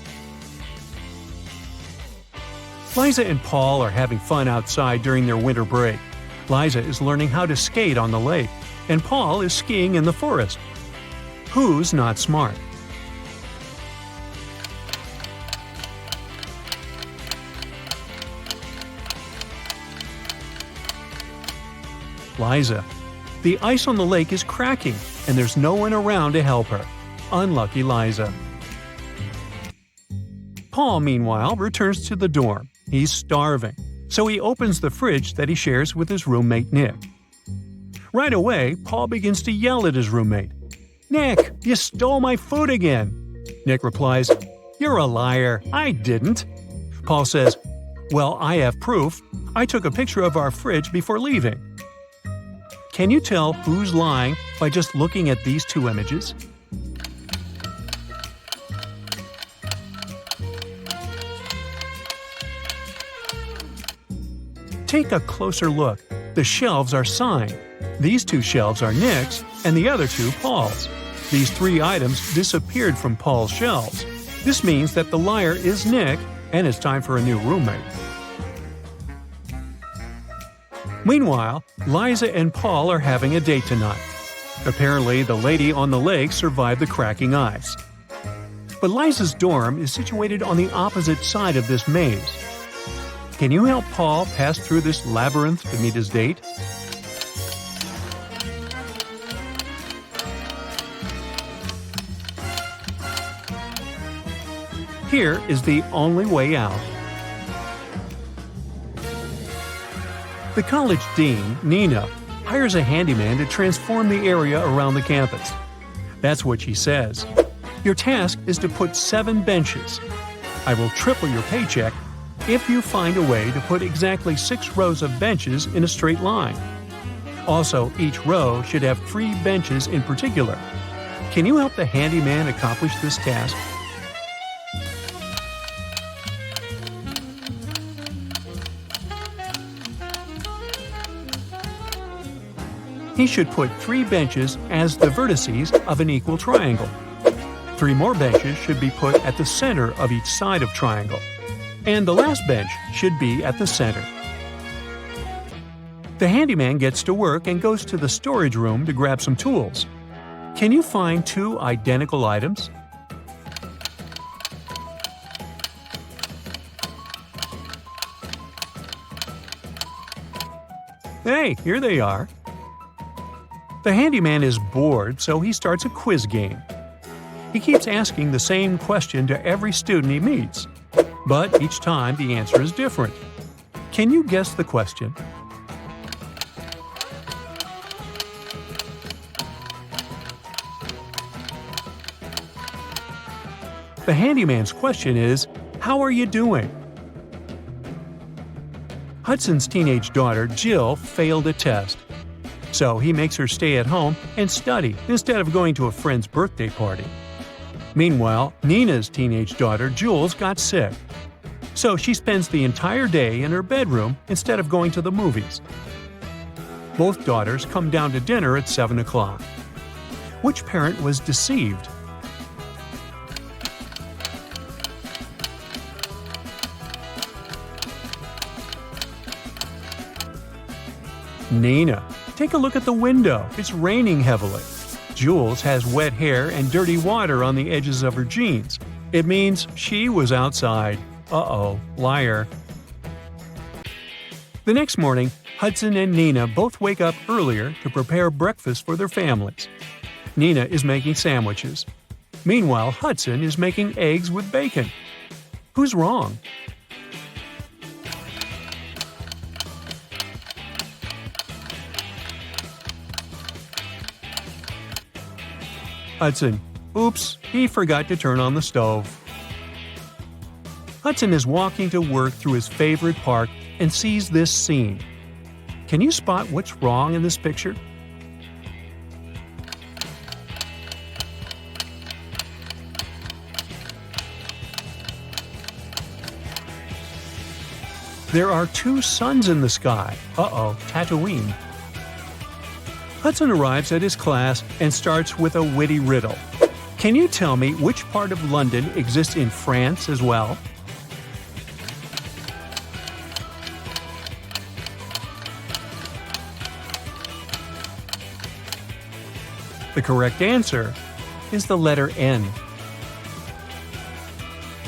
Liza and Paul are having fun outside during their winter break. Liza is learning how to skate on the lake, and Paul is skiing in the forest. Who's not smart? Liza. The ice on the lake is cracking, and there's no one around to help her. Unlucky Liza. Paul, meanwhile, returns to the dorm. He's starving, so he opens the fridge that he shares with his roommate Nick. Right away, Paul begins to yell at his roommate. "Nick, you stole my food again!" Nick replies, "You're a liar. I didn't." Paul says, "Well, I have proof. I took a picture of our fridge before leaving." Can you tell who's lying by just looking at these 2 images? Take a closer look. The shelves are signed. These 2 shelves are Nick's and the other 2 Paul's. These 3 items disappeared from Paul's shelves. This means that the liar is Nick and it's time for a new roommate. Meanwhile, Liza and Paul are having a date tonight. Apparently, the lady on the lake survived the cracking ice. But Liza's dorm is situated on the opposite side of this maze. Can you help Paul pass through this labyrinth to meet his date? Here is the only way out. The college dean, Nina, hires a handyman to transform the area around the campus. That's what she says. Your task is to put 7 benches. I will triple your paycheck if you find a way to put exactly 6 rows of benches in a straight line. Also, each row should have 3 benches in particular. Can you help the handyman accomplish this task? He should put 3 benches as the vertices of an equal triangle. 3 more benches should be put at the center of each side of triangle. And the last bench should be at the center. The handyman gets to work and goes to the storage room to grab some tools. Can you find two identical items? Hey, here they are. The handyman is bored, so he starts a quiz game. He keeps asking the same question to every student he meets, but each time the answer is different. Can you guess the question? The handyman's question is, "How are you doing?" Hudson's teenage daughter, Jill, failed a test. So he makes her stay at home and study instead of going to a friend's birthday party. Meanwhile, Nina's teenage daughter, Jules, got sick. So she spends the entire day in her bedroom instead of going to the movies. Both daughters come down to dinner at 7 o'clock. Which parent was deceived? Nina. Take a look at the window. It's raining heavily. Jules has wet hair and dirty water on the edges of her jeans. It means she was outside. Uh-oh, liar. The next morning, Hudson and Nina both wake up earlier to prepare breakfast for their families. Nina is making sandwiches. Meanwhile, Hudson is making eggs with bacon. Who's wrong? Hudson. Oops, he forgot to turn on the stove. Hudson is walking to work through his favorite park and sees this scene. Can you spot what's wrong in this picture? There are two suns in the sky. Uh-oh, Tatooine. Hudson arrives at his class and starts with a witty riddle. Can you tell me which part of London exists in France as well? The correct answer is the letter N.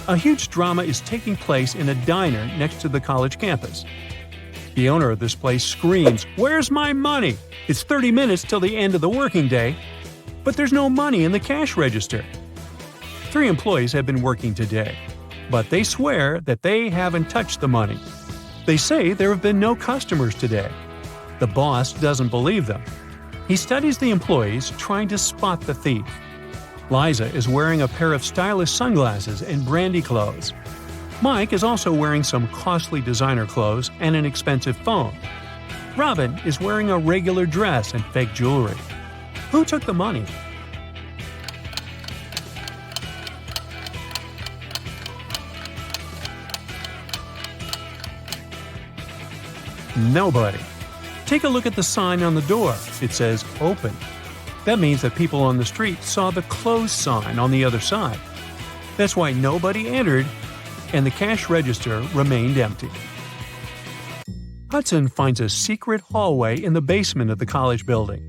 A huge drama is taking place in a diner next to the college campus. The owner of this place screams, "Where's my money? It's 30 minutes till the end of the working day." But there's no money in the cash register. 3 employees have been working today, but they swear that they haven't touched the money. They say there have been no customers today. The boss doesn't believe them. He studies the employees, trying to spot the thief. Liza is wearing a pair of stylish sunglasses and brandy clothes. Mike is also wearing some costly designer clothes and an expensive phone. Robin is wearing a regular dress and fake jewelry. Who took the money? Nobody. Take a look at the sign on the door. It says "Open." That means that people on the street saw the closed sign on the other side. That's why nobody entered and the cash register remained empty. Hudson finds a secret hallway in the basement of the college building.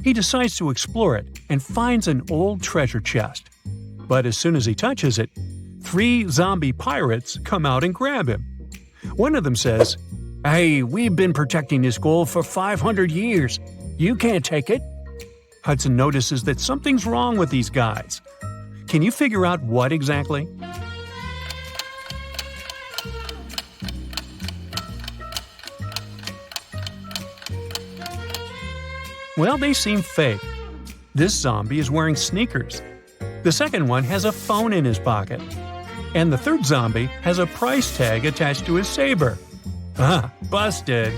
He decides to explore it and finds an old treasure chest. But as soon as he touches it, 3 zombie pirates come out and grab him. One of them says, "Hey, we've been protecting this gold for 500 years. You can't take it." Hudson notices that something's wrong with these guys. Can you figure out what exactly? Well, they seem fake. This zombie is wearing sneakers. The second one has a phone in his pocket. And the third zombie has a price tag attached to his saber. Ah, busted.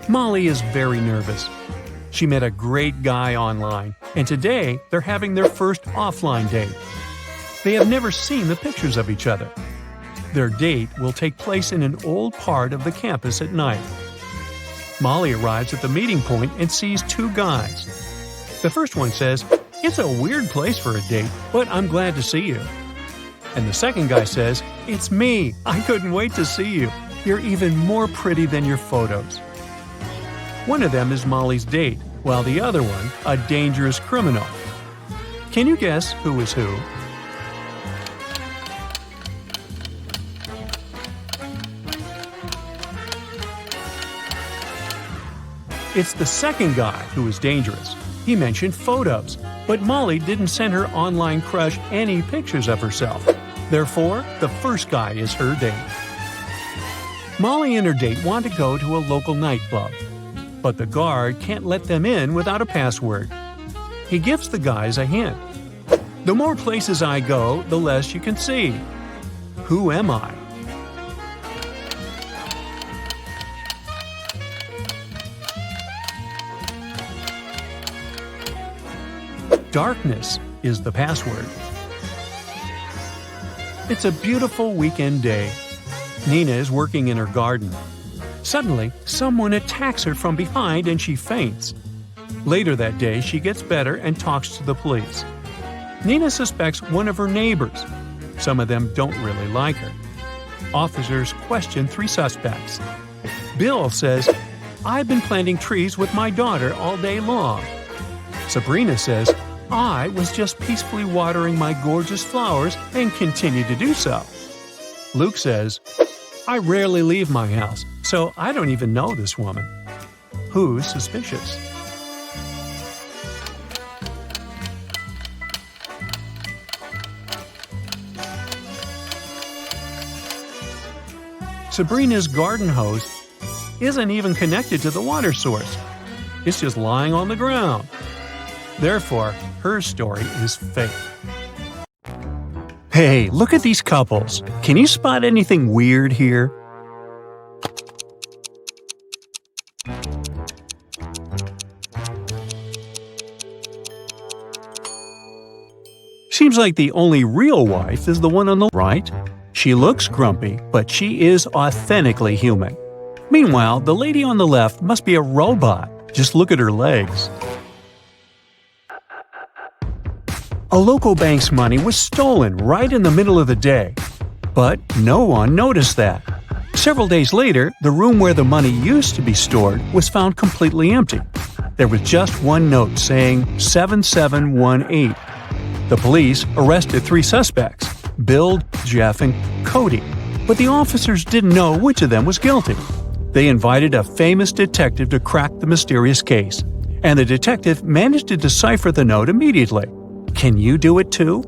Molly is very nervous. She met a great guy online, and today they're having their first offline date. They have never seen the pictures of each other. Their date will take place in an old part of the campus at night. Molly arrives at the meeting point and sees 2 guys. The first one says, "It's a weird place for a date, but I'm glad to see you." And the second guy says, "It's me. I couldn't wait to see you. You're even more pretty than your photos." One of them is Molly's date, while the other one a dangerous criminal. Can you guess who is who? It's the second guy who is dangerous. He mentioned photos, but Molly didn't send her online crush any pictures of herself. Therefore, the first guy is her date. Molly and her date want to go to a local nightclub, but the guard can't let them in without a password. He gives the guys a hint. The more places I go, the less you can see. Who am I? Darkness is the password. It's a beautiful weekend day. Nina is working in her garden. Suddenly, someone attacks her from behind and she faints. Later that day, she gets better and talks to the police. Nina suspects one of her neighbors. Some of them don't really like her. Officers question 3 suspects. Bill says, "I've been planting trees with my daughter all day long." Sabrina says, "I was just peacefully watering my gorgeous flowers and continue to do so." Luke says, "I rarely leave my house, so I don't even know this woman." Who's suspicious? Sabrina's garden hose isn't even connected to the water source. It's just lying on the ground. Therefore, her story is fake. Hey, look at these couples. Can you spot anything weird here? Seems like the only real wife is the one on the right. She looks grumpy, but she is authentically human. Meanwhile, the lady on the left must be a robot. Just look at her legs. A local bank's money was stolen right in the middle of the day. But no one noticed that. Several days later, the room where the money used to be stored was found completely empty. There was just one note saying 7718. The police arrested 3 suspects, Bill, Jeff, and Cody. But the officers didn't know which of them was guilty. They invited a famous detective to crack the mysterious case. And the detective managed to decipher the note immediately. Can you do it too?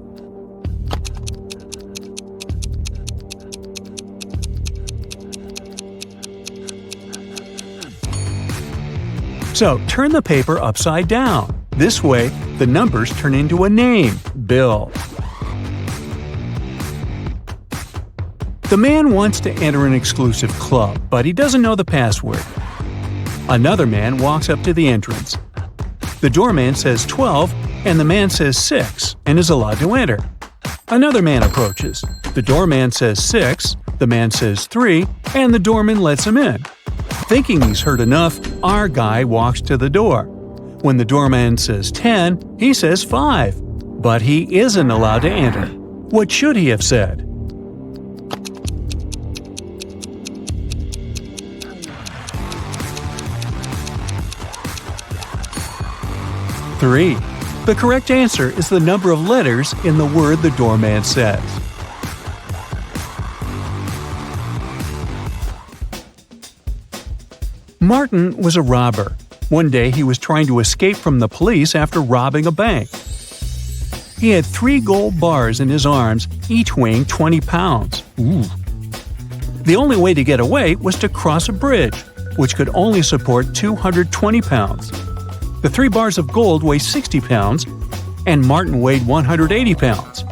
So, turn the paper upside down. This way, the numbers turn into a name, Bill. The man wants to enter an exclusive club, but he doesn't know the password. Another man walks up to the entrance. The doorman says 12, and the man says 6, and is allowed to enter. Another man approaches. The doorman says 6, the man says 3, and the doorman lets him in. Thinking he's heard enough, our guy walks to the door. When the doorman says 10, he says 5. But he isn't allowed to enter. What should he have said? Three. The correct answer is the number of letters in the word the doorman says. Martin was a robber. One day he was trying to escape from the police after robbing a bank. He had 3 gold bars in his arms, each weighing 20 pounds. Ooh. The only way to get away was to cross a bridge, which could only support 220 pounds. The 3 bars of gold weigh 60 pounds, and Martin weighed 180 pounds.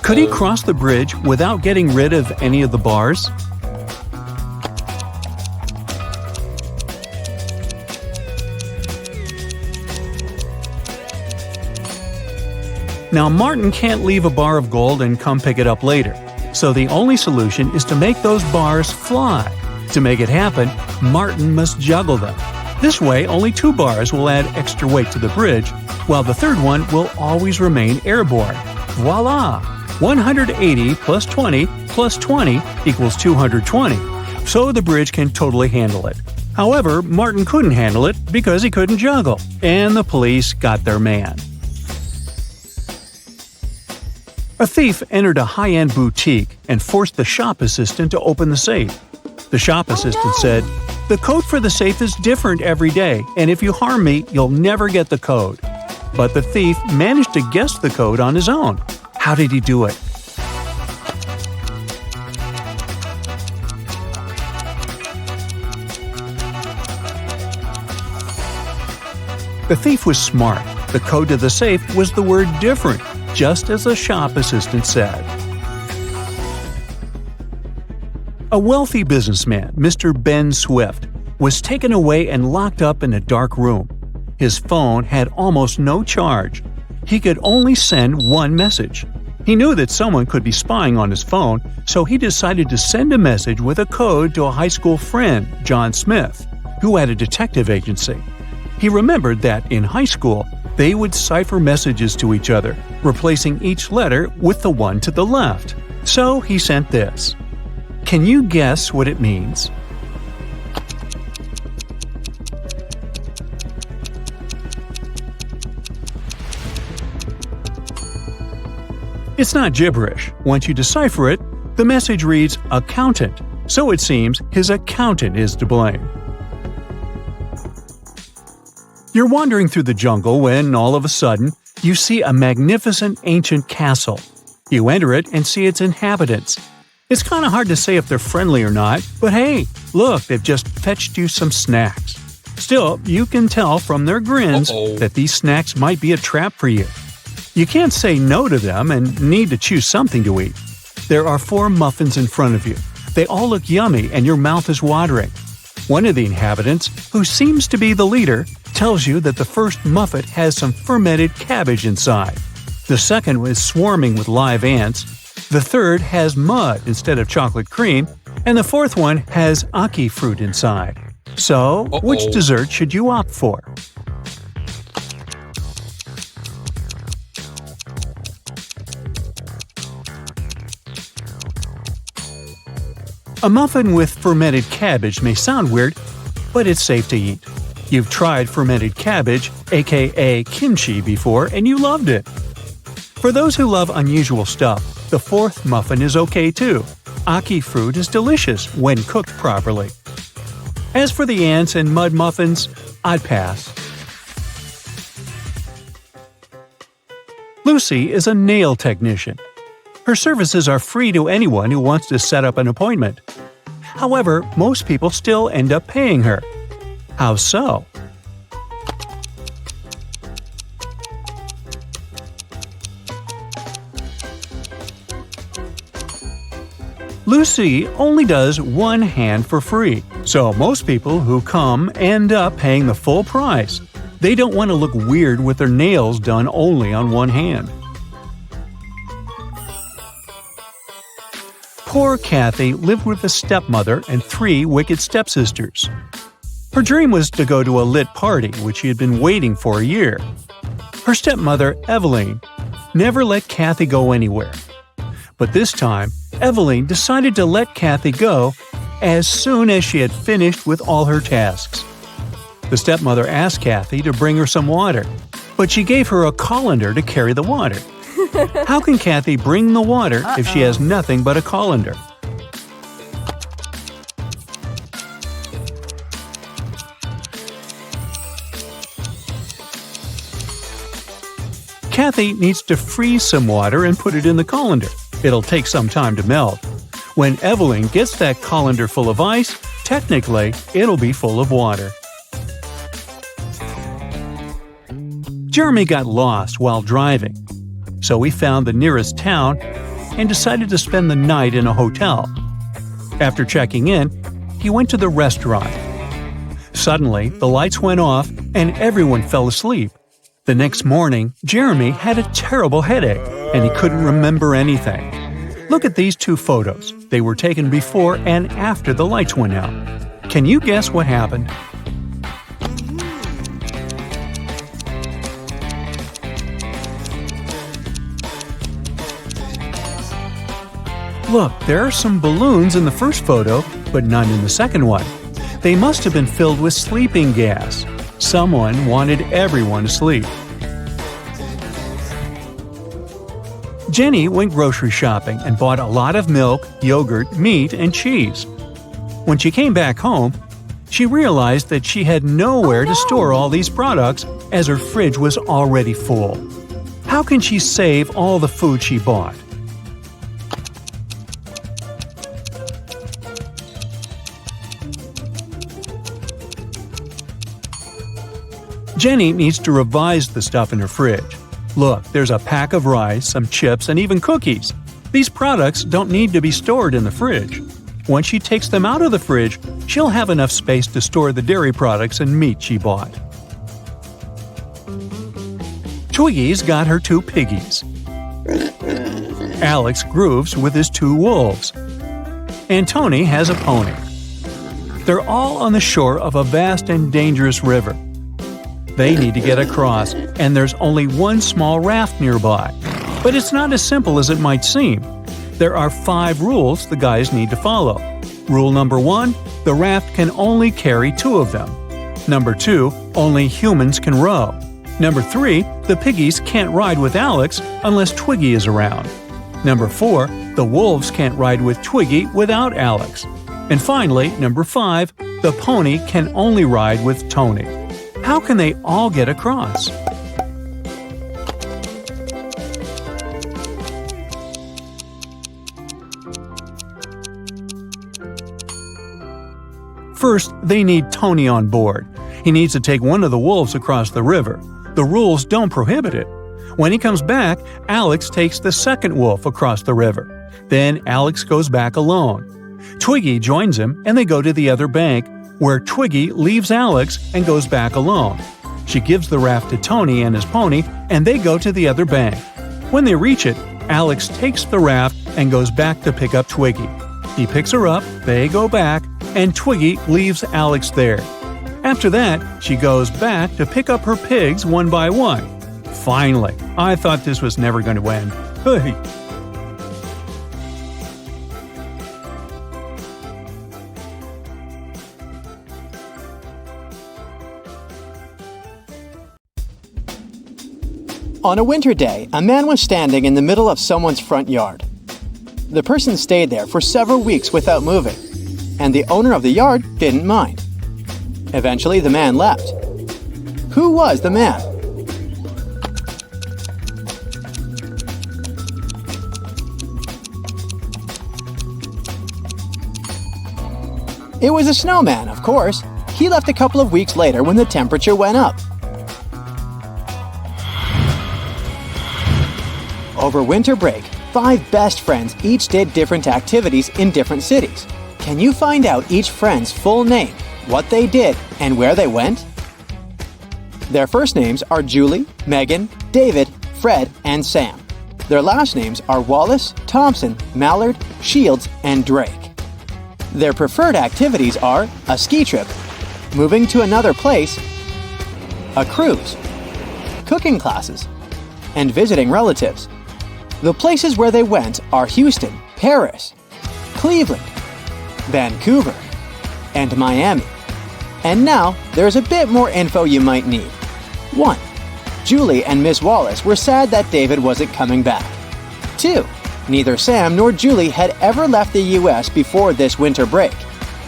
Could he cross the bridge without getting rid of any of the bars? Now, Martin can't leave a bar of gold and come pick it up later, so the only solution is to make those bars fly. To make it happen, Martin must juggle them. This way, only 2 bars will add extra weight to the bridge, while the third one will always remain airborne. Voila! 180 plus 20 plus 20 equals 220, so the bridge can totally handle it. However, Martin couldn't handle it because he couldn't juggle, and the police got their man. A thief entered a high-end boutique and forced the shop assistant to open the safe. The shop assistant said, "The code for the safe is different every day, and if you harm me, you'll never get the code." But the thief managed to guess the code on his own. How did he do it? The thief was smart. The code to the safe was the word "different," just as the shop assistant said. A wealthy businessman, Mr. Ben Swift, was taken away and locked up in a dark room. His phone had almost no charge. He could only send one message. He knew that someone could be spying on his phone, so he decided to send a message with a code to a high school friend, John Smith, who had a detective agency. He remembered that in high school, they would cipher messages to each other, replacing each letter with the one to the left. So he sent this. Can you guess what it means? It's not gibberish. Once you decipher it, the message reads accountant, so it seems his accountant is to blame. You're wandering through the jungle when, all of a sudden, you see a magnificent ancient castle. You enter it and see its inhabitants. It's kind of hard to say if they're friendly or not, but hey, look, they've just fetched you some snacks. Still, you can tell from their grins that these snacks might be a trap for you. You can't say no to them and need to choose something to eat. There are 4 muffins in front of you. They all look yummy and your mouth is watering. One of the inhabitants, who seems to be the leader, tells you that the first muffin has some fermented cabbage inside. The second is swarming with live ants. The third has mud instead of chocolate cream. And the fourth one has ackee fruit inside. So, which dessert should you opt for? A muffin with fermented cabbage may sound weird, but it's safe to eat. You've tried fermented cabbage, aka kimchi, before and you loved it. For those who love unusual stuff, the fourth muffin is okay too. Ackee fruit is delicious when cooked properly. As for the ants and mud muffins, I'd pass. Lucy is a nail technician. Her services are free to anyone who wants to set up an appointment. However, most people still end up paying her. How so? Lucy only does one hand for free, so most people who come end up paying the full price. They don't want to look weird with their nails done only on one hand. Poor Kathy lived with a stepmother and 3 wicked stepsisters. Her dream was to go to a lit party, which she had been waiting for a year. Her stepmother, Eveline, never let Kathy go anywhere. But this time, Eveline decided to let Kathy go as soon as she had finished with all her tasks. The stepmother asked Kathy to bring her some water, but she gave her a colander to carry the water. How can Kathy bring the water if she has nothing but a colander? Kathy needs to freeze some water and put it in the colander. It'll take some time to melt. When Eveline gets that colander full of ice, technically, it'll be full of water. Jeremy got lost while driving, so he found the nearest town and decided to spend the night in a hotel. After checking in, he went to the restaurant. Suddenly, the lights went off and everyone fell asleep. The next morning, Jeremy had a terrible headache and he couldn't remember anything. Look at these 2 photos. They were taken before and after the lights went out. Can you guess what happened? Look, there are some balloons in the first photo, but none in the second one. They must have been filled with sleeping gas. Someone wanted everyone to sleep. Jenny went grocery shopping and bought a lot of milk, yogurt, meat, and cheese. When she came back home, she realized that she had nowhere to store all these products as her fridge was already full. How can she save all the food she bought? Jenny needs to revise the stuff in her fridge. Look, there's a pack of rice, some chips, and even cookies. These products don't need to be stored in the fridge. Once she takes them out of the fridge, she'll have enough space to store the dairy products and meat she bought. Twiggy's got her 2 piggies. Alex grooves with his 2 wolves. And Tony has a pony. They're all on the shore of a vast and dangerous river. They need to get across, and there's only one small raft nearby. But it's not as simple as it might seem. There are 5 rules the guys need to follow. Rule number 1, the raft can only carry 2 of them. Number 2, only humans can row. Number 3, the piggies can't ride with Alex unless Twiggy is around. Number 4, the wolves can't ride with Twiggy without Alex. And finally, number 5, the pony can only ride with Tony. How can they all get across? First, they need Tony on board. He needs to take one of the wolves across the river. The rules don't prohibit it. When he comes back, Alex takes the second wolf across the river. Then Alex goes back alone. Twiggy joins him and they go to the other bank, where Twiggy leaves Alex and goes back alone. She gives the raft to Tony and his pony, and they go to the other bank. When they reach it, Alex takes the raft and goes back to pick up Twiggy. He picks her up, they go back, and Twiggy leaves Alex there. After that, she goes back to pick up her pigs one by one. Finally, I thought this was never going to end. Hey! On a winter day, a man was standing in the middle of someone's front yard. The person stayed there for several weeks without moving, and the owner of the yard didn't mind. Eventually, the man left. Who was the man? It was a snowman, of course. He left a couple of weeks later when the temperature went up. Over winter break, 5 best friends each did different activities in different cities. Can you find out each friend's full name, what they did, and where they went? Their first names are Julie, Megan, David, Fred, and Sam. Their last names are Wallace, Thompson, Mallard, Shields, and Drake. Their preferred activities are a ski trip, moving to another place, a cruise, cooking classes, and visiting relatives. The places where they went are Houston, Paris, Cleveland, Vancouver, and Miami. And now, there's a bit more info you might need. 1. Julie and Miss Wallace were sad that David wasn't coming back. 2. Neither Sam nor Julie had ever left the US before this winter break.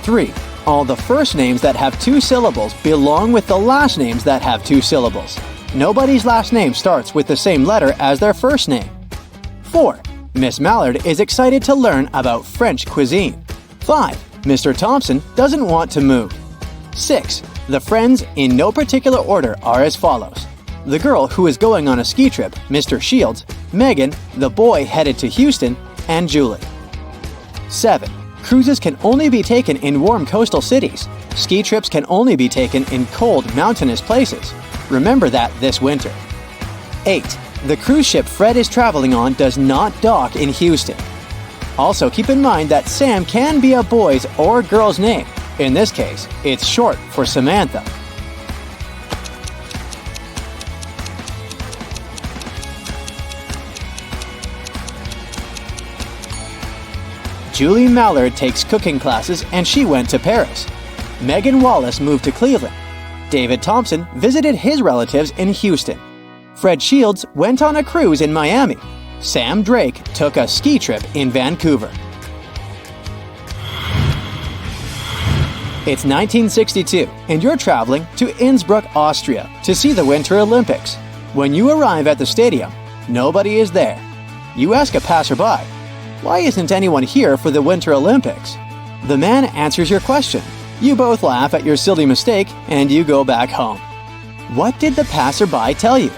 3. All the first names that have 2 syllables belong with the last names that have 2 syllables. Nobody's last name starts with the same letter as their first name. 4. Miss Mallard is excited to learn about French cuisine. 5. Mr. Thompson doesn't want to move. 6. The friends, in no particular order, are as follows. The girl who is going on a ski trip, Mr. Shields, Megan, the boy headed to Houston, and Julie. 7. Cruises can only be taken in warm coastal cities. Ski trips can only be taken in cold, mountainous places. Remember that this winter. 8. The cruise ship Fred is traveling on does not dock in Houston. Also keep in mind that Sam can be a boy's or girl's name. In this case, it's short for Samantha. Julie Mallard takes cooking classes and she went to Paris. Megan Wallace moved to Cleveland. David Thompson visited his relatives in Houston. Fred Shields went on a cruise in Miami. Sam Drake took a ski trip in Vancouver. It's 1962, and you're traveling to Innsbruck, Austria, to see the Winter Olympics. When you arrive at the stadium, nobody is there. You ask a passerby, "Why isn't anyone here for the Winter Olympics?" The man answers your question. You both laugh at your silly mistake, and you go back home. What did the passerby tell you?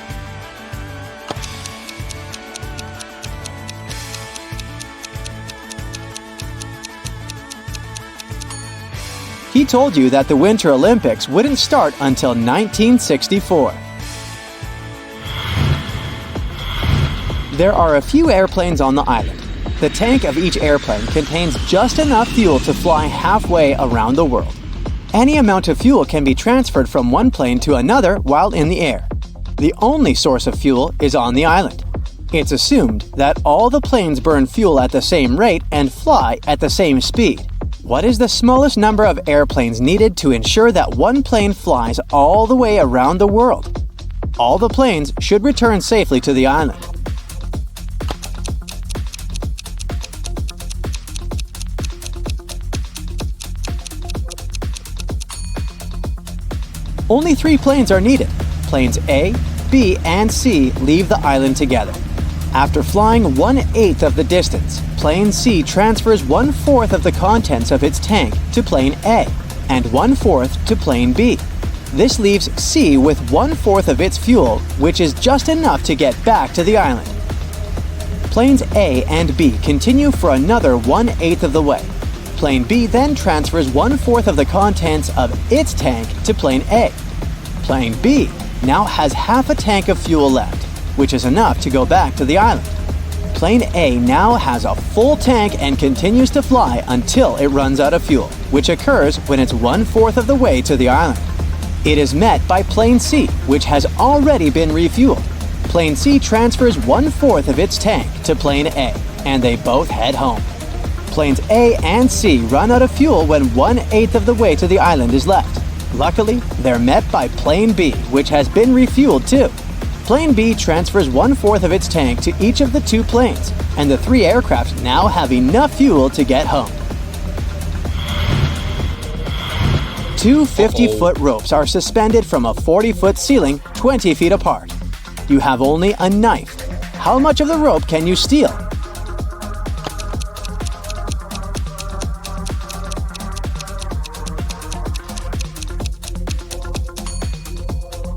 He told you that the Winter Olympics wouldn't start until 1964. There are a few airplanes on the island. The tank of each airplane contains just enough fuel to fly halfway around the world. Any amount of fuel can be transferred from one plane to another while in the air. The only source of fuel is on the island. It's assumed that all the planes burn fuel at the same rate and fly at the same speed. What is the smallest number of airplanes needed to ensure that one plane flies all the way around the world? All the planes should return safely to the island. Only 3 planes are needed. Planes A, B, and C leave the island together. After flying 1/8 of the distance, Plane C transfers 1/4 of the contents of its tank to Plane A and 1/4 to Plane B. This leaves C with 1/4 of its fuel, which is just enough to get back to the island. Planes A and B continue for another 1/8 of the way. Plane B then transfers 1/4 of the contents of its tank to Plane A. Plane B now has half a tank of fuel left, which is enough to go back to the island. Plane A now has a full tank and continues to fly until it runs out of fuel, which occurs when it's 1/4 of the way to the island. It is met by Plane C, which has already been refueled. Plane C transfers 1/4 of its tank to Plane A, and they both head home. Planes A and C run out of fuel when 1/8 of the way to the island is left. Luckily, they're met by Plane B, which has been refueled too. Plane B transfers 1/4 of its tank to each of the 2 planes, and the 3 aircraft now have enough fuel to get home. 2 50-foot ropes are suspended from a 40-foot ceiling 20 feet apart. You have only a knife. How much of the rope can you steal?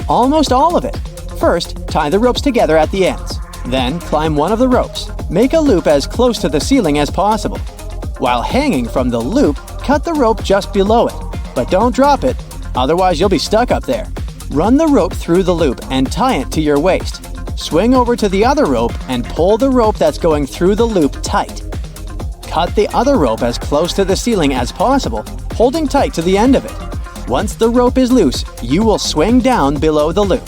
Almost all of it. First, tie the ropes together at the ends. Then, climb one of the ropes. Make a loop as close to the ceiling as possible. While hanging from the loop, cut the rope just below it. But don't drop it, otherwise you'll be stuck up there. Run the rope through the loop and tie it to your waist. Swing over to the other rope and pull the rope that's going through the loop tight. Cut the other rope as close to the ceiling as possible, holding tight to the end of it. Once the rope is loose, you will swing down below the loop.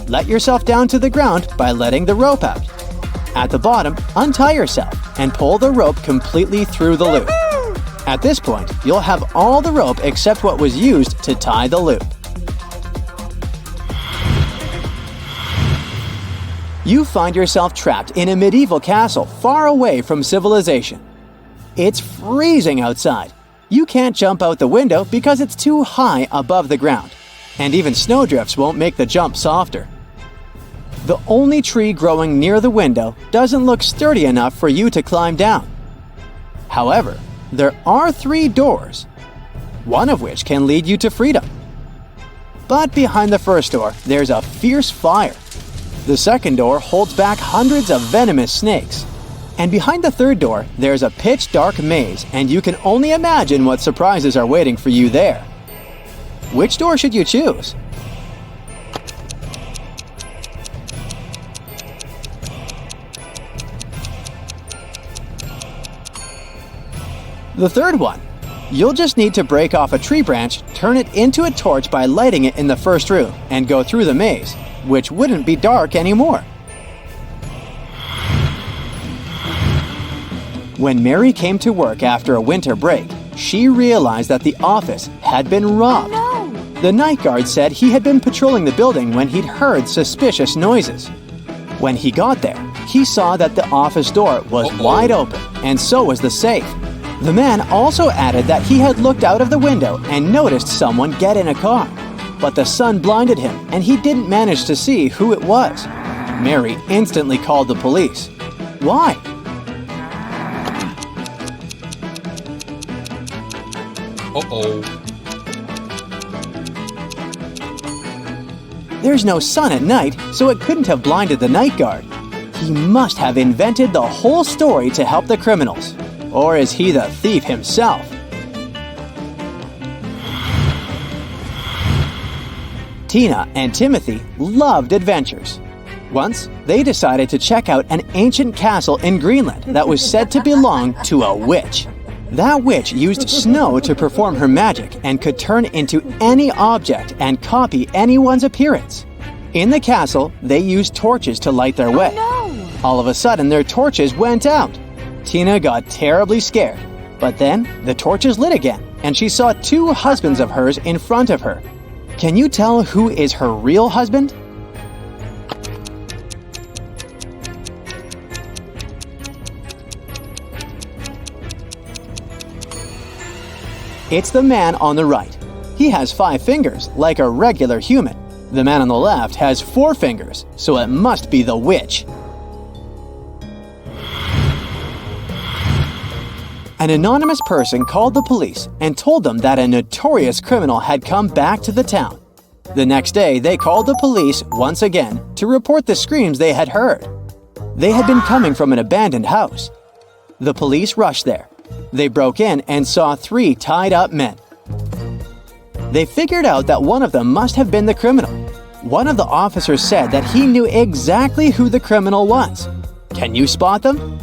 Let yourself down to the ground by letting the rope out. At the bottom, untie yourself and pull the rope completely through the loop. At this point, you'll have all the rope except what was used to tie the loop. You find yourself trapped in a medieval castle far away from civilization. It's freezing outside. You can't jump out the window because it's too high above the ground, and even snowdrifts won't make the jump softer. The only tree growing near the window doesn't look sturdy enough for you to climb down. However, there are 3 doors, one of which can lead you to freedom. But behind the first door, there's a fierce fire. The second door holds back hundreds of venomous snakes. And behind the third door, there's a pitch-dark maze, and you can only imagine what surprises are waiting for you there. Which door should you choose? The third one. You'll just need to break off a tree branch, turn it into a torch by lighting it in the first room, and go through the maze, which wouldn't be dark anymore. When Mary came to work after a winter break, she realized that the office had been robbed. Oh, no! The night guard said he had been patrolling the building when he'd heard suspicious noises. When he got there, he saw that the office door was wide open, and so was the safe. The man also added that he had looked out of the window and noticed someone get in a car. But the sun blinded him, and he didn't manage to see who it was. Mary instantly called the police. Why? There's no sun at night, so it couldn't have blinded the night guard. He must have invented the whole story to help the criminals. Or is he the thief himself? Tina and Timothy loved adventures. Once, they decided to check out an ancient castle in Greenland that was said to belong to a witch. That witch used snow to perform her magic and could turn into any object and copy anyone's appearance. In the castle, they used torches to light their way. Oh, no! All of a sudden, their torches went out. Tina got terribly scared. But then, the torches lit again, and she saw two husbands of hers in front of her. Can you tell who is her real husband? It's the man on the right. He has 5 fingers, like a regular human. The man on the left has 4 fingers, so it must be the witch. An anonymous person called the police and told them that a notorious criminal had come back to the town. The next day, they called the police once again to report the screams they had heard. They had been coming from an abandoned house. The police rushed there. They broke in and saw 3 tied-up men. They figured out that one of them must have been the criminal. One of the officers said that he knew exactly who the criminal was. Can you spot them?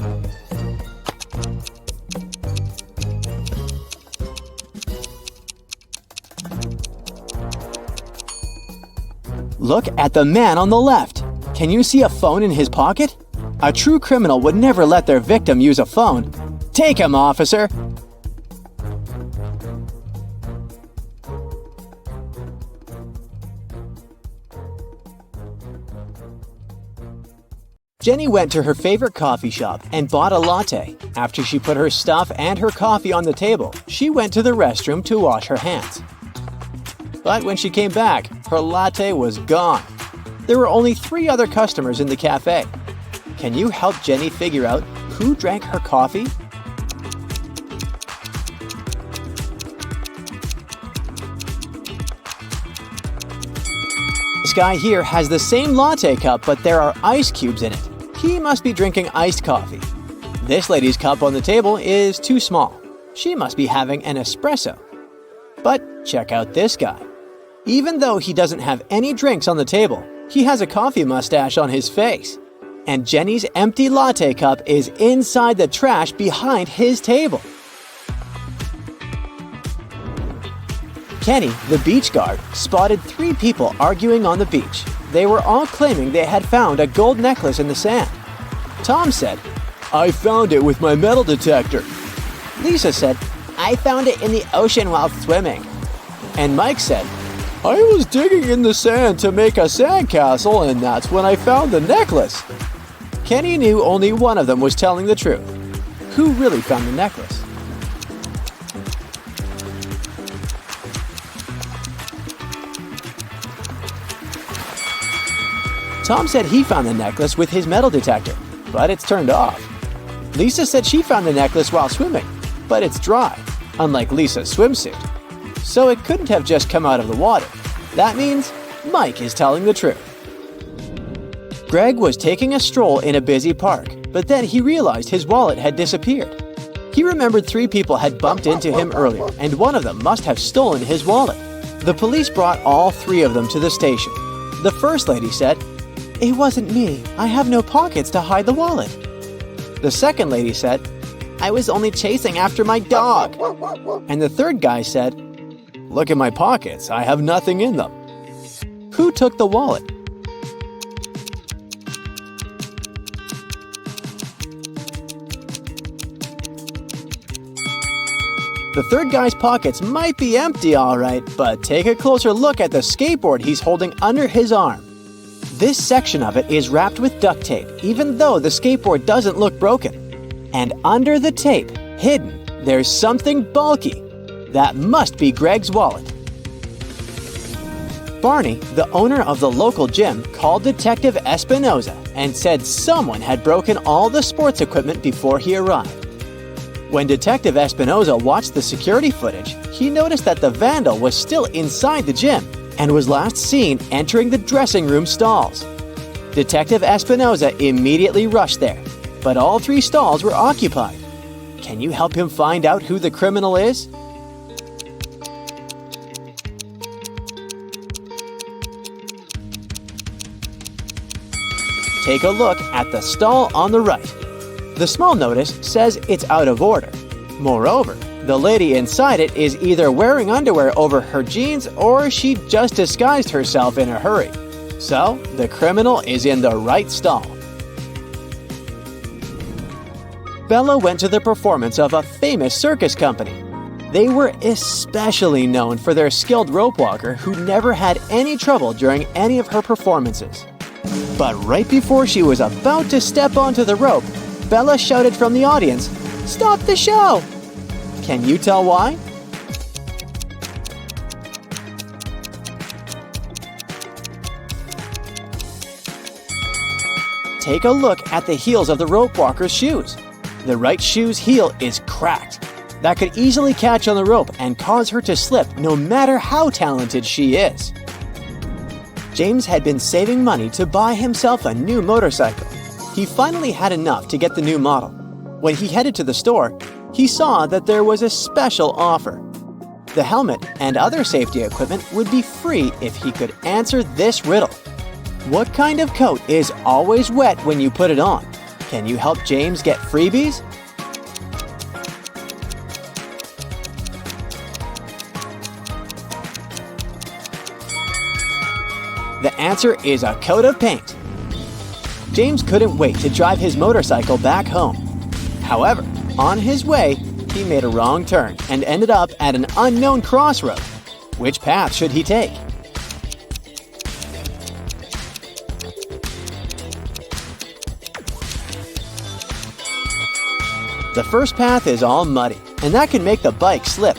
Look at the man on the left. Can you see a phone in his pocket? A true criminal would never let their victim use a phone. Take him, officer! Jenny went to her favorite coffee shop and bought a latte. After she put her stuff and her coffee on the table, she went to the restroom to wash her hands. But when she came back, her latte was gone. There were only 3 other customers in the cafe. Can you help Jenny figure out who drank her coffee? This guy here has the same latte cup, but there are ice cubes in it. He must be drinking iced coffee. This lady's cup on the table is too small. She must be having an espresso. But check out this guy. Even though he doesn't have any drinks on the table, he has a coffee mustache on his face. And Jenny's empty latte cup is inside the trash behind his table. Kenny, the beach guard, spotted 3 people arguing on the beach. They were all claiming they had found a gold necklace in the sand. Tom said, "I found it with my metal detector." Lisa said, "I found it in the ocean while swimming." And Mike said, "I was digging in the sand to make a sandcastle, and that's when I found the necklace." Kenny knew only one of them was telling the truth. Who really found the necklace? Tom said he found the necklace with his metal detector, but it's turned off. Lisa said she found the necklace while swimming, but it's dry, unlike Lisa's swimsuit. So it couldn't have just come out of the water. That means Mike is telling the truth. Greg was taking a stroll in a busy park, but then he realized his wallet had disappeared. He remembered 3 people had bumped into him earlier, and one of them must have stolen his wallet. The police brought all 3 of them to the station. The first lady said, "It wasn't me. I have no pockets to hide the wallet." The second lady said, "I was only chasing after my dog." And the third guy said, "Look at my pockets. I have nothing in them." Who took the wallet? The third guy's pockets might be empty, alright, but take a closer look at the skateboard he's holding under his arm. This section of it is wrapped with duct tape, even though the skateboard doesn't look broken. And under the tape, hidden, there's something bulky. That must be Greg's wallet. Barney, the owner of the local gym, called Detective Espinoza and said someone had broken all the sports equipment before he arrived. When Detective Espinoza watched the security footage, he noticed that the vandal was still inside the gym and was last seen entering the dressing room stalls. Detective Espinoza immediately rushed there, but all 3 stalls were occupied. Can you help him find out who the criminal is? Take a look at the stall on the right. The small notice says it's out of order. Moreover, the lady inside it is either wearing underwear over her jeans or she just disguised herself in a hurry. So, the criminal is in the right stall. Bella went to the performance of a famous circus company. They were especially known for their skilled rope walker who never had any trouble during any of her performances. But right before she was about to step onto the rope, Bella shouted from the audience, "Stop the show!" Can you tell why? Take a look at the heels of the rope walker's shoes. The right shoe's heel is cracked. That could easily catch on the rope and cause her to slip no matter how talented she is. James had been saving money to buy himself a new motorcycle. He finally had enough to get the new model. When he headed to the store, he saw that there was a special offer. The helmet and other safety equipment would be free if he could answer this riddle. What kind of coat is always wet when you put it on? Can you help James get freebies? The answer is a coat of paint. James couldn't wait to drive his motorcycle back home. However, on his way, he made a wrong turn and ended up at an unknown crossroad. Which path should he take? The first path is all muddy, and that can make the bike slip.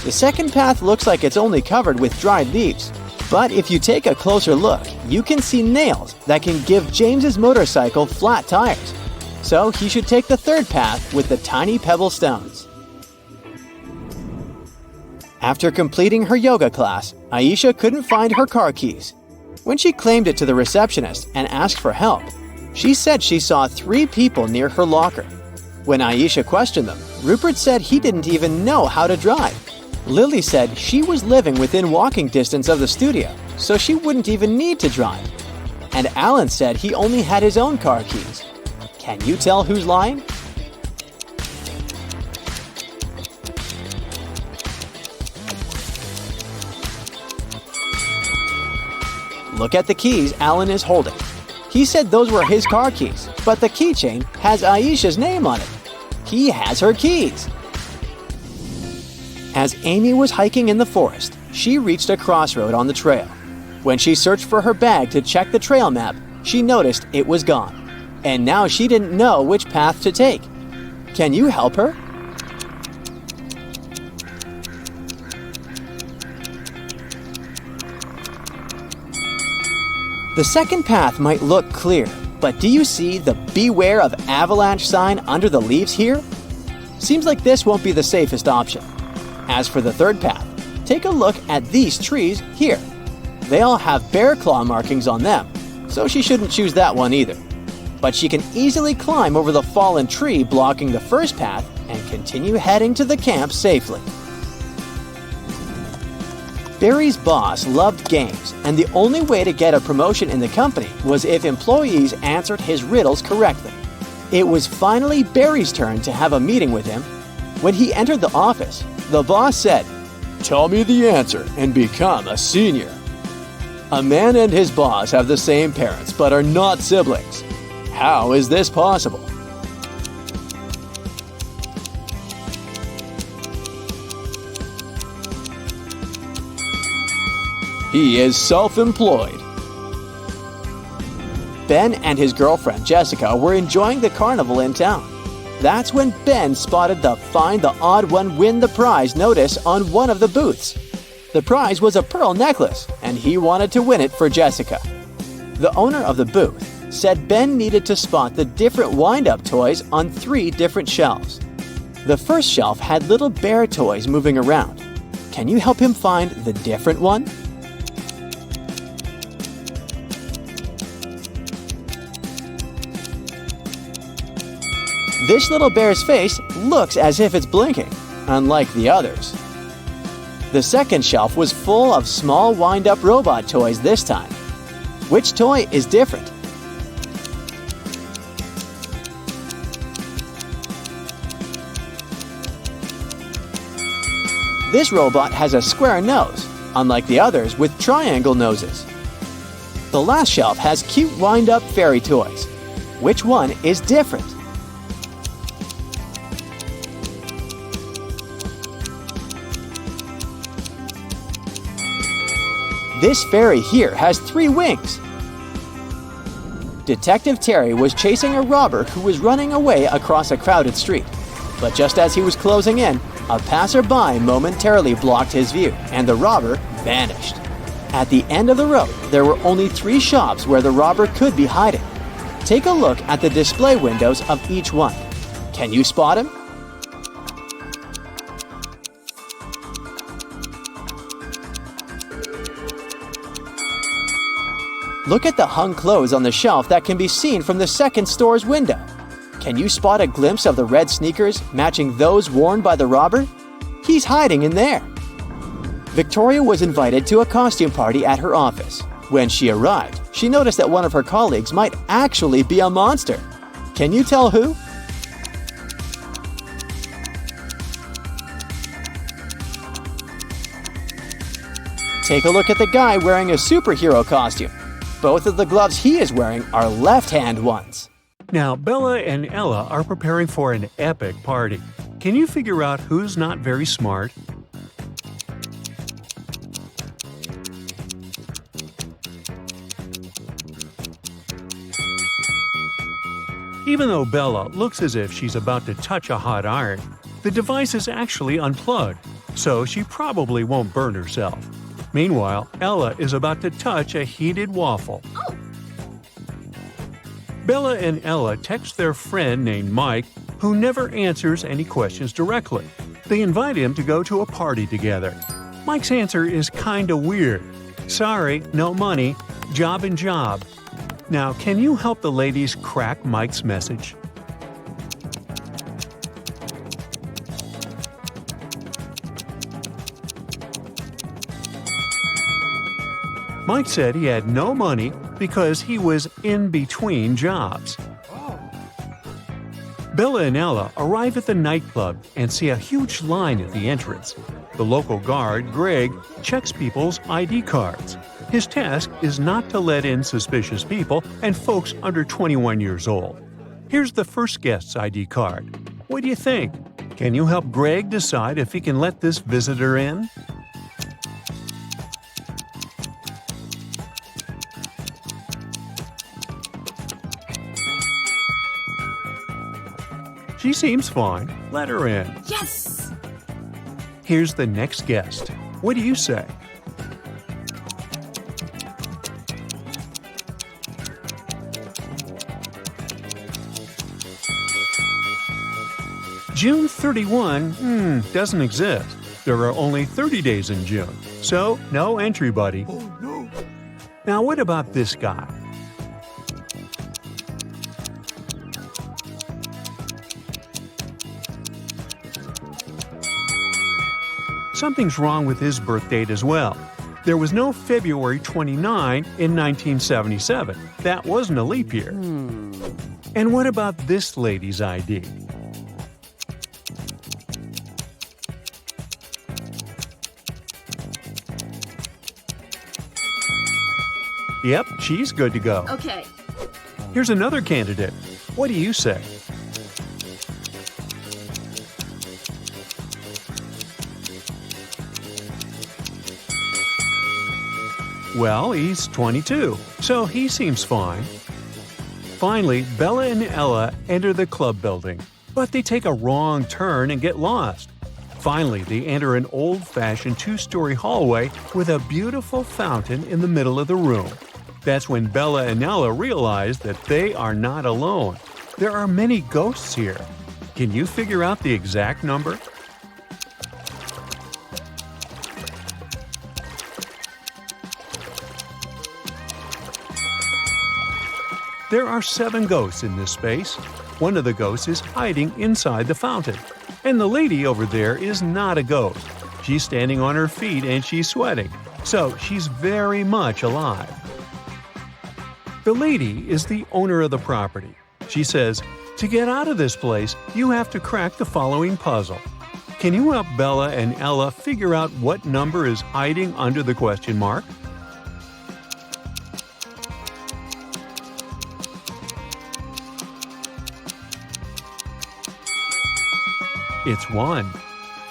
The second path looks like it's only covered with dried leaves. But if you take a closer look, you can see nails that can give James's motorcycle flat tires. So he should take the third path with the tiny pebble stones. After completing her yoga class, Aisha couldn't find her car keys. When she claimed it to the receptionist and asked for help, she said she saw 3 people near her locker. When Aisha questioned them, Rupert said he didn't even know how to drive. Lily said she was living within walking distance of the studio, so she wouldn't even need to drive. And Alan said he only had his own car keys. Can you tell who's lying? Look at the keys Alan is holding. He said those were his car keys, but the keychain has Aisha's name on it. He has her keys. As Amy was hiking in the forest, she reached a crossroad on the trail. When she searched for her bag to check the trail map, she noticed it was gone. And now she didn't know which path to take. Can you help her? The second path might look clear, but do you see the "Beware of Avalanche" sign under the leaves here? Seems like this won't be the safest option. As for the third path, take a look at these trees here. They all have bear claw markings on them, so she shouldn't choose that one either. But she can easily climb over the fallen tree blocking the first path and continue heading to the camp safely. Barry's boss loved games, and the only way to get a promotion in the company was if employees answered his riddles correctly. It was finally Barry's turn to have a meeting with him. When he entered the office, the boss said, "Tell me the answer and become a senior." A man and his boss have the same parents but are not siblings. How is this possible? He is self-employed. Ben and his girlfriend Jessica were enjoying the carnival in town. That's when Ben spotted the Find the Odd One Win the Prize notice on one of the booths. The prize was a pearl necklace, and he wanted to win it for Jessica. The owner of the booth said Ben needed to spot the different wind-up toys on 3 different shelves. The first shelf had little bear toys moving around. Can you help him find the different one? This little bear's face looks as if it's blinking, unlike the others. The second shelf was full of small wind-up robot toys this time. Which toy is different? This robot has a square nose, unlike the others with triangle noses. The last shelf has cute wind-up fairy toys. Which one is different? This fairy here has 3 wings. Detective Terry was chasing a robber who was running away across a crowded street. But just as he was closing in, a passerby momentarily blocked his view, and the robber vanished. At the end of the road, there were only 3 shops where the robber could be hiding. Take a look at the display windows of each one. Can you spot him? Look at the hung clothes on the shelf that can be seen from the second store's window. Can you spot a glimpse of the red sneakers matching those worn by the robber? He's hiding in there. Victoria was invited to a costume party at her office. When she arrived, she noticed that one of her colleagues might actually be a monster. Can you tell who? Take a look at the guy wearing a superhero costume. Both of the gloves he is wearing are left-hand ones. Now, Bella and Ella are preparing for an epic party. Can you figure out who's not very smart? Even though Bella looks as if she's about to touch a hot iron, the device is actually unplugged, so she probably won't burn herself. Meanwhile, Ella is about to touch a heated waffle. Bella and Ella text their friend named Mike, who never answers any questions directly. They invite him to go to a party together. Mike's answer is kinda weird. Sorry, no money, job and job. Now, can you help the ladies crack Mike's message? Mike said he had no money because he was in between jobs. Bella and Ella arrive at the nightclub and see a huge line at the entrance. The local guard, Greg, checks people's ID cards. His task is not to let in suspicious people and folks under 21 years old. Here's the first guest's ID card. What do you think? Can you help Greg decide if he can let this visitor in? She seems fine. Let her in. Yes! Here's the next guest. What do you say? June 31 doesn't exist. There are only 30 days in June, so no entry, buddy. Oh no! Now what about this guy? Something's wrong with his birth date as well. There was no February 29 in 1977. That wasn't a leap year. And what about this lady's ID? Yep, she's good to go. Okay. Here's another candidate. What do you say? Well, he's 22, so he seems fine. Finally, Bella and Ella enter the club building, but they take a wrong turn and get lost. Finally, they enter an old-fashioned two-story hallway with a beautiful fountain in the middle of the room. That's when Bella and Ella realize that they are not alone. There are many ghosts here. Can you figure out the exact number? There are 7 ghosts in this space. One of the ghosts is hiding inside the fountain. And the lady over there is not a ghost. She's standing on her feet and she's sweating. So she's very much alive. The lady is the owner of the property. She says, "To get out of this place, you have to crack the following puzzle." Can you help Bella and Ella figure out what number is hiding under the question mark? It's 1.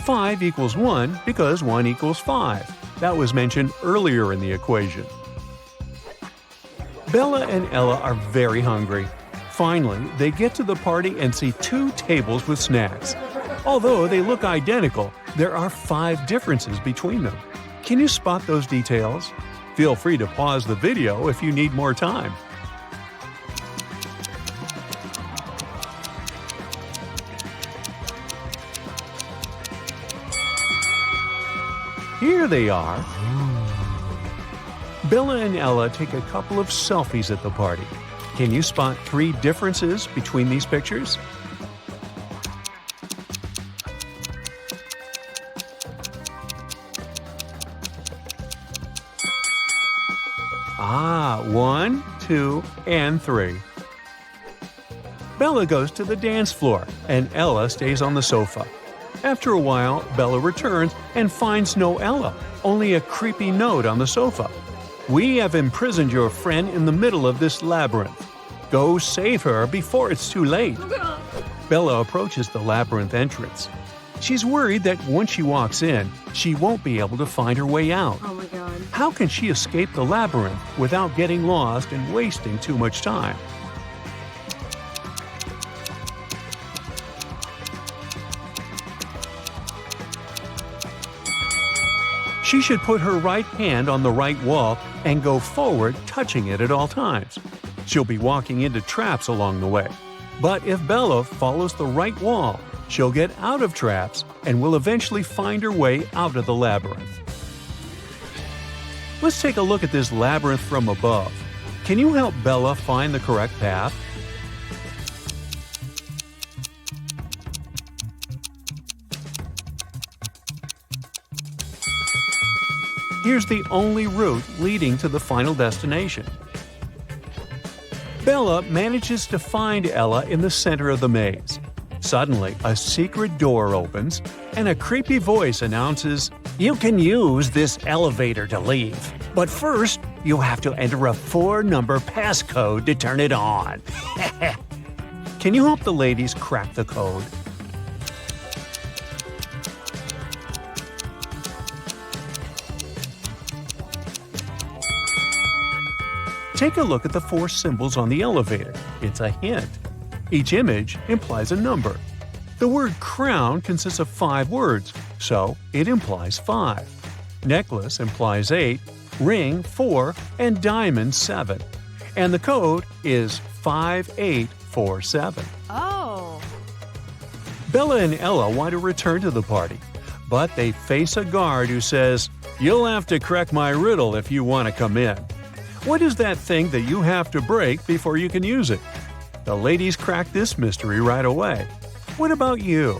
5 equals 1 because 1 equals 5. That was mentioned earlier in the equation. Bella and Ella are very hungry. Finally, they get to the party and see 2 tables with snacks. Although they look identical, there are 5 differences between them. Can you spot those details? Feel free to pause the video if you need more time. Here they are. Bella and Ella take a couple of selfies at the party. Can you spot 3 differences between these pictures? Ah, 1, 2, and 3. Bella goes to the dance floor, and Ella stays on the sofa. After a while, Bella returns and finds no Ella, only a creepy note on the sofa. "We have imprisoned your friend in the middle of this labyrinth. Go save her before it's too late." Bella approaches the labyrinth entrance. She's worried that once she walks in, she won't be able to find her way out. Oh my god. How can she escape the labyrinth without getting lost and wasting too much time? She should put her right hand on the right wall and go forward, touching it at all times. She'll be walking into traps along the way. But if Bella follows the right wall, she'll get out of traps and will eventually find her way out of the labyrinth. Let's take a look at this labyrinth from above. Can you help Bella find the correct path? Here's the only route leading to the final destination. Bella manages to find Ella in the center of the maze. Suddenly, a secret door opens, and a creepy voice announces, "You can use this elevator to leave, but first, you have to enter a 4-number passcode to turn it on." Can you help the ladies crack the code? Take a look at the 4 symbols on the elevator. It's a hint. Each image implies a number. The word crown consists of 5 words, so it implies 5. Necklace implies 8, ring 4, and diamond 7. And the code is 5847. Oh. Bella and Ella want to return to the party, but they face a guard who says, "You'll have to crack my riddle if you want to come in." What is that thing that you have to break before you can use it? The ladies crack this mystery right away. What about you?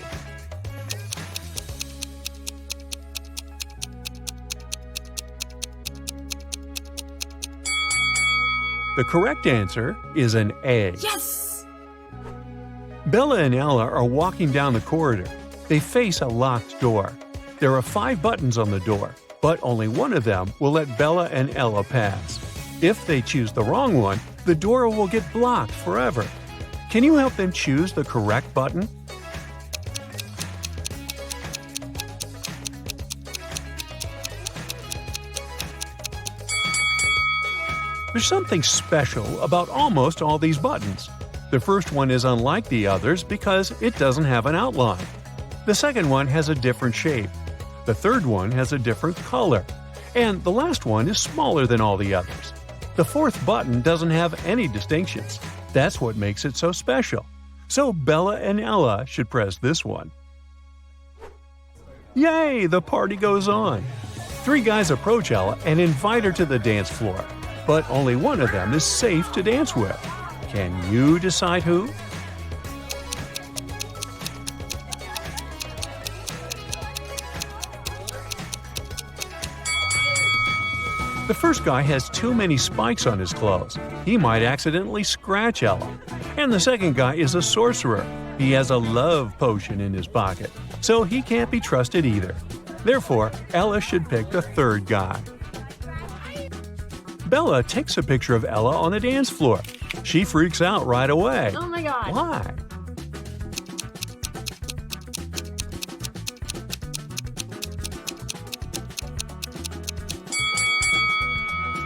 The correct answer is an A. Yes! Bella and Ella are walking down the corridor. They face a locked door. There are 5 buttons on the door, but only one of them will let Bella and Ella pass. If they choose the wrong one, the door will get blocked forever. Can you help them choose the correct button? There's something special about almost all these buttons. The first one is unlike the others because it doesn't have an outline. The second one has a different shape. The third one has a different color. And the last one is smaller than all the others. The fourth button doesn't have any distinctions. That's what makes it so special. So Bella and Ella should press this one. Yay! The party goes on. 3 guys approach Ella and invite her to the dance floor. But only one of them is safe to dance with. Can you decide who? The first guy has too many spikes on his clothes. He might accidentally scratch Ella. And the second guy is a sorcerer. He has a love potion in his pocket, so he can't be trusted either. Therefore, Ella should pick the third guy. Bella takes a picture of Ella on the dance floor. She freaks out right away. Oh my god. Why?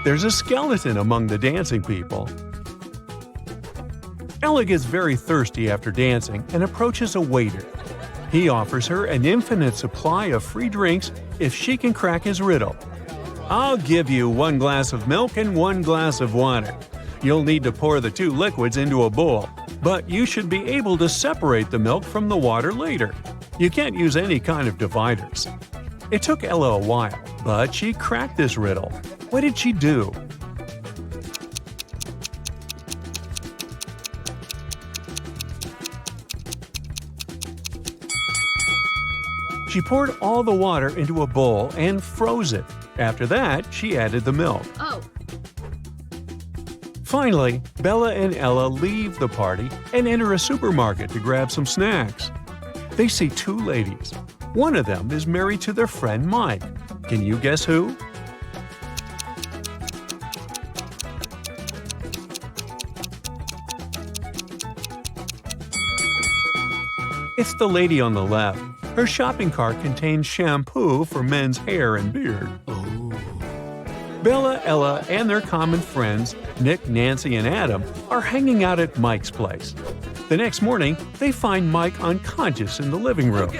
There's a skeleton among the dancing people. Ella gets very thirsty after dancing and approaches a waiter. He offers her an infinite supply of free drinks if she can crack his riddle. I'll give you 1 glass of milk and 1 glass of water. You'll need to pour the 2 liquids into a bowl, but you should be able to separate the milk from the water later. You can't use any kind of dividers. It took Ella a while, but she cracked this riddle. What did she do? She poured all the water into a bowl and froze it. After that, she added the milk. Oh. Finally, Bella and Ella leave the party and enter a supermarket to grab some snacks. They see 2 ladies. One of them is married to their friend Mike. Can you guess who? It's the lady on the left. Her shopping cart contains shampoo for men's hair and beard. Bella, Ella, and their common friends, Nick, Nancy, and Adam, are hanging out at Mike's place. The next morning, they find Mike unconscious in the living room.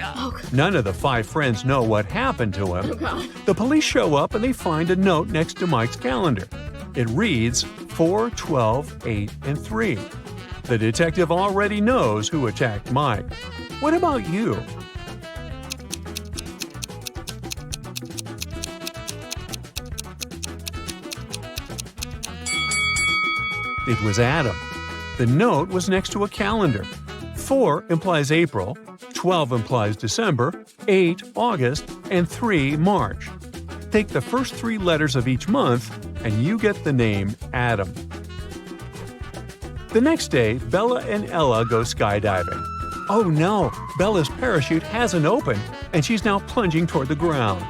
None of the 5 friends know what happened to him. The police show up and they find a note next to Mike's calendar. It reads 4, 12, 8, and 3. The detective already knows who attacked Mike. What about you? It was Adam. The note was next to a calendar. 4 implies April, 12 implies December, 8 August, and 3 March. Take the first 3 letters of each month, and you get the name Adam. The next day, Bella and Ella go skydiving. Oh no, Bella's parachute hasn't opened, and she's now plunging toward the ground.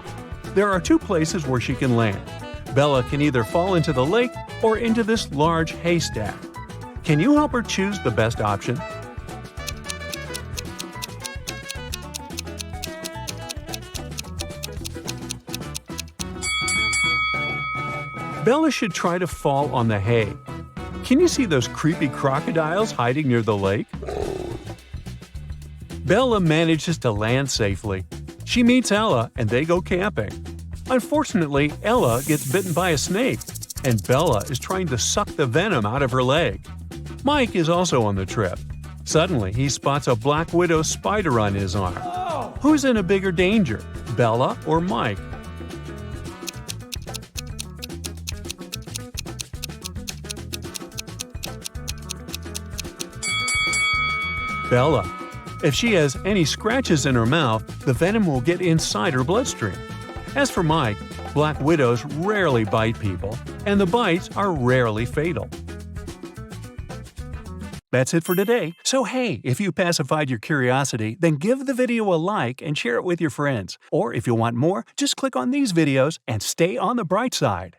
There are 2 places where she can land. Bella can either fall into the lake or into this large haystack. Can you help her choose the best option? Bella should try to fall on the hay. Can you see those creepy crocodiles hiding near the lake? Bella manages to land safely. She meets Ella and they go camping. Unfortunately, Ella gets bitten by a snake, and Bella is trying to suck the venom out of her leg. Mike is also on the trip. Suddenly, he spots a Black Widow spider on his arm. Who's in a bigger danger, Bella or Mike? Bella. If she has any scratches in her mouth, the venom will get inside her bloodstream. As for Mike, Black Widows rarely bite people, and the bites are rarely fatal. That's it for today. So hey, if you pacified your curiosity, then give the video a like and share it with your friends. Or if you want more, just click on these videos and stay on the bright side.